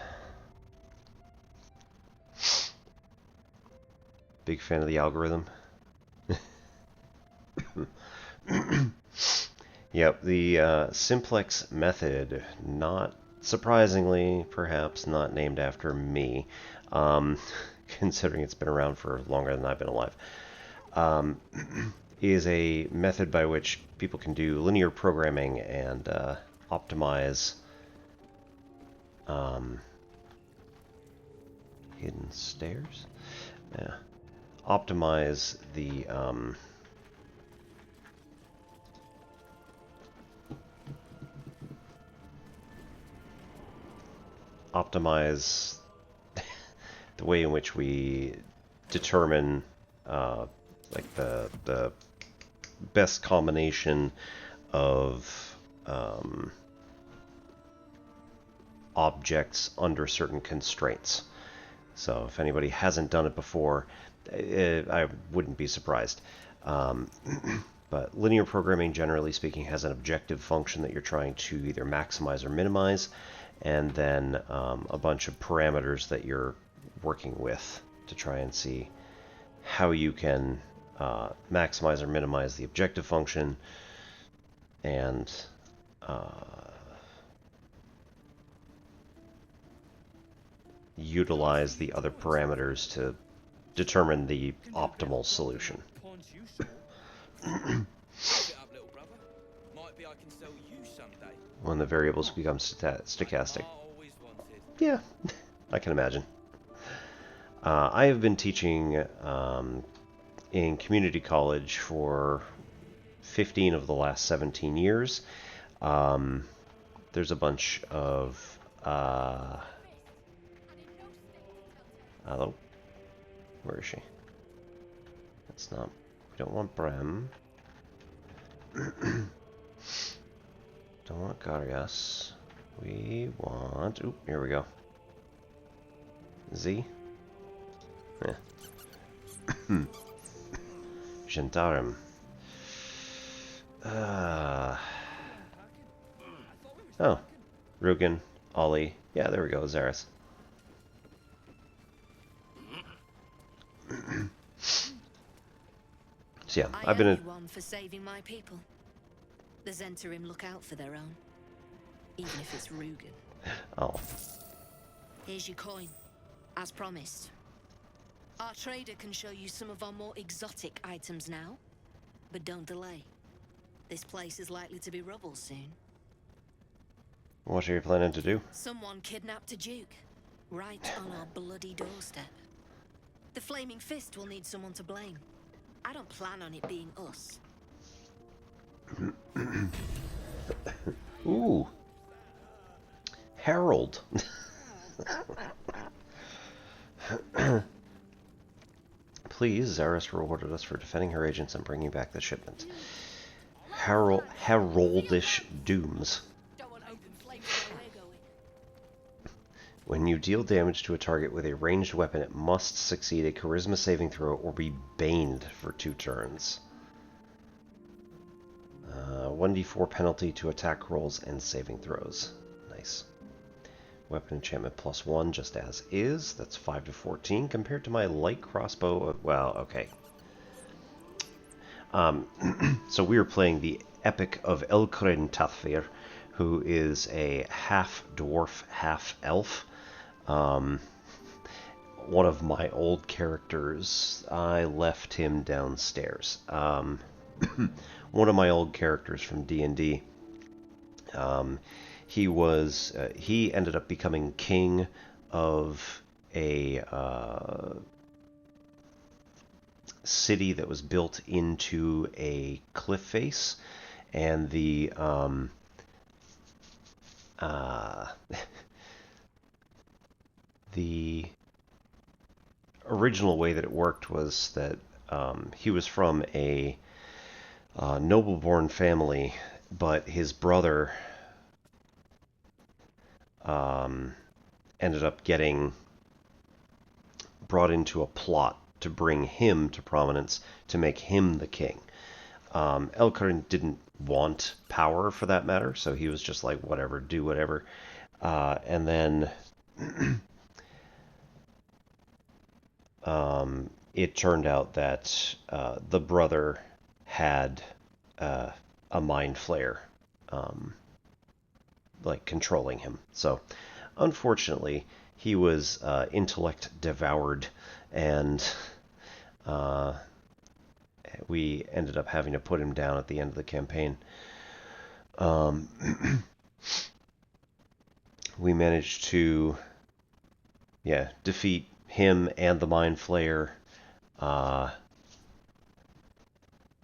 Big fan of the algorithm. Yep, the simplex method, not surprisingly, perhaps not named after me, considering it's been around for longer than I've been alive, is a method by which people can do linear programming and optimize hidden stairs? Yeah. Optimize the optimize the way in which we determine like the best combination of objects under certain constraints. So if anybody hasn't done it before, I wouldn't be surprised. But linear programming, generally speaking, has an objective function that you're trying to either maximize or minimize, and then a bunch of parameters that you're working with to try and see how you can maximize or minimize the objective function and utilize the other parameters to determine the optimal solution. When the variables become stochastic. Yeah, I can imagine. I have been teaching in community college for 15 of the last 17 years. There's a bunch of... hello? Where is she? That's not... We don't want Brem. Don't want Garias. We want... Oop, here we go. Z? Yeah. Gentarem. Oh. Rugan. Ollie. Yeah, there we go, Zaris. So yeah, I've been one for saving my people. The Zentarim look out for their own, even if it's Rugan. Oh. Here's your coin, as promised. Our trader can show you some of our more exotic items now, but don't delay. This place is likely to be rubble soon. What are you planning to do? Someone kidnapped a duke, right on our bloody doorstep. The Flaming Fist will need someone to blame. I don't plan on it being us. Ooh. Harold. please. Zarist rewarded us for defending her agents and bringing back the shipment. Heraldish Dooms. When you deal damage to a target with a ranged weapon, it must succeed a charisma saving throw or be baned for 2 turns. 1d4 penalty to attack rolls and saving throws. Nice. Weapon enchantment +1 just as is. That's 5 to 14 compared to my light crossbow. Well, okay. So we are playing the Epic of Elkorin Tathvir, who is a half-dwarf, half-elf. One of my old characters, I left him downstairs. One of my old characters from D&D, he ended up becoming king of a city that was built into a cliff face, and the the original way that it worked was that he was from a noble-born family, but his brother ended up getting brought into a plot to bring him to prominence, to make him the king. Elkorin didn't want power for that matter, so he was just like, whatever, do whatever. And then it turned out that the brother had a mind flayer, like controlling him. So, unfortunately, he was intellect devoured, and we ended up having to put him down at the end of the campaign. We managed to, defeat him and the Mind Flayer.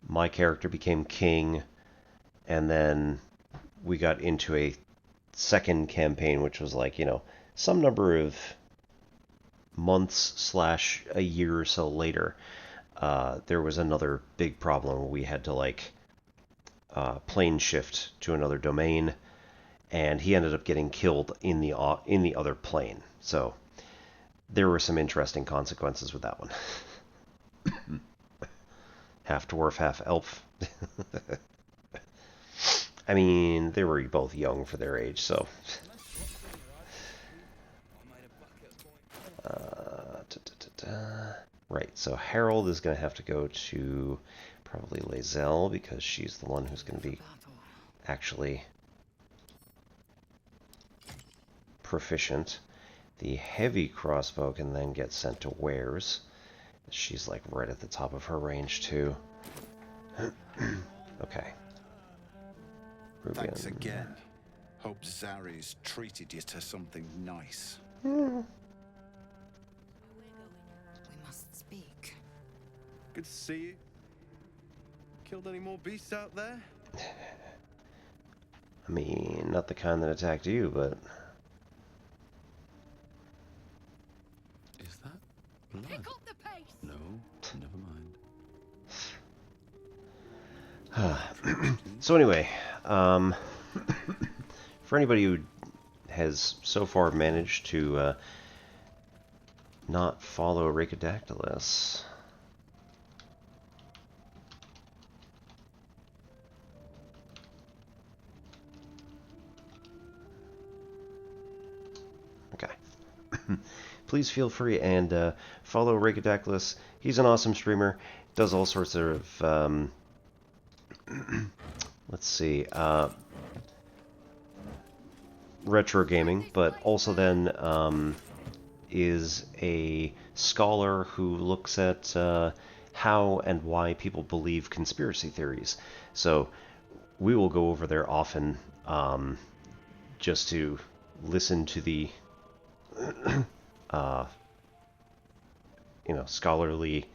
My character became king, and then we got into a second campaign, which was like, some number of months / a year or so later. There was another big problem. We had to plane shift to another domain, and he ended up getting killed in the other plane. So there were some interesting consequences with that one. Half dwarf, half elf. I mean, they were both young for their age, so. Right, so Harold is going to have to go to probably Lae'zel, because she's the one who's going to be actually proficient. The heavy crossbow can then get sent to Wares. She's like right at the top of her range too. Okay. Rugan. Thanks again. Hope Zari's treated you to something nice. We must speak. Good to see you. Killed any more beasts out there? I mean, not the kind that attacked you, but... Is that blood? Pick up the pace. No, never mind. So anyway, for anybody who has so far managed to not follow Rhacodactylus, okay. Please feel free and follow Rhacodactylus. He's an awesome streamer. Does all sorts of let's see, retro gaming, but also then is a scholar who looks at how and why people believe conspiracy theories. So we will go over there often just to listen to the scholarly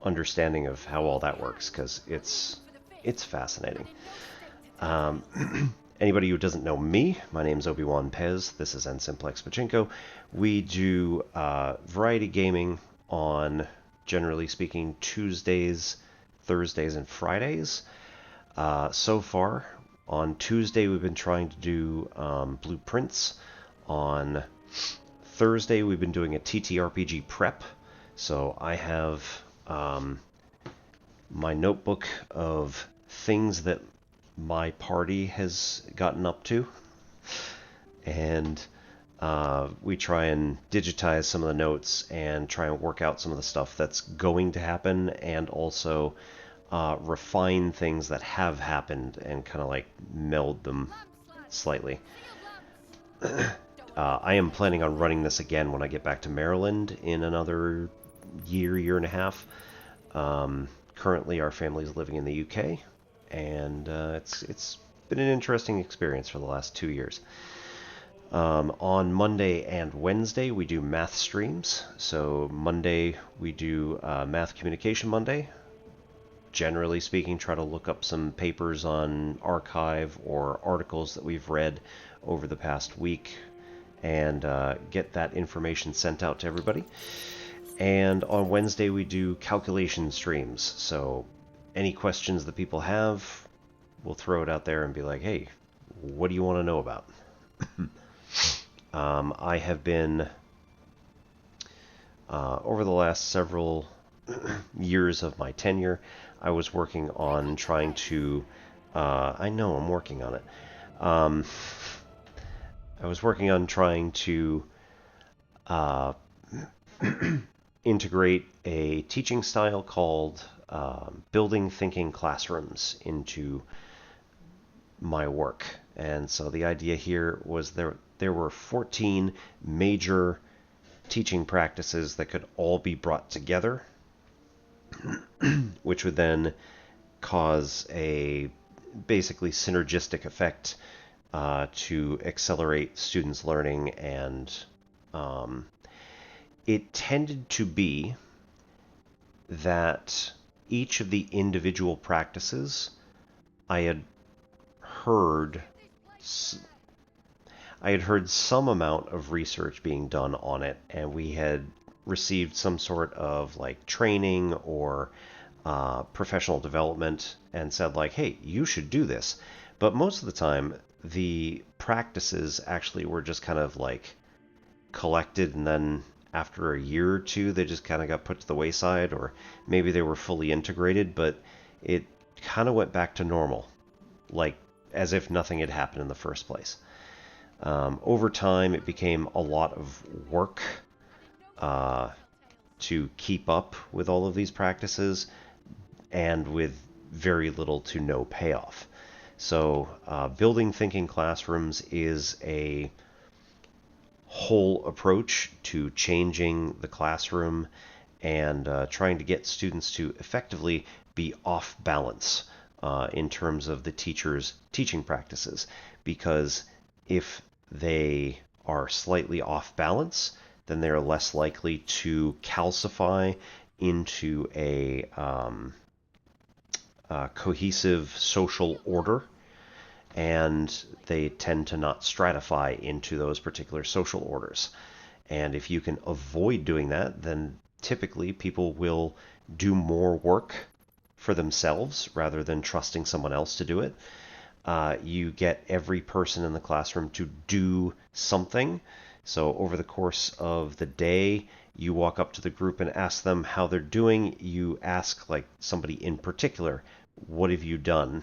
understanding of how all that works, because it's fascinating. Anybody who doesn't know me, my name's Obi-Wan Pez. This is N-Simplex Pachinko. We do variety gaming on, generally speaking, Tuesdays, Thursdays, and Fridays. So far, on Tuesday, we've been trying to do blueprints. On Thursday, we've been doing a TTRPG prep. So I have my notebook of things that my party has gotten up to, and we try and digitize some of the notes and try and work out some of the stuff that's going to happen, and also refine things that have happened and kind of like meld them slightly. I am planning on running this again when I get back to Maryland in another year and a half. Currently our family's living in the UK, and it's been an interesting experience for the last 2 years. On Monday and Wednesday we do math streams. So Monday we do Math Communication Monday. Generally speaking, try to look up some papers on archive or articles that we've read over the past week and get that information sent out to everybody. And on Wednesday we do calculation streams. So any questions that people have, we'll throw it out there and be like, hey, what do you want to know about? I have been, over the last several years of my tenure, I was working on trying to, I know I'm working on it. I was working on trying to integrate a teaching style called building thinking classrooms into my work. And so the idea here was there were 14 major teaching practices that could all be brought together, which would then cause a basically synergistic effect to accelerate students' learning. And it tended to be that each of the individual practices I had heard some amount of research being done on it, and we had received some sort of like training or professional development and said like, hey, you should do this. But most of the time the practices actually were just kind of like collected, and then after a year or two they just kind of got put to the wayside, or maybe they were fully integrated, but it kind of went back to normal, like as if nothing had happened in the first place. Over time it became a lot of work to keep up with all of these practices, and with very little to no payoff. So building thinking classrooms is a whole approach to changing the classroom and trying to get students to effectively be off balance in terms of the teacher's teaching practices. Because if they are slightly off balance, then they're less likely to calcify into a cohesive social order, and they tend to not stratify into those particular social orders. And if you can avoid doing that, then typically people will do more work for themselves rather than trusting someone else to do it. You get every person in the classroom to do something. So over the course of the day, you walk up to the group and ask them how they're doing. You ask like somebody in particular, what have you done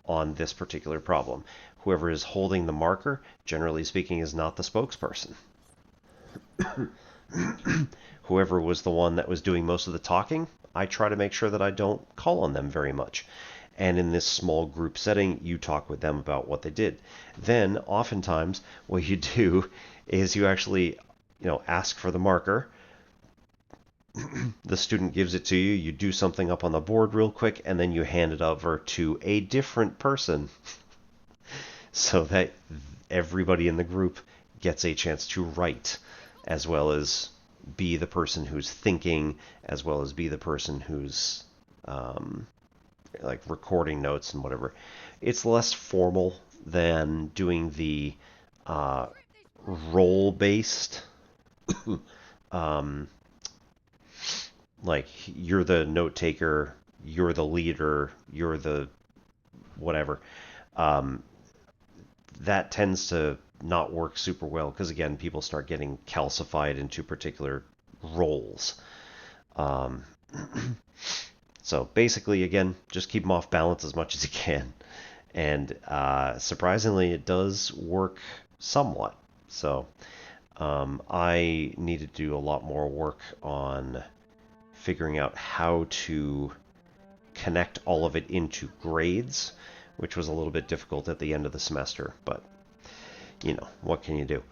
on this particular problem? Whoever is holding the marker, generally speaking, is not the spokesperson. Whoever was the one that was doing most of the talking, I try to make sure that I don't call on them very much. And in this small group setting, you talk with them about what they did. Then, oftentimes, what you do is you actually, ask for the marker. The student gives it to you. You do something up on the board real quick, and then you hand it over to a different person so that everybody in the group gets a chance to write, as well as be the person who's thinking, as well as be the person who's like recording notes and whatever. It's less formal than doing the role-based, like you're the note taker, you're the leader, you're the whatever. That tends to not work super well because, again, people start getting calcified into particular roles. So basically, again, just keep them off balance as much as you can. And surprisingly, it does work somewhat. So I need to do a lot more work on figuring out how to connect all of it into grades, which was a little bit difficult at the end of the semester. But, you know, what can you do?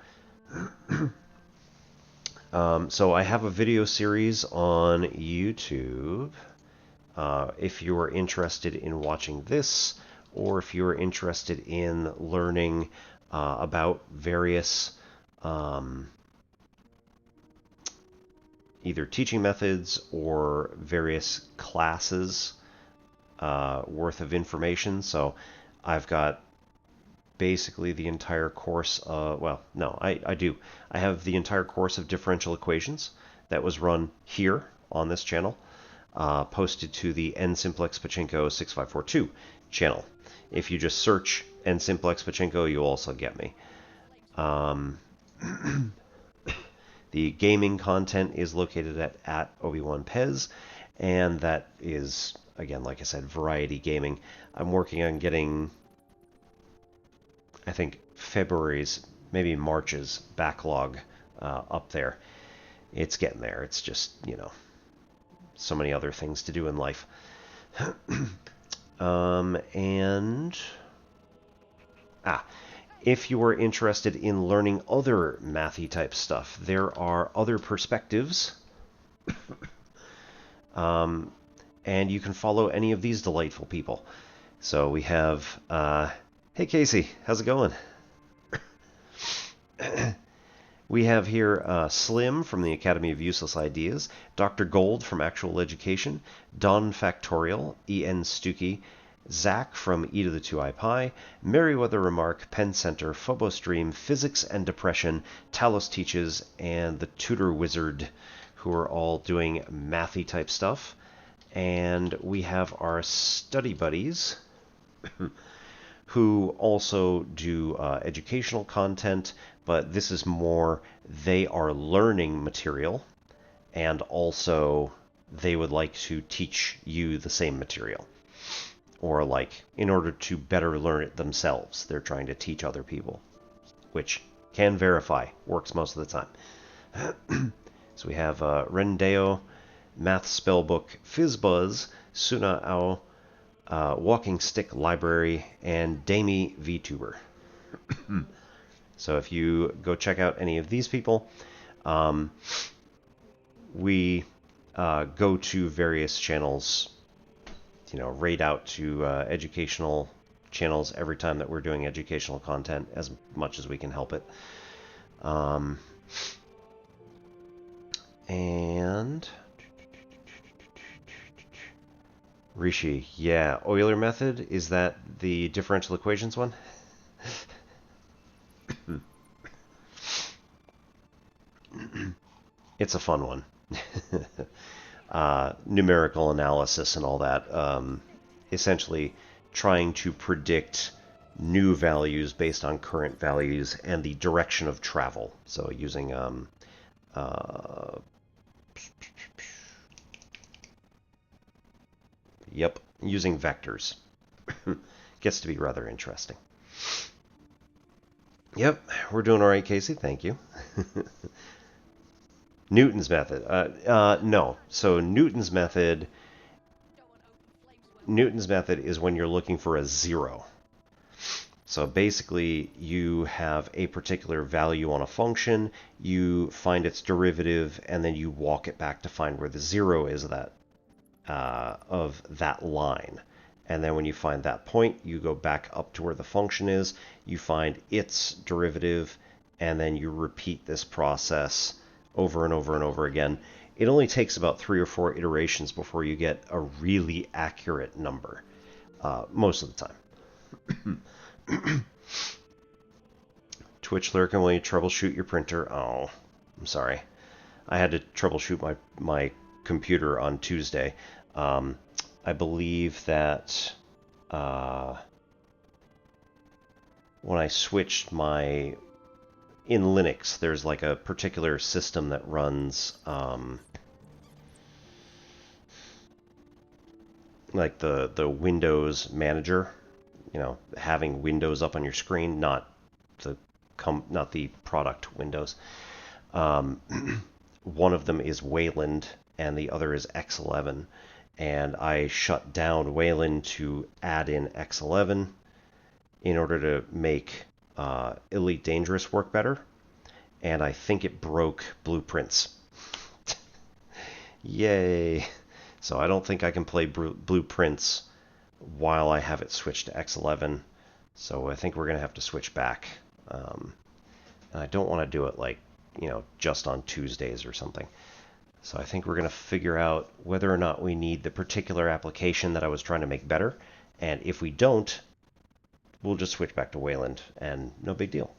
So I have a video series on YouTube. If you are interested in watching this, or if you are interested in learning about various either teaching methods or various classes worth of information. So I've got basically the entire course I do. I have the entire course of differential equations that was run here on this channel, posted to the nSimplex Pachinko 6542 channel. If you just search nSimplex Pachinko, you'll also get me. The gaming content is located at Obi-Wan Pez, and that is, again, like I said, variety gaming. I'm working on getting, I think, February's, maybe March's backlog up there. It's getting there. It's just, you know, so many other things to do in life. If you are interested in learning other mathy type stuff, there are other perspectives. And you can follow any of these delightful people. So we have, hey Casey, how's it going? We have here Slim from the Academy of Useless Ideas, Dr. Gold from Actual Education, Don Factorial, E.N. Stuckey, Zach from E to the 2i Pi, Merriweather Remark, Penn Center, Phobos Dream, Physics and Depression, Talos Teaches, and the Tutor Wizard, who are all doing mathy type stuff. And we have our study buddies, who also do educational content, but this is more, they are learning material, and also they would like to teach you the same material. Or, like, in order to better learn it themselves, they're trying to teach other people, which can verify, works most of the time. So we have Rendeo, Math Spellbook, Fizzbuzz, Suna Ao, Walking Stick Library, and Damie VTuber. So if you go check out any of these people, we go to various channels, you know, raid out to educational channels every time that we're doing educational content as much as we can help it. And Rishi, yeah, Euler method, is that the differential equations one? It's a fun one. Numerical analysis and all that. Essentially trying to predict new values based on current values and the direction of travel. So using using vectors. Gets to be rather interesting. Yep, we're doing all right, Casey. Thank you. Newton's method. No. So Newton's method is when you're looking for a zero. So basically, you have a particular value on a function, you find its derivative, and then you walk it back to find where the zero is of that line. And then when you find that point, you go back up to where the function is, you find its derivative, and then you repeat this process over and over and over again. It only takes about 3 or 4 iterations before you get a really accurate number, most of the time. Twitch Lurkin, will you troubleshoot your printer? Oh, I'm sorry. I had to troubleshoot my computer on Tuesday. I believe that when I switched my... In Linux, there's like a particular system that runs like the Windows manager, you know, having Windows up on your screen, not the product Windows. One of them is Wayland and the other is X11, and I shut down Wayland to add in X11 in order to make Elite Dangerous work better, and I think it broke Blueprints. Yay! So I don't think I can play Blueprints while I have it switched to X11, so I think we're going to have to switch back. And I don't want to do it like, you know, just on Tuesdays or something. So I think we're going to figure out whether or not we need the particular application that I was trying to make better, and if we don't, we'll just switch back to Wayland, and no big deal.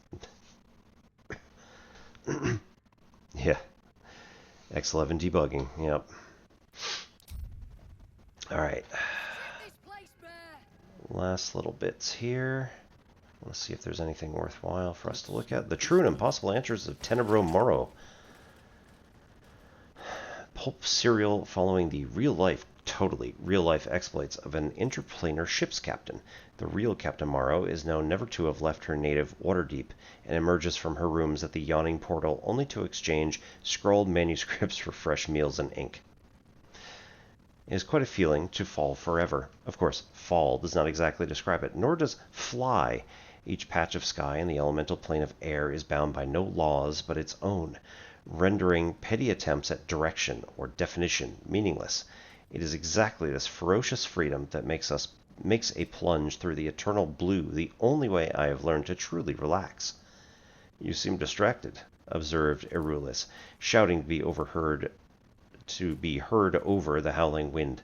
Yeah. X11 debugging, yep. Alright. Last little bits here. Let's see if there's anything worthwhile for us to look at. The true and impossible answers of Tenebro Morrow. Pulp serial following the totally real-life exploits of an interplanar ship's captain. The real Captain Morrow is known never to have left her native Waterdeep, and emerges from her rooms at the yawning portal only to exchange scrawled manuscripts for fresh meals and ink. It is quite a feeling to fall forever. Of course, fall does not exactly describe it, nor does fly. Each patch of sky in the elemental plane of air is bound by no laws but its own, rendering petty attempts at direction or definition meaningless. It is exactly this ferocious freedom that makes a plunge through the eternal blue the only way I have learned to truly relax. You seem distracted, observed Erulis, shouting to be heard over the howling wind.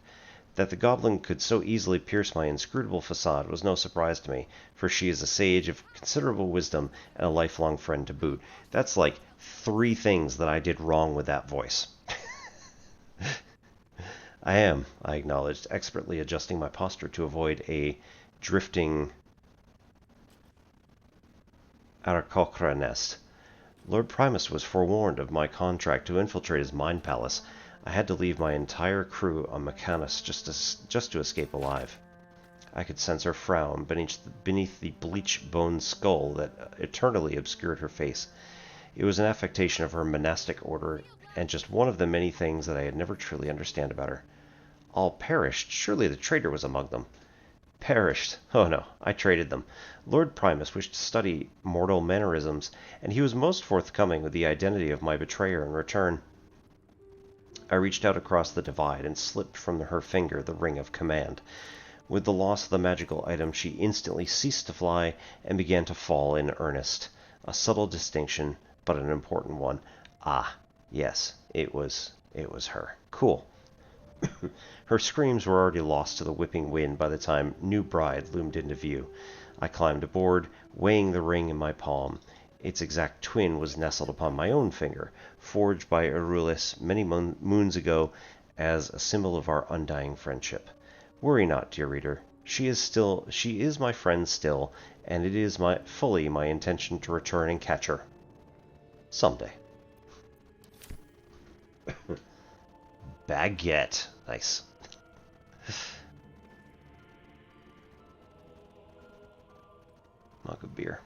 That the goblin could so easily pierce my inscrutable facade was no surprise to me, for she is a sage of considerable wisdom and a lifelong friend to boot. That's like 3 things that I did wrong with that voice. I acknowledged, expertly adjusting my posture to avoid a drifting Aarakocra nest. Lord Primus was forewarned of my contract to infiltrate his mind palace. I had to leave my entire crew on Mechanus just to escape alive. I could sense her frown beneath the bleach-boned skull that eternally obscured her face. It was an affectation of her monastic order, and just one of the many things that I had never truly understood about her. All perished. Surely the traitor was among them. Perished. Oh no, I traded them. Lord Primus wished to study mortal mannerisms, and he was most forthcoming with the identity of my betrayer in return. I reached out across the divide and slipped from her finger the ring of command. With the loss of the magical item, she instantly ceased to fly and began to fall in earnest. A subtle distinction, but an important one. Ah, yes, it was her. Cool. Her screams were already lost to the whipping wind by the time New Bride loomed into view. I climbed aboard, weighing the ring in my palm. Its exact twin was nestled upon my own finger, forged by Erulis many moons ago as a symbol of our undying friendship. Worry not, dear reader. She is my friend still, and it is fully my intention to return and catch her. Someday. Baguette. Nice. Mug of beer.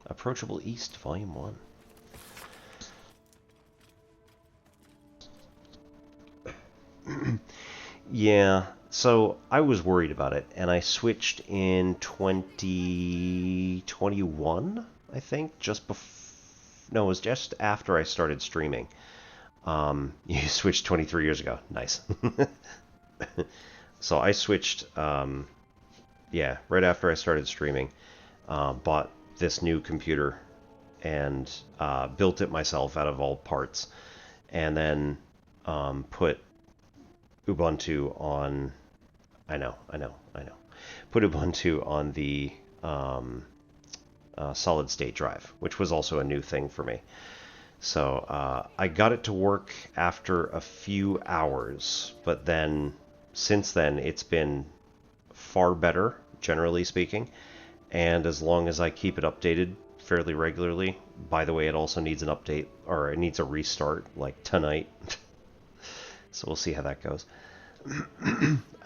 Approachable East, Volume 1. Yeah, so I was worried about it, and I switched in 2021, I think, no, it was just after I started streaming. You switched 23 years ago. Nice. So I switched, right after I started streaming, bought this new computer and built it myself out of all parts, and then put Ubuntu on. I know. Put Ubuntu on the solid state drive, which was also a new thing for me. So I got it to work after a few hours, but then since then it's been far better, generally speaking. And as long as I keep it updated fairly regularly, by the way, it also needs an update, or it needs a restart, like tonight. So we'll see how that goes.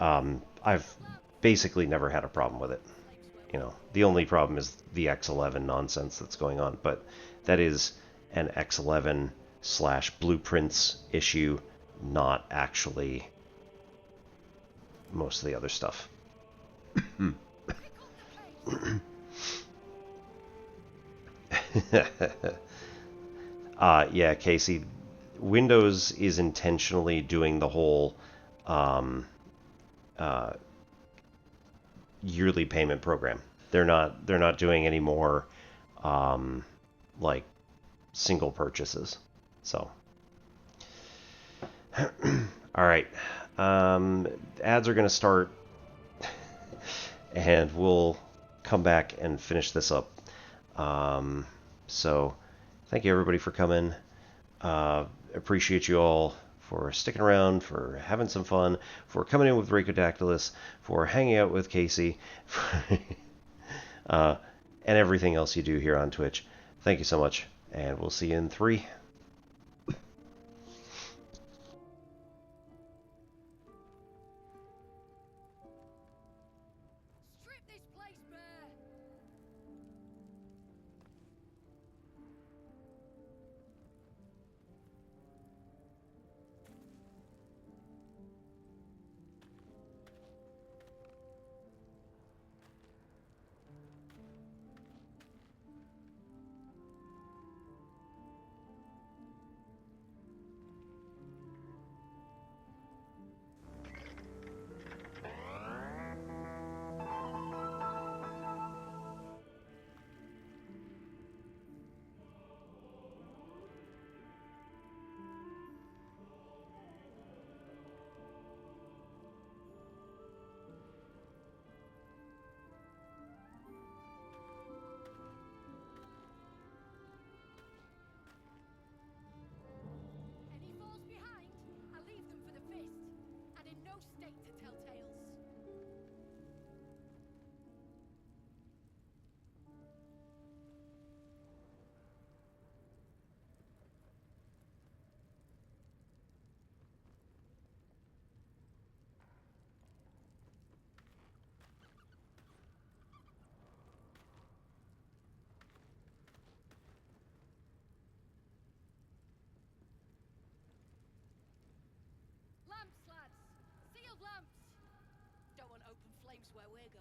I've basically never had a problem with it. You know, the only problem is the X11 nonsense that's going on, but that is an X11/blueprints issue, not actually most of the other stuff. Yeah, Casey, Windows is intentionally doing the whole yearly payment program. They're not doing any more like single purchases. So all right, ads are going to start, and we'll come back and finish this up. So thank you everybody for coming. Appreciate you all for sticking around, for having some fun, for coming in with rhacodactylus, for hanging out with Casey, and everything else you do here on Twitch. Thank you so much, and we'll see you in 3. Where we're going.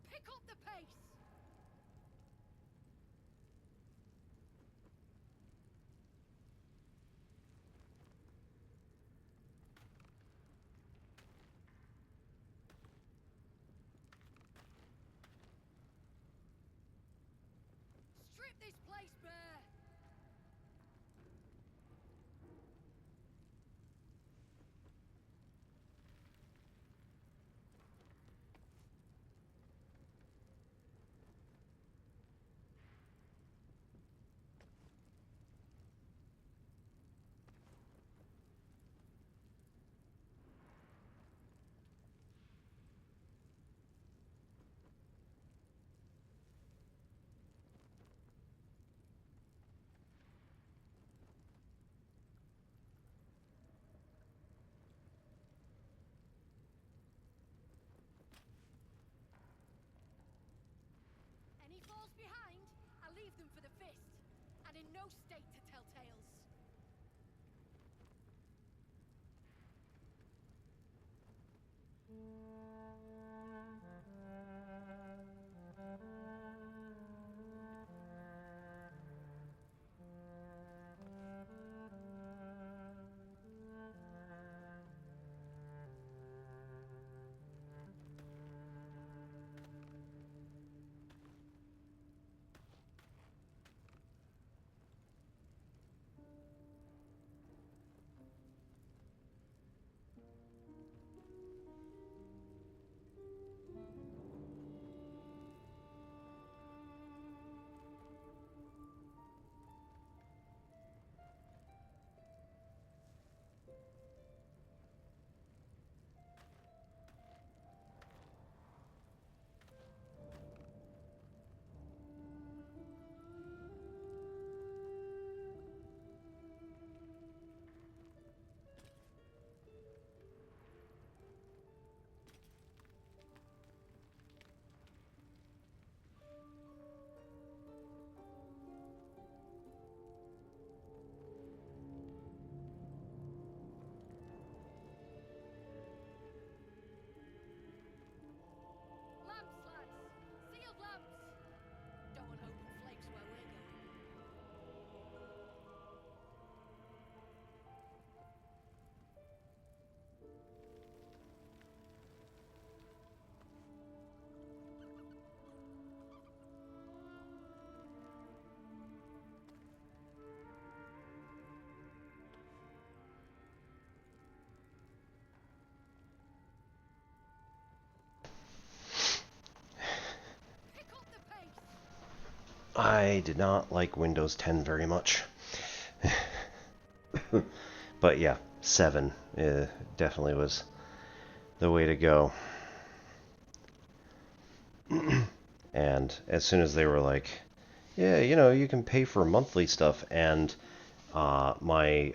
Pick up the pace! Strip this place bare! Leave them for the fist, and in no state to tell tales. I did not like Windows 10 very much. But yeah, 7 definitely was the way to go. And as soon as they were like, yeah, you know, you can pay for monthly stuff, and my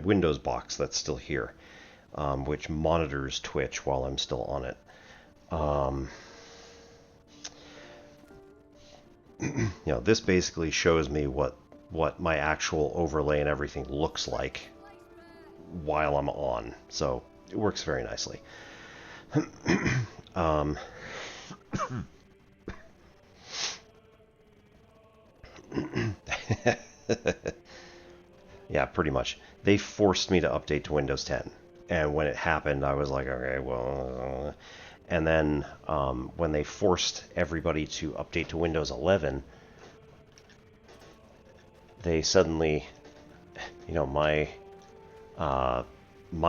Windows box that's still here, which monitors Twitch while I'm still on it. You know, this basically shows me what my actual overlay and everything looks like while I'm on, so it works very nicely. Yeah, pretty much. They forced me to update to Windows 10, and when it happened, I was like, okay, well... And then when they forced everybody to update to Windows 11, they suddenly, you know, my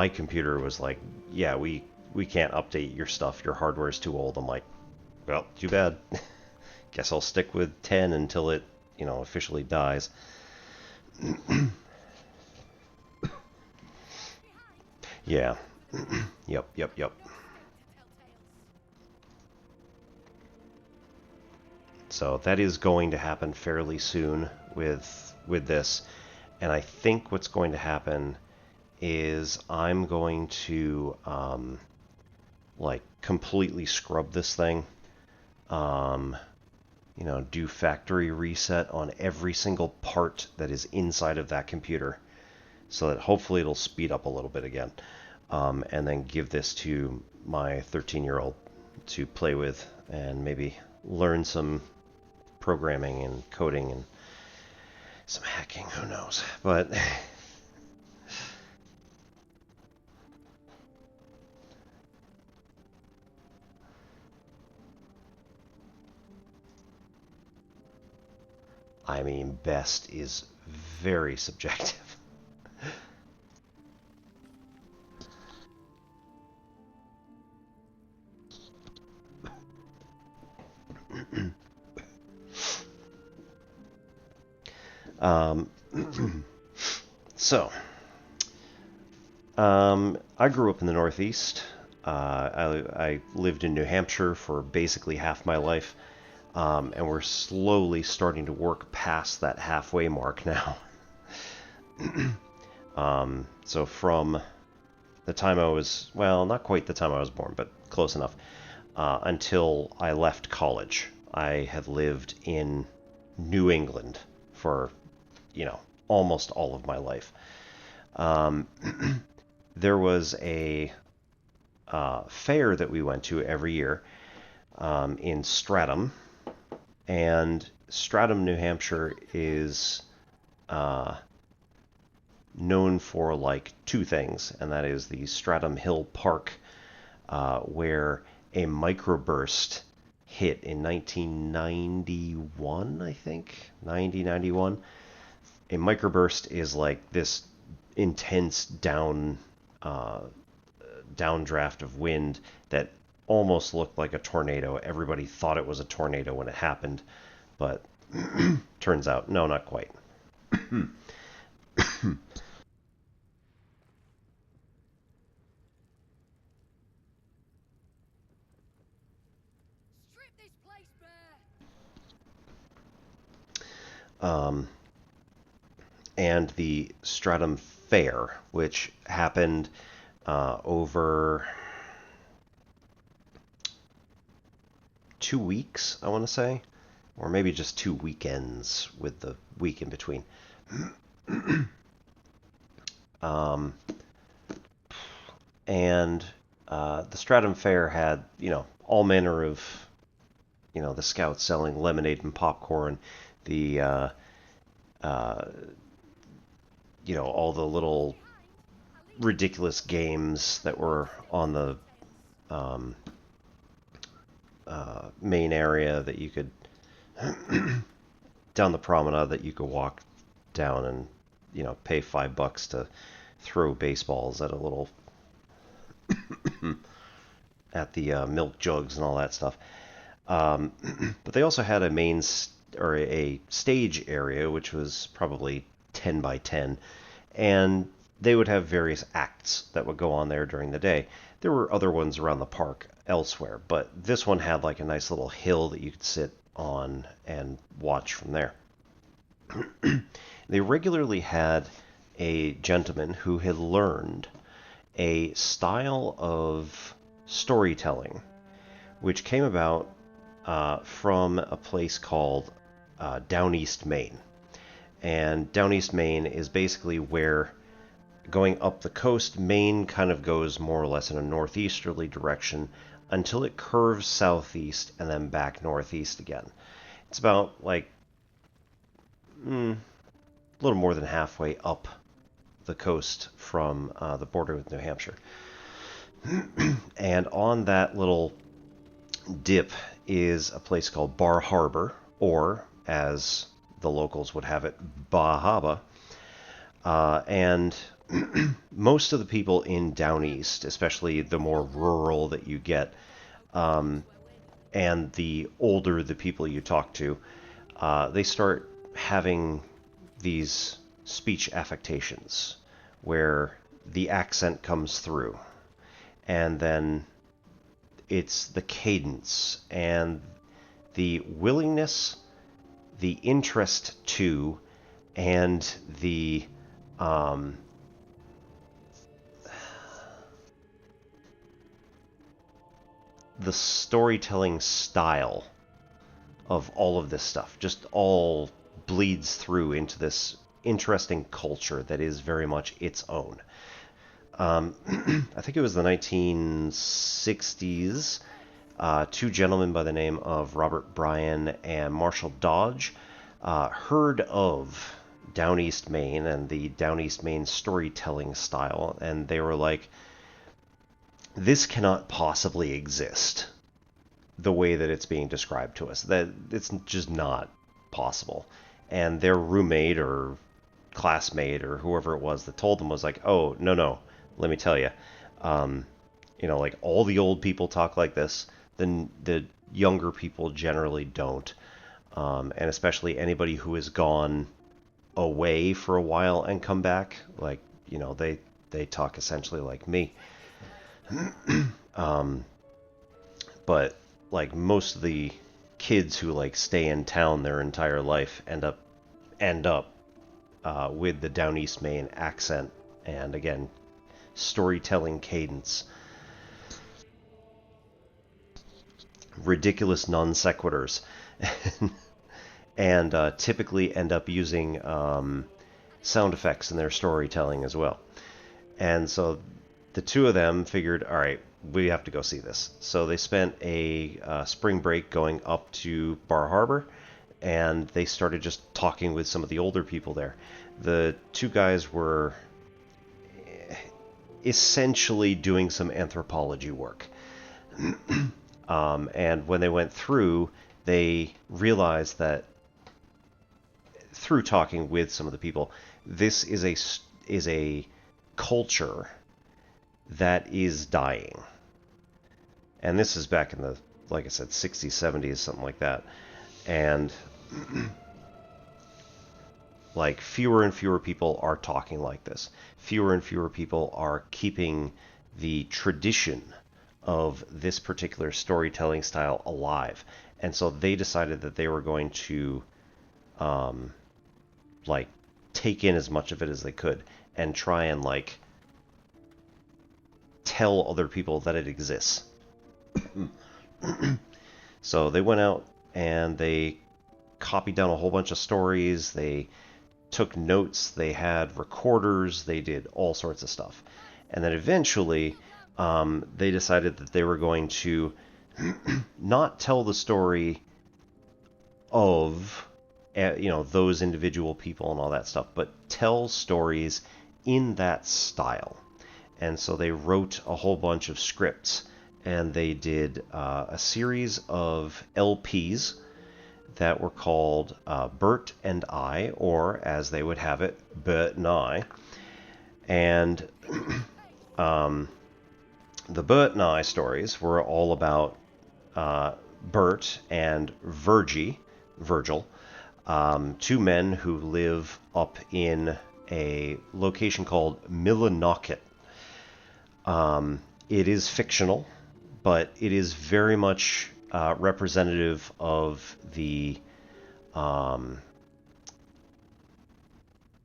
computer was like, yeah, we can't update your stuff. Your hardware's too old. I'm like, well, too bad. Guess I'll stick with 10 until it, you know, officially dies. Yeah. Yep. So that is going to happen fairly soon with this, and I think what's going to happen is I'm going to like completely scrub this thing, you know, do factory reset on every single part that is inside of that computer, so that hopefully it'll speed up a little bit again, and then give this to my 13-year-old to play with and maybe learn some programming and coding and some hacking, who knows. But I mean, best is very subjective. So, I grew up in the Northeast. I lived in New Hampshire for basically half my life, and we're slowly starting to work past that halfway mark now. So from the time I was, well, not quite the time I was born, but close enough, until I left college, I had lived in New England for, you know, almost all of my life. There was a fair that we went to every year in Stratham, and Stratham, New Hampshire is known for like two things, and that is the Stratham Hill Park, where a microburst hit in 1991, I think, 91. A microburst is like this intense downdraft of wind that almost looked like a tornado. Everybody thought it was a tornado when it happened, but turns out, no, not quite. And the Stratham Fair, which happened over 2 weeks, I want to say, or maybe just 2 weekends with the week in between. And the Stratham Fair had, you know, all manner of, you know, the scouts selling lemonade and popcorn, the you know, all the little ridiculous games that were on the main area that you could down the promenade that you could walk down and, you know, pay $5 to throw baseballs at a little at the milk jugs and all that stuff. But they also had a or a stage area, which was probably 10 by 10, and they would have various acts that would go on there during the day. There were other ones around the park elsewhere, but this one had like a nice little hill that you could sit on and watch from there. They regularly had a gentleman who had learned a style of storytelling, which came about from a place called Down East Maine. And Down East Maine is basically where, going up the coast, Maine kind of goes more or less in a northeasterly direction until it curves southeast and then back northeast again. It's about like a little more than halfway up the coast from the border with New Hampshire. And on that little dip is a place called Bar Harbor, or as the locals would have it, Bahaba. And most of the people in Down East, especially the more rural that you get, and the older the people you talk to, they start having these speech affectations where the accent comes through, and then it's the cadence and the willingness, the interest to, and the storytelling style of all of this stuff just all bleeds through into this interesting culture that is very much its own. I think it was the 1960s. Two gentlemen by the name of Robert Bryan and Marshall Dodge heard of Down East Maine and the Down East Maine storytelling style, and they were like, this cannot possibly exist the way that it's being described to us. That it's just not possible. And their roommate or classmate or whoever it was that told them was like, oh, no, let me tell you, like all the old people talk like this, then the younger people generally don't. And especially anybody who has gone away for a while and come back, like, they talk essentially like me. But like most of the kids who like stay in town their entire life end up with the Down East Maine accent and, again, storytelling cadence, ridiculous non sequiturs, and typically end up using sound effects in their storytelling as well. And so the two of them figured, all right, we have to go see this. So they spent a spring break going up to Bar Harbor, and they started just talking with some of the older people there. The two guys were essentially doing some anthropology work. And when they went through, they realized that through talking with some of the people, this is a culture that is dying. And this is back in the, like I said, 60s, 70s, something like that. And like fewer and fewer people are talking like this. Fewer and fewer people are keeping the tradition of this particular storytelling style alive. And so they decided that they were going to take in as much of it as they could and try and tell other people that it exists. So they went out and they copied down a whole bunch of stories. They took notes. They had recorders. They did all sorts of stuff. And then eventually they decided that they were going to not tell the story of those individual people and all that stuff, but tell stories in that style. And so they wrote a whole bunch of scripts, and they did a series of LPs that were called Bert and I, or as they would have it, Bert and I. And the Bert and I stories were all about Bert and Virgil, two men who live up in a location called Millinocket. It is fictional, but it is very much representative of the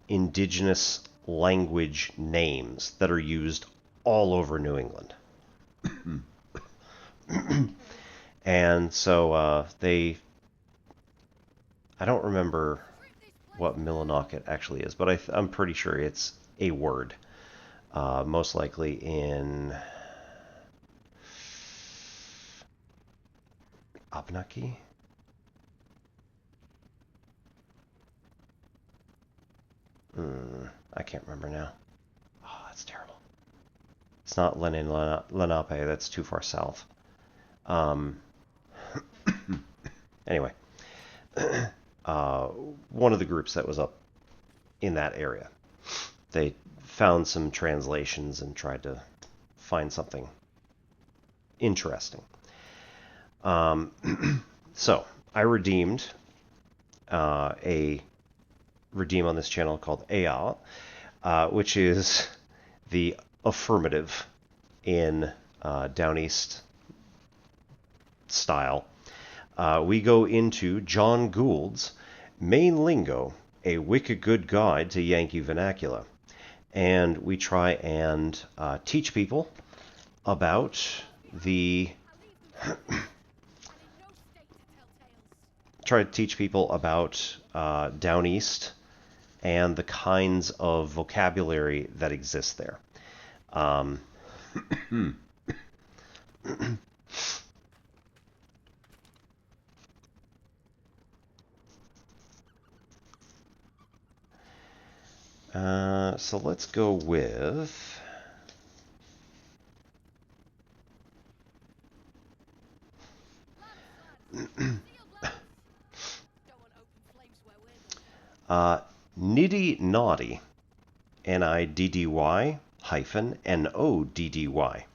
indigenous language names that are used all over New England. And so I don't remember what Millinocket actually is, but I'm pretty sure it's a word. Most likely in Abnaki? I can't remember now. Oh, that's terrible. It's not Lenape, that's too far south. Anyway. One of the groups that was up in that area. They found some translations and tried to find something interesting. So, I redeemed a redeem on this channel called Ayuh, which is the affirmative in Down East style. We go into John Gould's Main Lingo, a wicked good guide to Yankee vernacular. And we try and teach people about the... try to teach people about Down East and the kinds of vocabulary that exist there. So let's go with... Niddy Noddy, Niddy hyphen Noddy.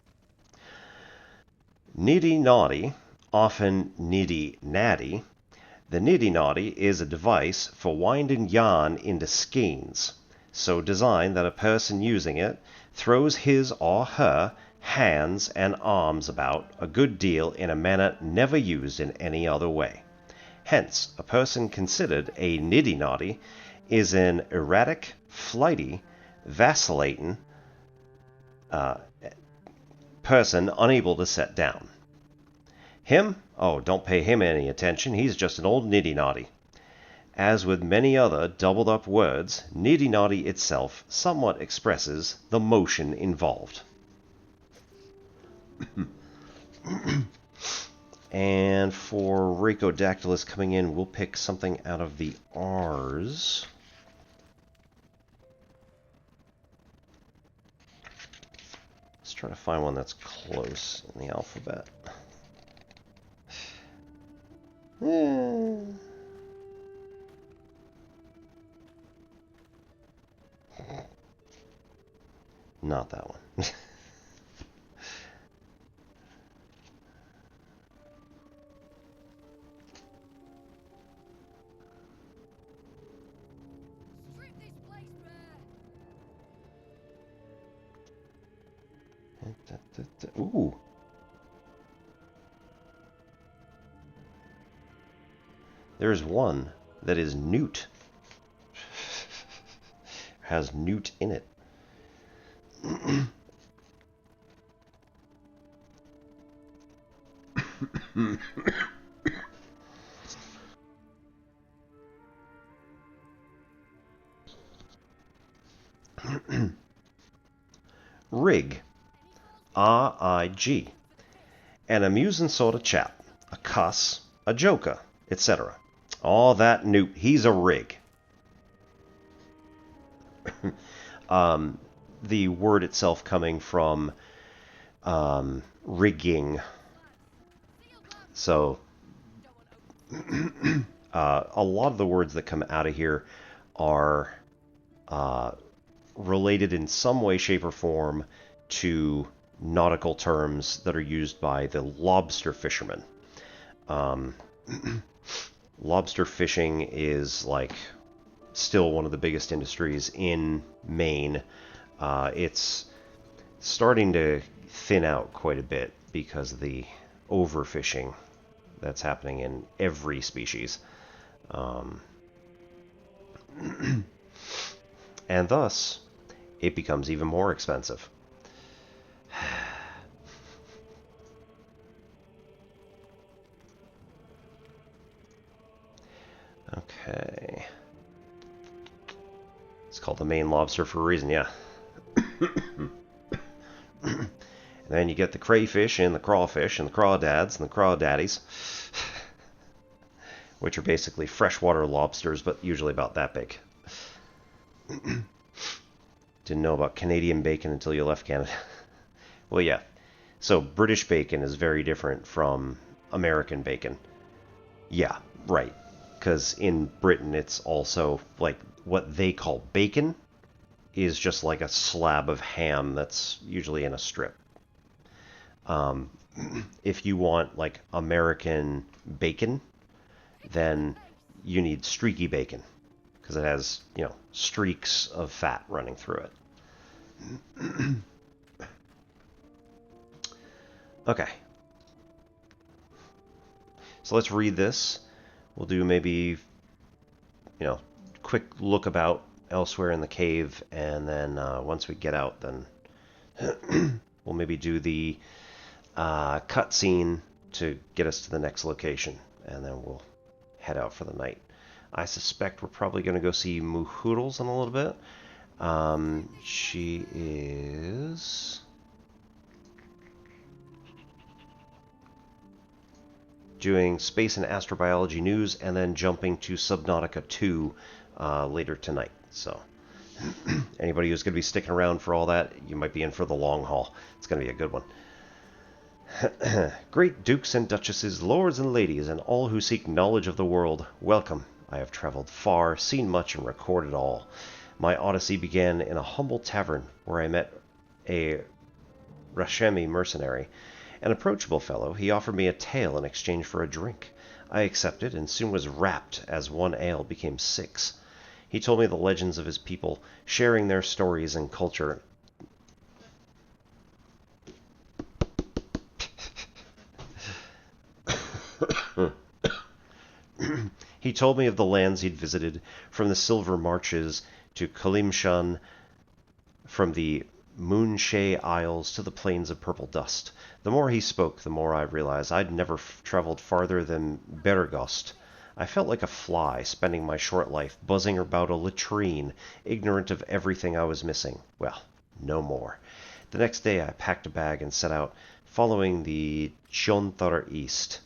Niddy Noddy, often Niddy Natty. The Niddy Noddy is a device for winding yarn into skeins, so designed that a person using it throws his or her hands and arms about a good deal in a manner never used in any other way. Hence, a person considered a niddy-noddy is an erratic, flighty, vacillating person unable to set down. Him? Oh, don't pay him any attention. He's just an old niddy-noddy. As with many other doubled-up words, niddy-noddy itself somewhat expresses the motion involved. And for rhacodactylus coming in, we'll pick something out of the R's. Let's try to find one that's close in the alphabet. Not that one. Ooh. There's one that is newt. Has newt in it. Rig. R-I-G. An amusing sort of chap. A cuss. A joker. Etc. All that newt. He's a rig. The word itself coming from rigging. So a lot of the words that come out of here are related in some way, shape, or form to nautical terms that are used by the lobster fishermen. lobster fishing is like still one of the biggest industries in Maine. It's starting to thin out quite a bit because of the overfishing that's happening in every species. And thus, it becomes even more expensive. Okay. It's called the Maine lobster for a reason, yeah. And then you get the crayfish and the crawfish and the crawdads and the crawdaddies, which are basically freshwater lobsters, but usually about that big. Didn't know about Canadian bacon until you left Canada. Well, yeah. So British bacon is very different from American bacon. Yeah, right. Because in Britain, it's also like what they call bacon is just like a slab of ham that's usually in a strip. If you want like American bacon, then you need streaky bacon because it has, you know, streaks of fat running through it. Okay. So let's read this. We'll do maybe, you know, quick look about elsewhere in the cave, and then once we get out, then we'll maybe do the cutscene to get us to the next location, and then we'll head out for the night. I suspect we're probably going to go see Moohoodles in a little bit. She is doing space and astrobiology news, and then jumping to Subnautica 2 later tonight. So anybody who's going to be sticking around for all that, you might be in for the long haul. It's going to be a good one. Great dukes and duchesses, lords and ladies, and all who seek knowledge of the world, welcome. I have traveled far, seen much, and recorded all. My odyssey began in a humble tavern where I met a Rechecking mercenary. An approachable fellow, he offered me a tale in exchange for a drink. I accepted, and soon was rapt as one ale became 6. He told me the legends of his people, sharing their stories and culture. He told me of the lands he'd visited, from the Silver Marches to Kalimshan, from the Moonshay Isles to the plains of purple dust. The more he spoke, the more I realized I'd never traveled farther than Beregost. I felt like a fly, spending my short life buzzing about a latrine, ignorant of everything I was missing. Well, no more. The next day I packed a bag and set out, following the Chonthar east.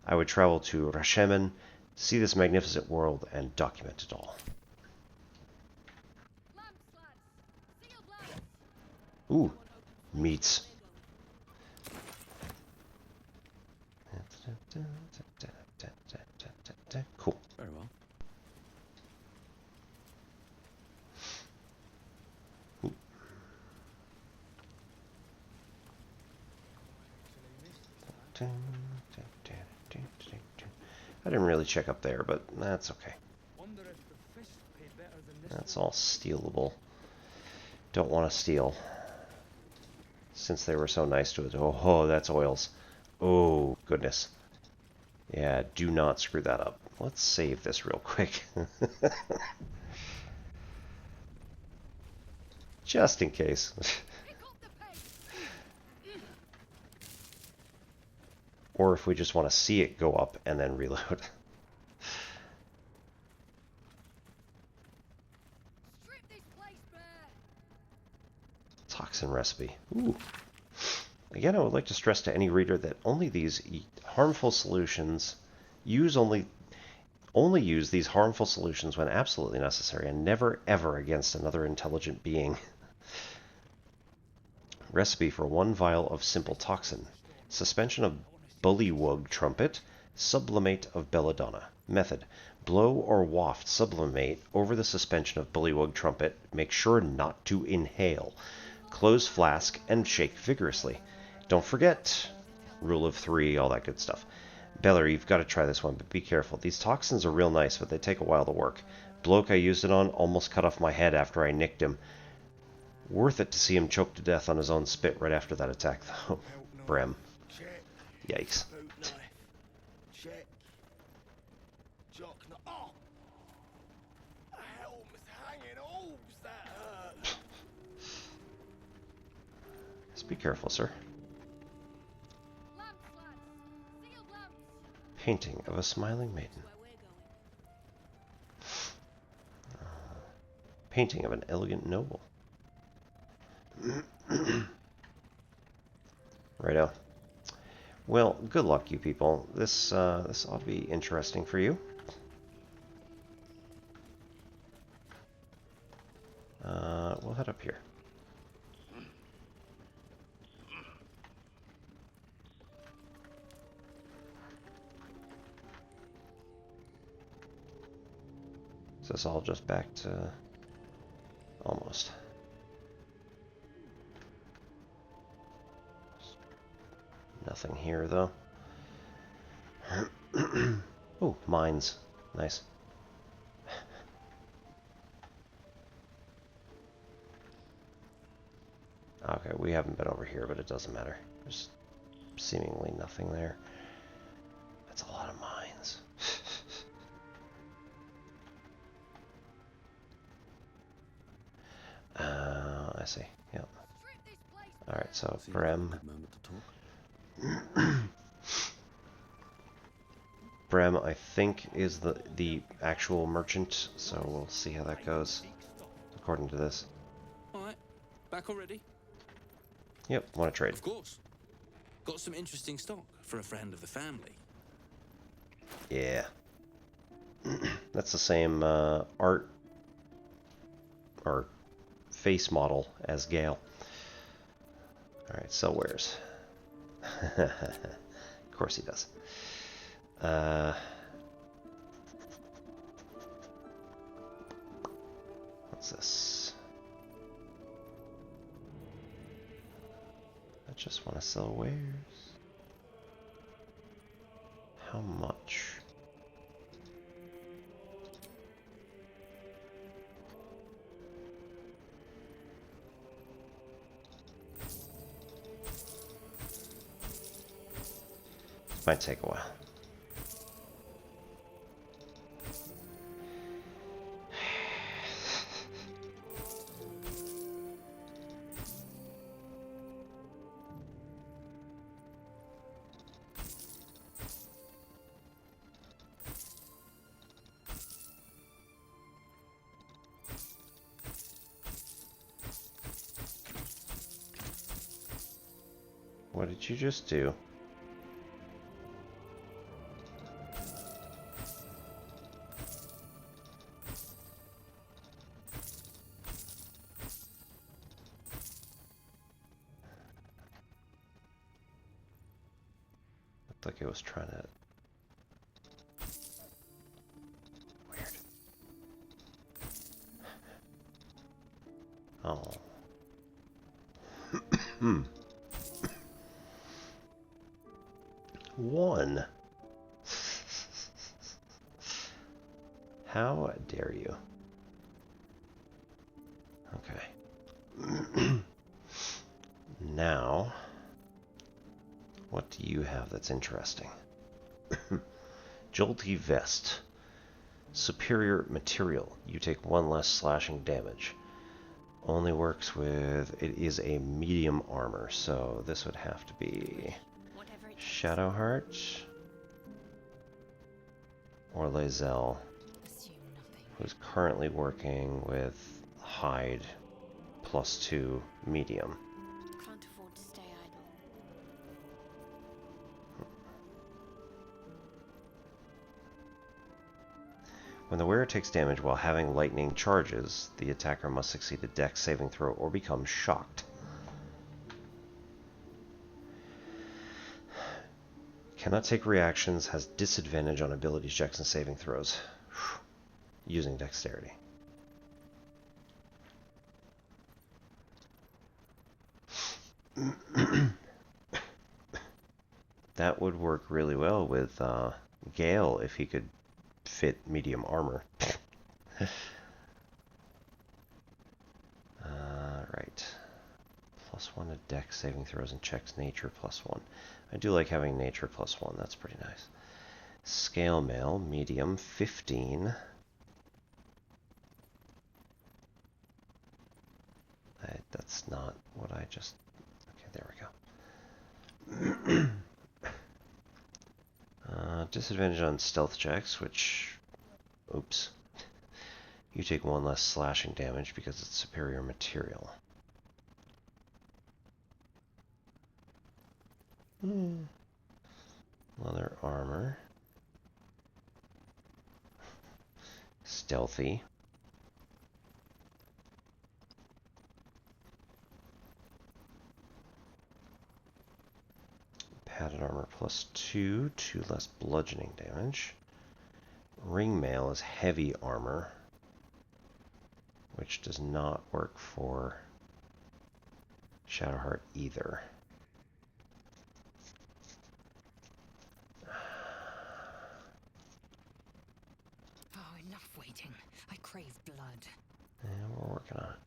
I would travel to Rechecking, see this magnificent world, and document it all. Ooh, meats. Cool. Very well. Ooh. I didn't really check up there, but that's okay. That's all stealable. Don't want to steal, since they were so nice to us. Oh, that's oils. Oh, goodness. Yeah, do not screw that up. Let's save this real quick. Just in case. Or if we just want to see it go up and then reload. Toxin recipe. Ooh. Again, I would like to stress to any reader that only these harmful solutions only use these harmful solutions when absolutely necessary, and never ever against another intelligent being. Recipe for 1 vial of simple toxin. Suspension of bullywug trumpet, sublimate of belladonna. Method: blow or waft sublimate over the suspension of bullywug trumpet. Make sure not to inhale. Close flask and shake vigorously. Don't forget, rule of 3, all that good stuff. Beller, you've got to try this one, but be careful. These toxins are real nice, but they take a while to work. Bloke I used it on almost cut off my head after I nicked him. Worth it to see him choke to death on his own spit right after that attack, though. Brem. Yikes. Check. Jock. Oh! Helm's hanging orbs, that hurt. Just be careful, sir. Painting of a smiling maiden. Painting of an elegant noble. Righto. Well, good luck, you people. This ought to be interesting for you. We'll head up here. Is this all just back to... almost. Nothing here, though. Oh, mines. Nice. Okay, we haven't been over here, but it doesn't matter. There's seemingly nothing there. That's a lot of mines. I see. Yep. Alright, so Brem. Brem, I think, is the actual merchant, so we'll see how that goes, according to this. Alright, back already? Yep, want to trade. Of course. Got some interesting stock for a friend of the family. Yeah. That's the same art or face model as Gale. Alright, sell wares. Of course he does. What's this? I just want to sell wares. How much? Might take a while. What did you just do? Looked like it was trying to... Weird. Oh. One. How dare you? Okay. Now, what do you have that's interesting? Jolty Vest. Superior material. You take 1 less slashing damage. Only works with... It is a medium armor, so this would have to be... Shadowheart or Lae'zel, who's currently working with hide +2 medium. Can't afford to stay idle. When the wearer takes damage while having lightning charges, the attacker must succeed a dex saving throw or become shocked. Cannot take reactions, has disadvantage on abilities checks and saving throws. Using dexterity. That would work really well with Gale if he could fit medium armor. Right. +1 to dex saving throws and checks, nature +1. I do like having nature +1, that's pretty nice. Scale mail, medium, 15. That's not what I just... Okay, there we go. Disadvantage on stealth checks, which... Oops. You take 1 less slashing damage because it's superior material. Leather armor. Stealthy. Padded armor +2, 2 less bludgeoning damage. Ring mail is heavy armor, which does not work for Shadowheart either. Oh, enough waiting. I crave blood. Yeah, we're working on it.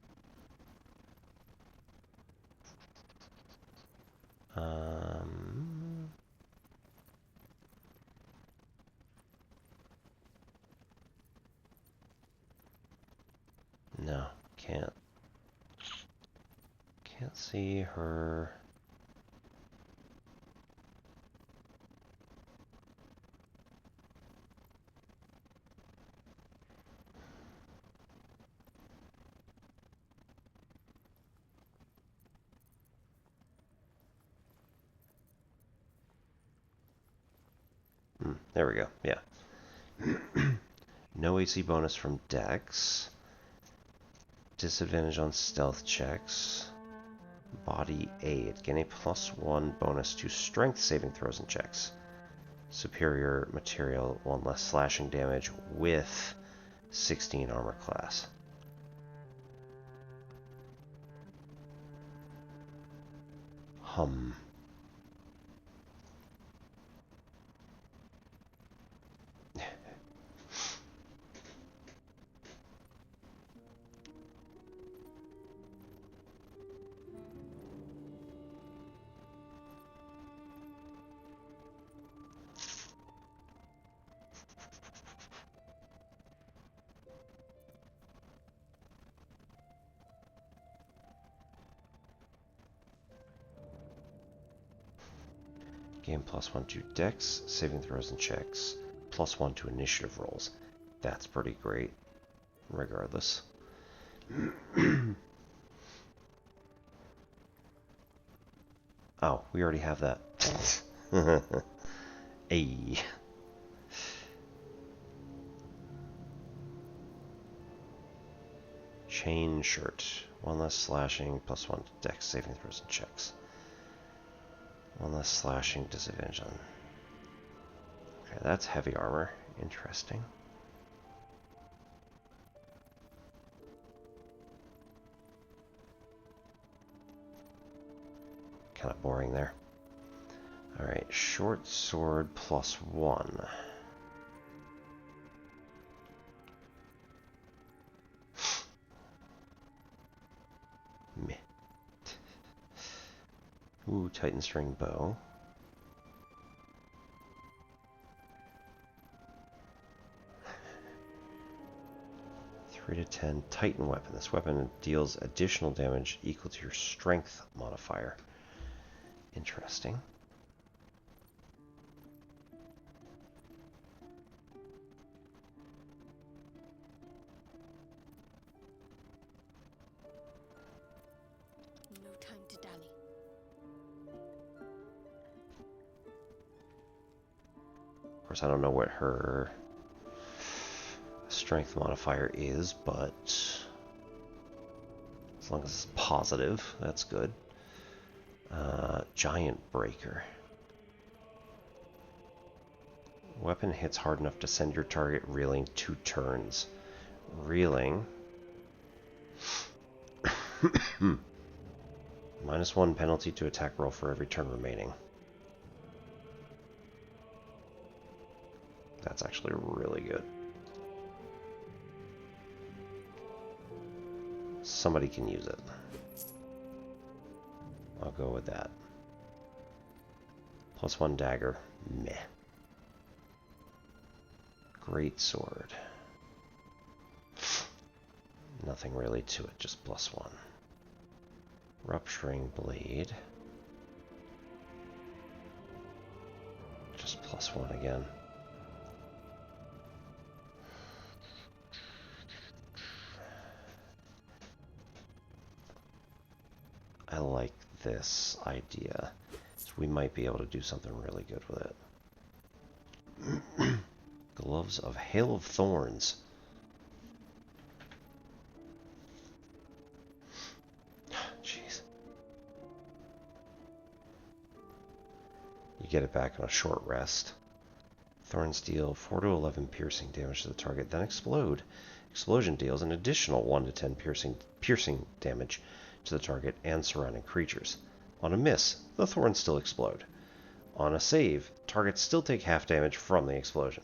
No, can't see her. There we go, yeah. No AC bonus from Dex. Disadvantage on stealth checks. Body aid. Gain a +1 bonus to strength saving throws and checks. Superior material, 1 less slashing damage with 16 armor class. Gain +1 to Dex, saving throws and checks. +1 to initiative rolls. That's pretty great, regardless. Oh, we already have that. Ayy. Chain shirt. 1 less slashing, +1 to Dex, saving throws and checks. 1 less slashing, disadvantage on... Okay, that's heavy armor. Interesting. Kind of boring there. Alright, short sword +1. Meh. Ooh, Titan string bow. Three to 10 Titan weapon. This weapon deals additional damage equal to your strength modifier. Interesting. No time to dally. Of course, I don't know what her strength modifier is, but as long as it's positive, that's good. Giant breaker. Weapon hits hard enough to send your target reeling 2 turns. Reeling. -1 penalty to attack roll for every turn remaining. That's actually really good. Somebody can use it. I'll go with that. +1 dagger. Meh. Great sword. Nothing really to it, just +1. Rupturing blade. Just +1 again. I like this idea. So we might be able to do something really good with it. Gloves of Hail of Thorns. Jeez. You get it back on a short rest. Thorns deal 4 to 11 piercing damage to the target, then explode. Explosion deals an additional 1 to 10 piercing damage to the target and surrounding creatures. On a miss, the thorns still explode. On a save, targets still take half damage from the explosion.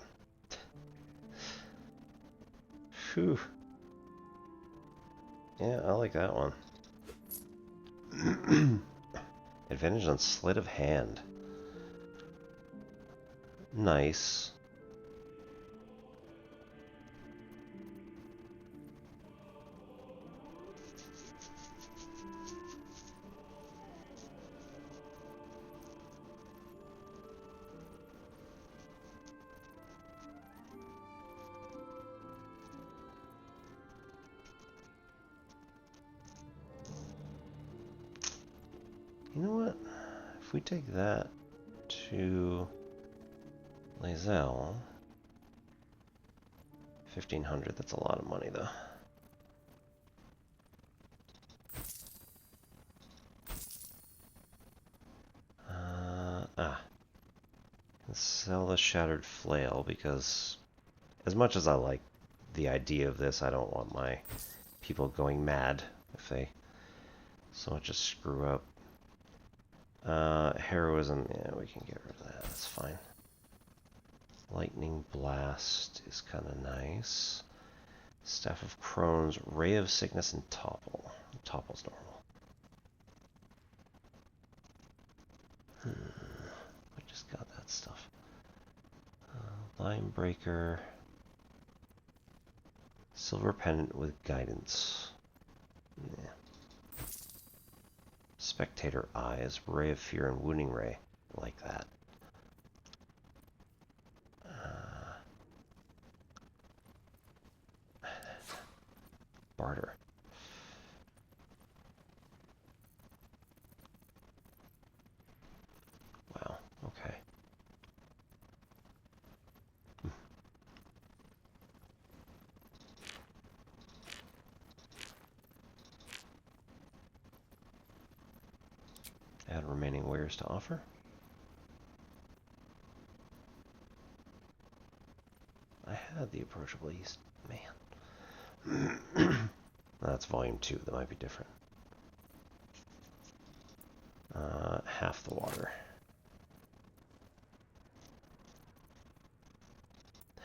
Phew. Yeah, I like that one. Advantage on sleight of hand. Nice. You know what? If we take that to Lazelle, 1,500, that's a lot of money though. Let's sell the Shattered Flail because as much as I like the idea of this, I don't want my people going mad if they so much as screw up. Heroism, yeah, we can get rid of that, that's fine. Lightning Blast is kind of nice. Staff of Crones, Ray of Sickness, and Topple. Topple's normal. I just got that stuff. Line Breaker. Silver Pendant with Guidance. Yeah. Spectator Eyes, Ray of Fear, and Wounding Ray. I like that. Barter. Wow, okay. Add remaining wares to offer. I had the Approachable East. Man. That's volume 2. That might be different. Half the water.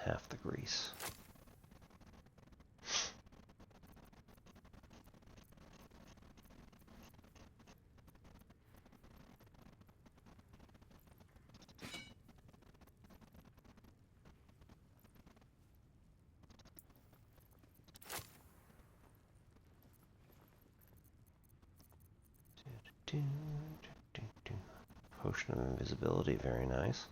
Half the grease. Potion of Invisibility, very nice.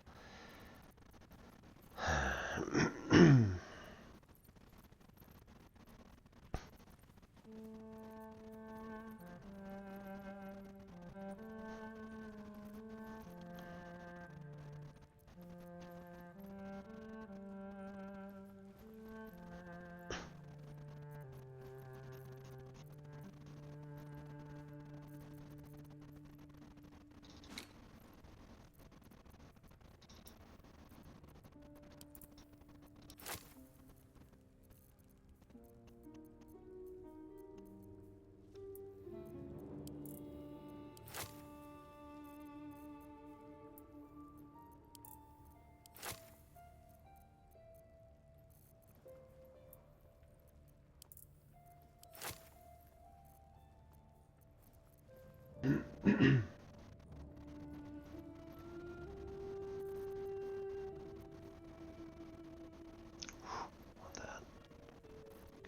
that.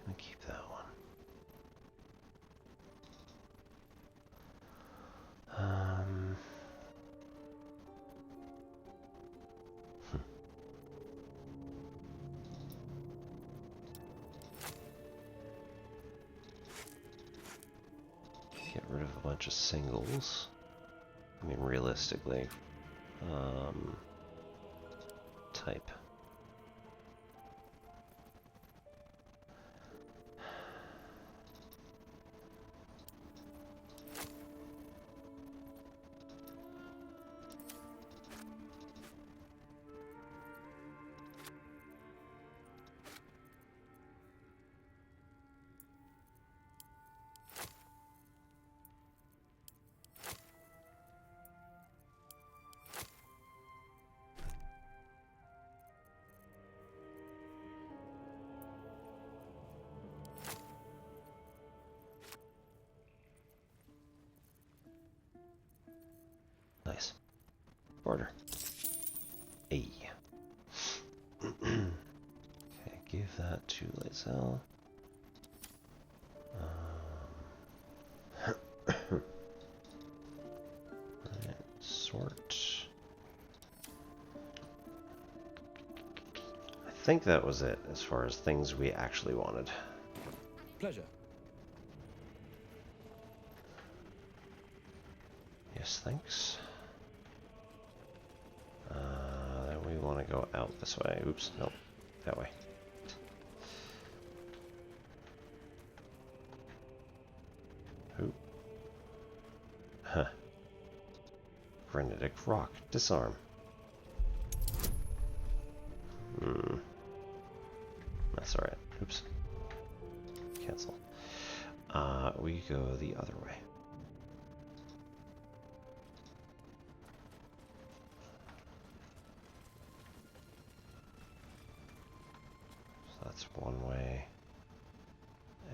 Gonna keep that one. Get rid of a bunch of singles. I mean, realistically, type. Nice. Border. A. Okay, give that to Lae'zel. Alright, sort. I think that was it as far as things we actually wanted. Pleasure. Yes, thanks. Then we want to go out this way. Oops, nope, that way. Who? Huh. Granitic rock. Disarm. That's alright. Oops. Cancel. We go the other way. That's one way.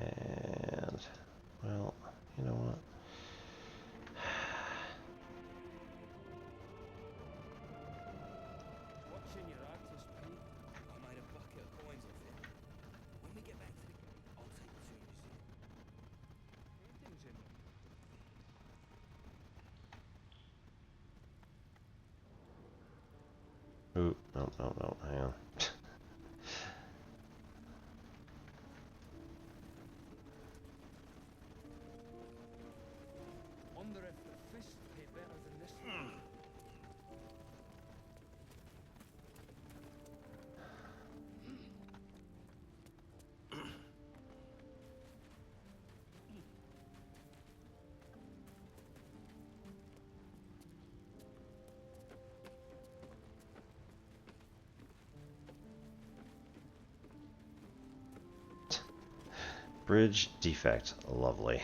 And, well, you know what? Watching your artist, Pete. I made a bucket of coins off it. When we get back to the... I'll take you to a museum. Paintings in them. Ooh, no, hang on. Wonder if the fist pay better than this one. Bridge defect. Lovely.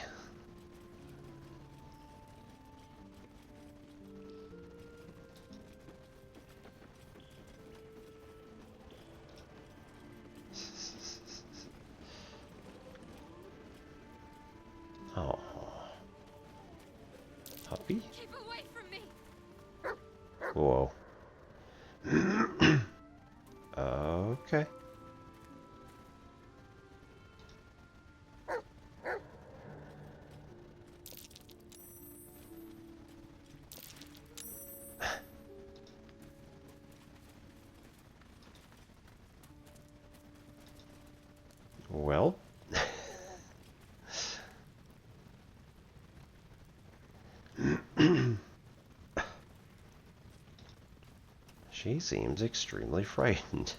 Oh. Puppy? Keep away from me. Whoa. Okay. Well. She seems extremely frightened.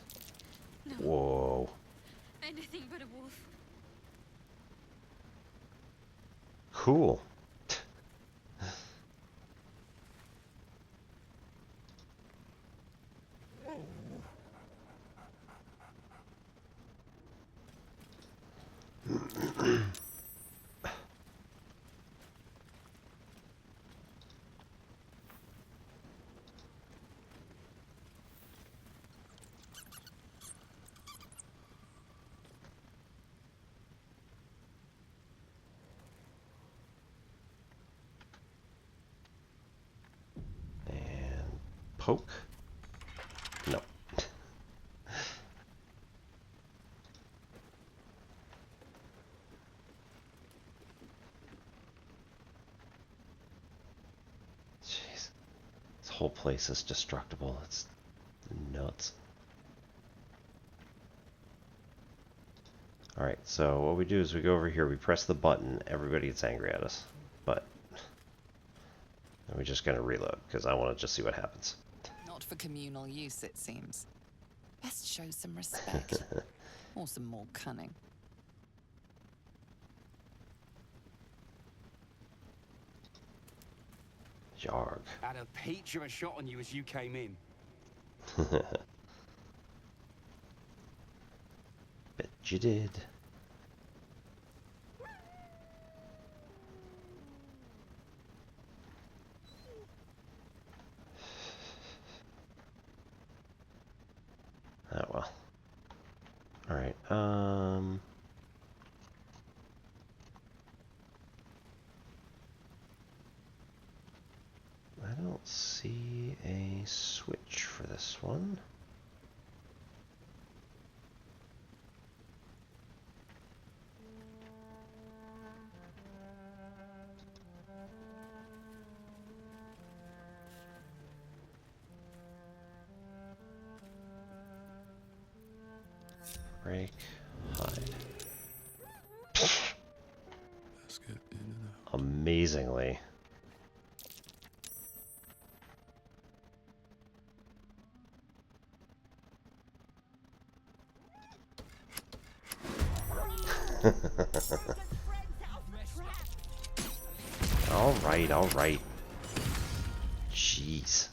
No. Whoa. Anything but a wolf. Cool. poke? No. Jeez. This whole place is destructible. It's nuts. Alright, so what we do is we go over here, we press the button, everybody gets angry at us. But we're just going to reload, because I want to just see what happens. Not for communal use, it seems. Best show some respect. Or some more cunning. Jarg. Had a peach of a shot on you as you came in. Bet you did. Oh well. Alright, I don't see a switch for this one. Break, hide. Basket in and out. Amazingly. Alright, alright. Jeez.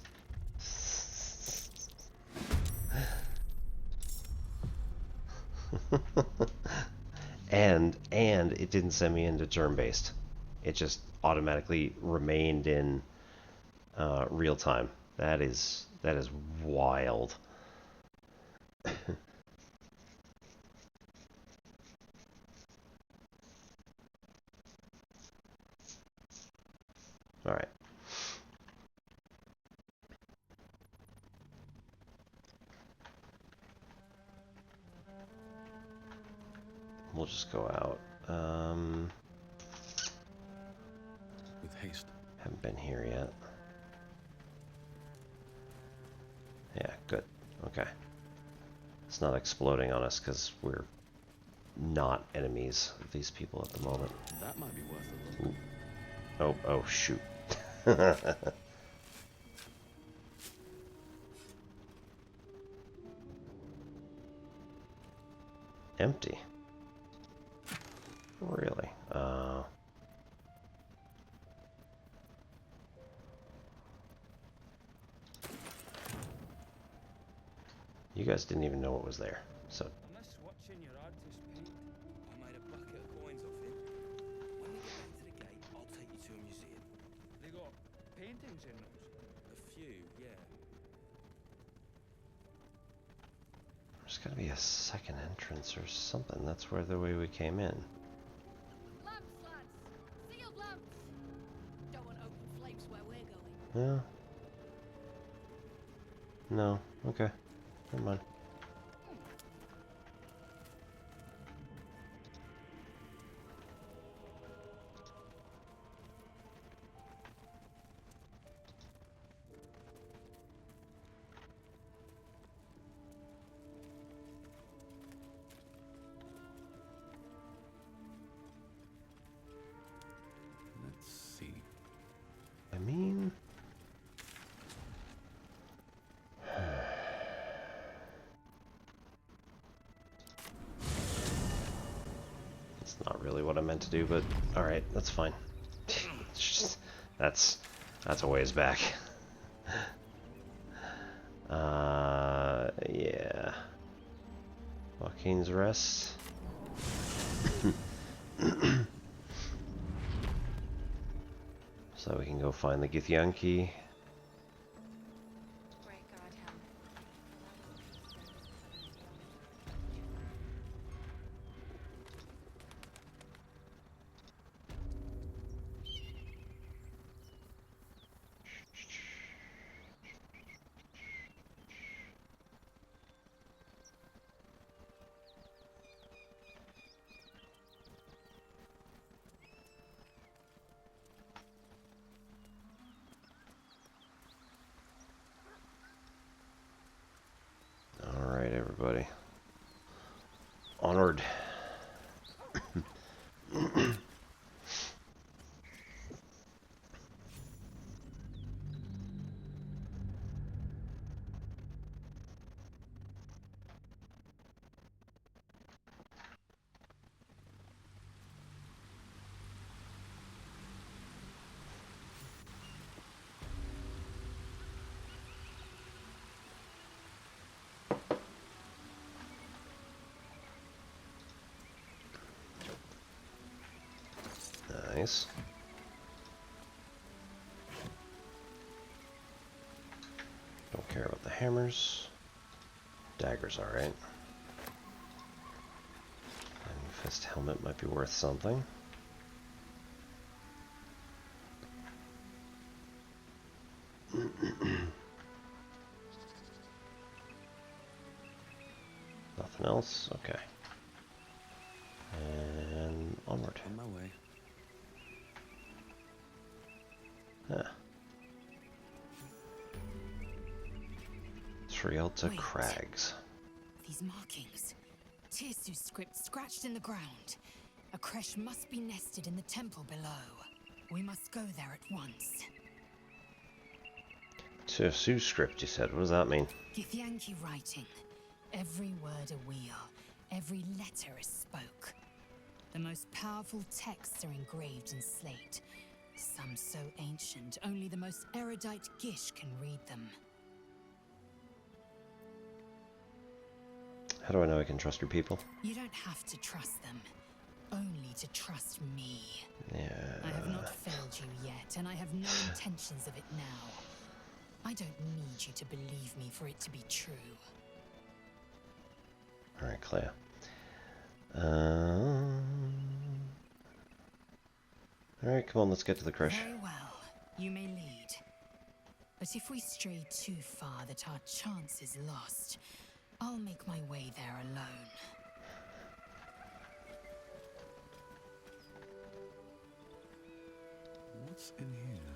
and it didn't send me into turn-based. It just automatically remained in real time. That is wild. All right. We'll just go out. With haste. Haven't been here yet. Yeah, good. Okay. It's not exploding on us because we're not enemies of these people at the moment. That might be worth a look. Ooh. Oh, shoot. Empty. Really? You guys didn't even know what was there, so. I miss watching your artist paint. I made a bucket of coins off him. When we get back to the gate, I'll take you to a museum. They got paintings in those? A few, yeah. There's gotta be a second entrance or something. That's where the way we came in. Lamps, lads! Sealed lamps! Don't want open flames where we're going. Yeah. No. Okay. Never mind. Let's see. I mean... It's not really what I meant to do, but alright, that's fine. It's just, that's a ways back. Yeah. Waukeen's Rest. So we can go find the Githyanki. Nice. Don't care about the hammers. Dagger's alright. Fist helmet might be worth something. Nothing else? Okay. And onward. On my way. Huh. Trail to Crags. These markings. Tirsu's script scratched in the ground. A crèche must be nested in the temple below. We must go there at once. Tirsu script, you said. What does that mean? Githyanki writing. Every word a wheel. Every letter a spoke. The most powerful texts are engraved in slate. Some so ancient, only the most erudite Gish can read them. How do I know I can trust your people? You don't have to trust them. Only to trust me. Yeah. I have not failed you yet, and I have no intentions of it now. I don't need you to believe me for it to be true. Alright, Claire. Alright, come on, let's get to the crèche. Very well. You may lead. But if we stray too far that our chance is lost, I'll make my way there alone. What's in here?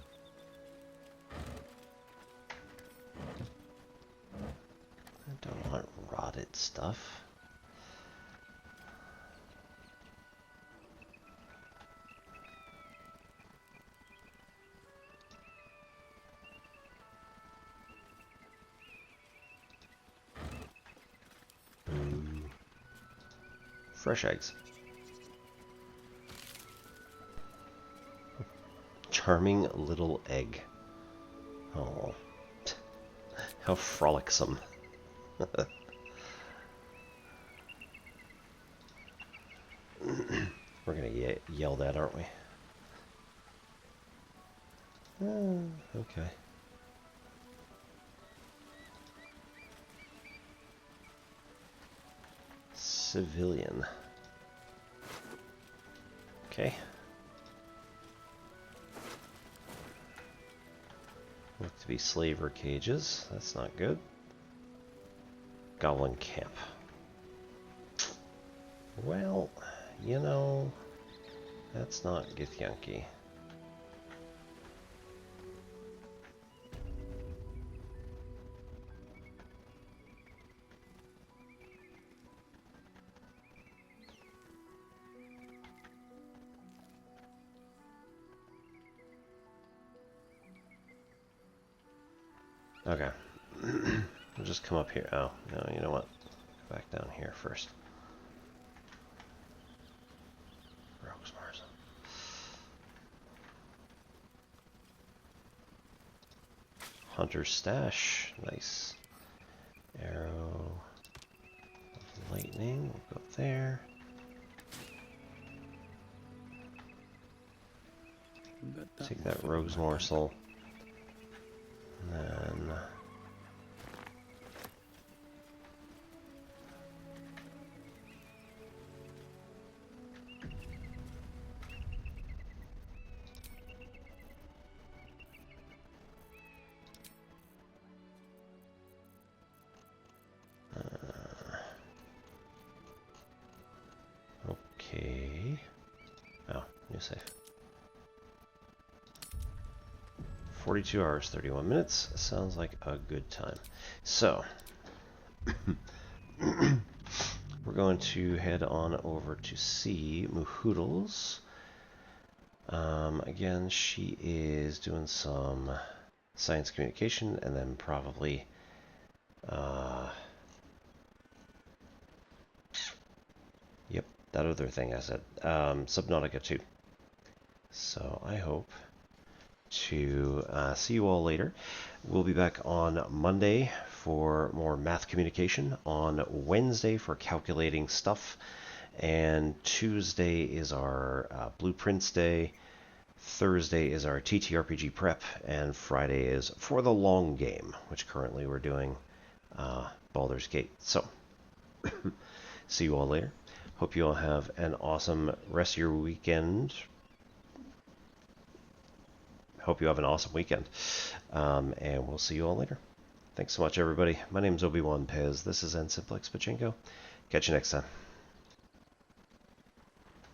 I don't want rotted stuff. Fresh eggs. Charming little egg. Oh, how frolicsome. We're gonna yell that, aren't we? Okay. Civilian. Okay. Look to be slaver cages. That's not good. Goblin Camp. Well, you know, that's not Githyanki. Okay. We'll just come up here. Oh, no, you know what? Go back down here first. Rogue's Mars. Hunter's Stash. Nice. Arrow of Lightning. We'll go up there. Take that Rogue's Morsel. And then okay. Oh, new save. 42 hours, 31 minutes. Sounds like a good time. So, we're going to head on over to see Muhoodles. Again, she is doing some science communication, and then probably yep, that other thing I said, Subnautica 2. So I hope to see you all later. We'll be back on Monday for more math communication, on Wednesday for calculating stuff, and Tuesday is our Blueprints Day, Thursday is our TTRPG prep, and Friday is for the long game, which currently we're doing Baldur's Gate. So, see you all later. Hope you all have an awesome rest of your weekend. Hope you have an awesome weekend. And we'll see you all later. Thanks so much, everybody. My name's Obi-Wan Pez. This is N Simplex Pachinko. Catch you next time.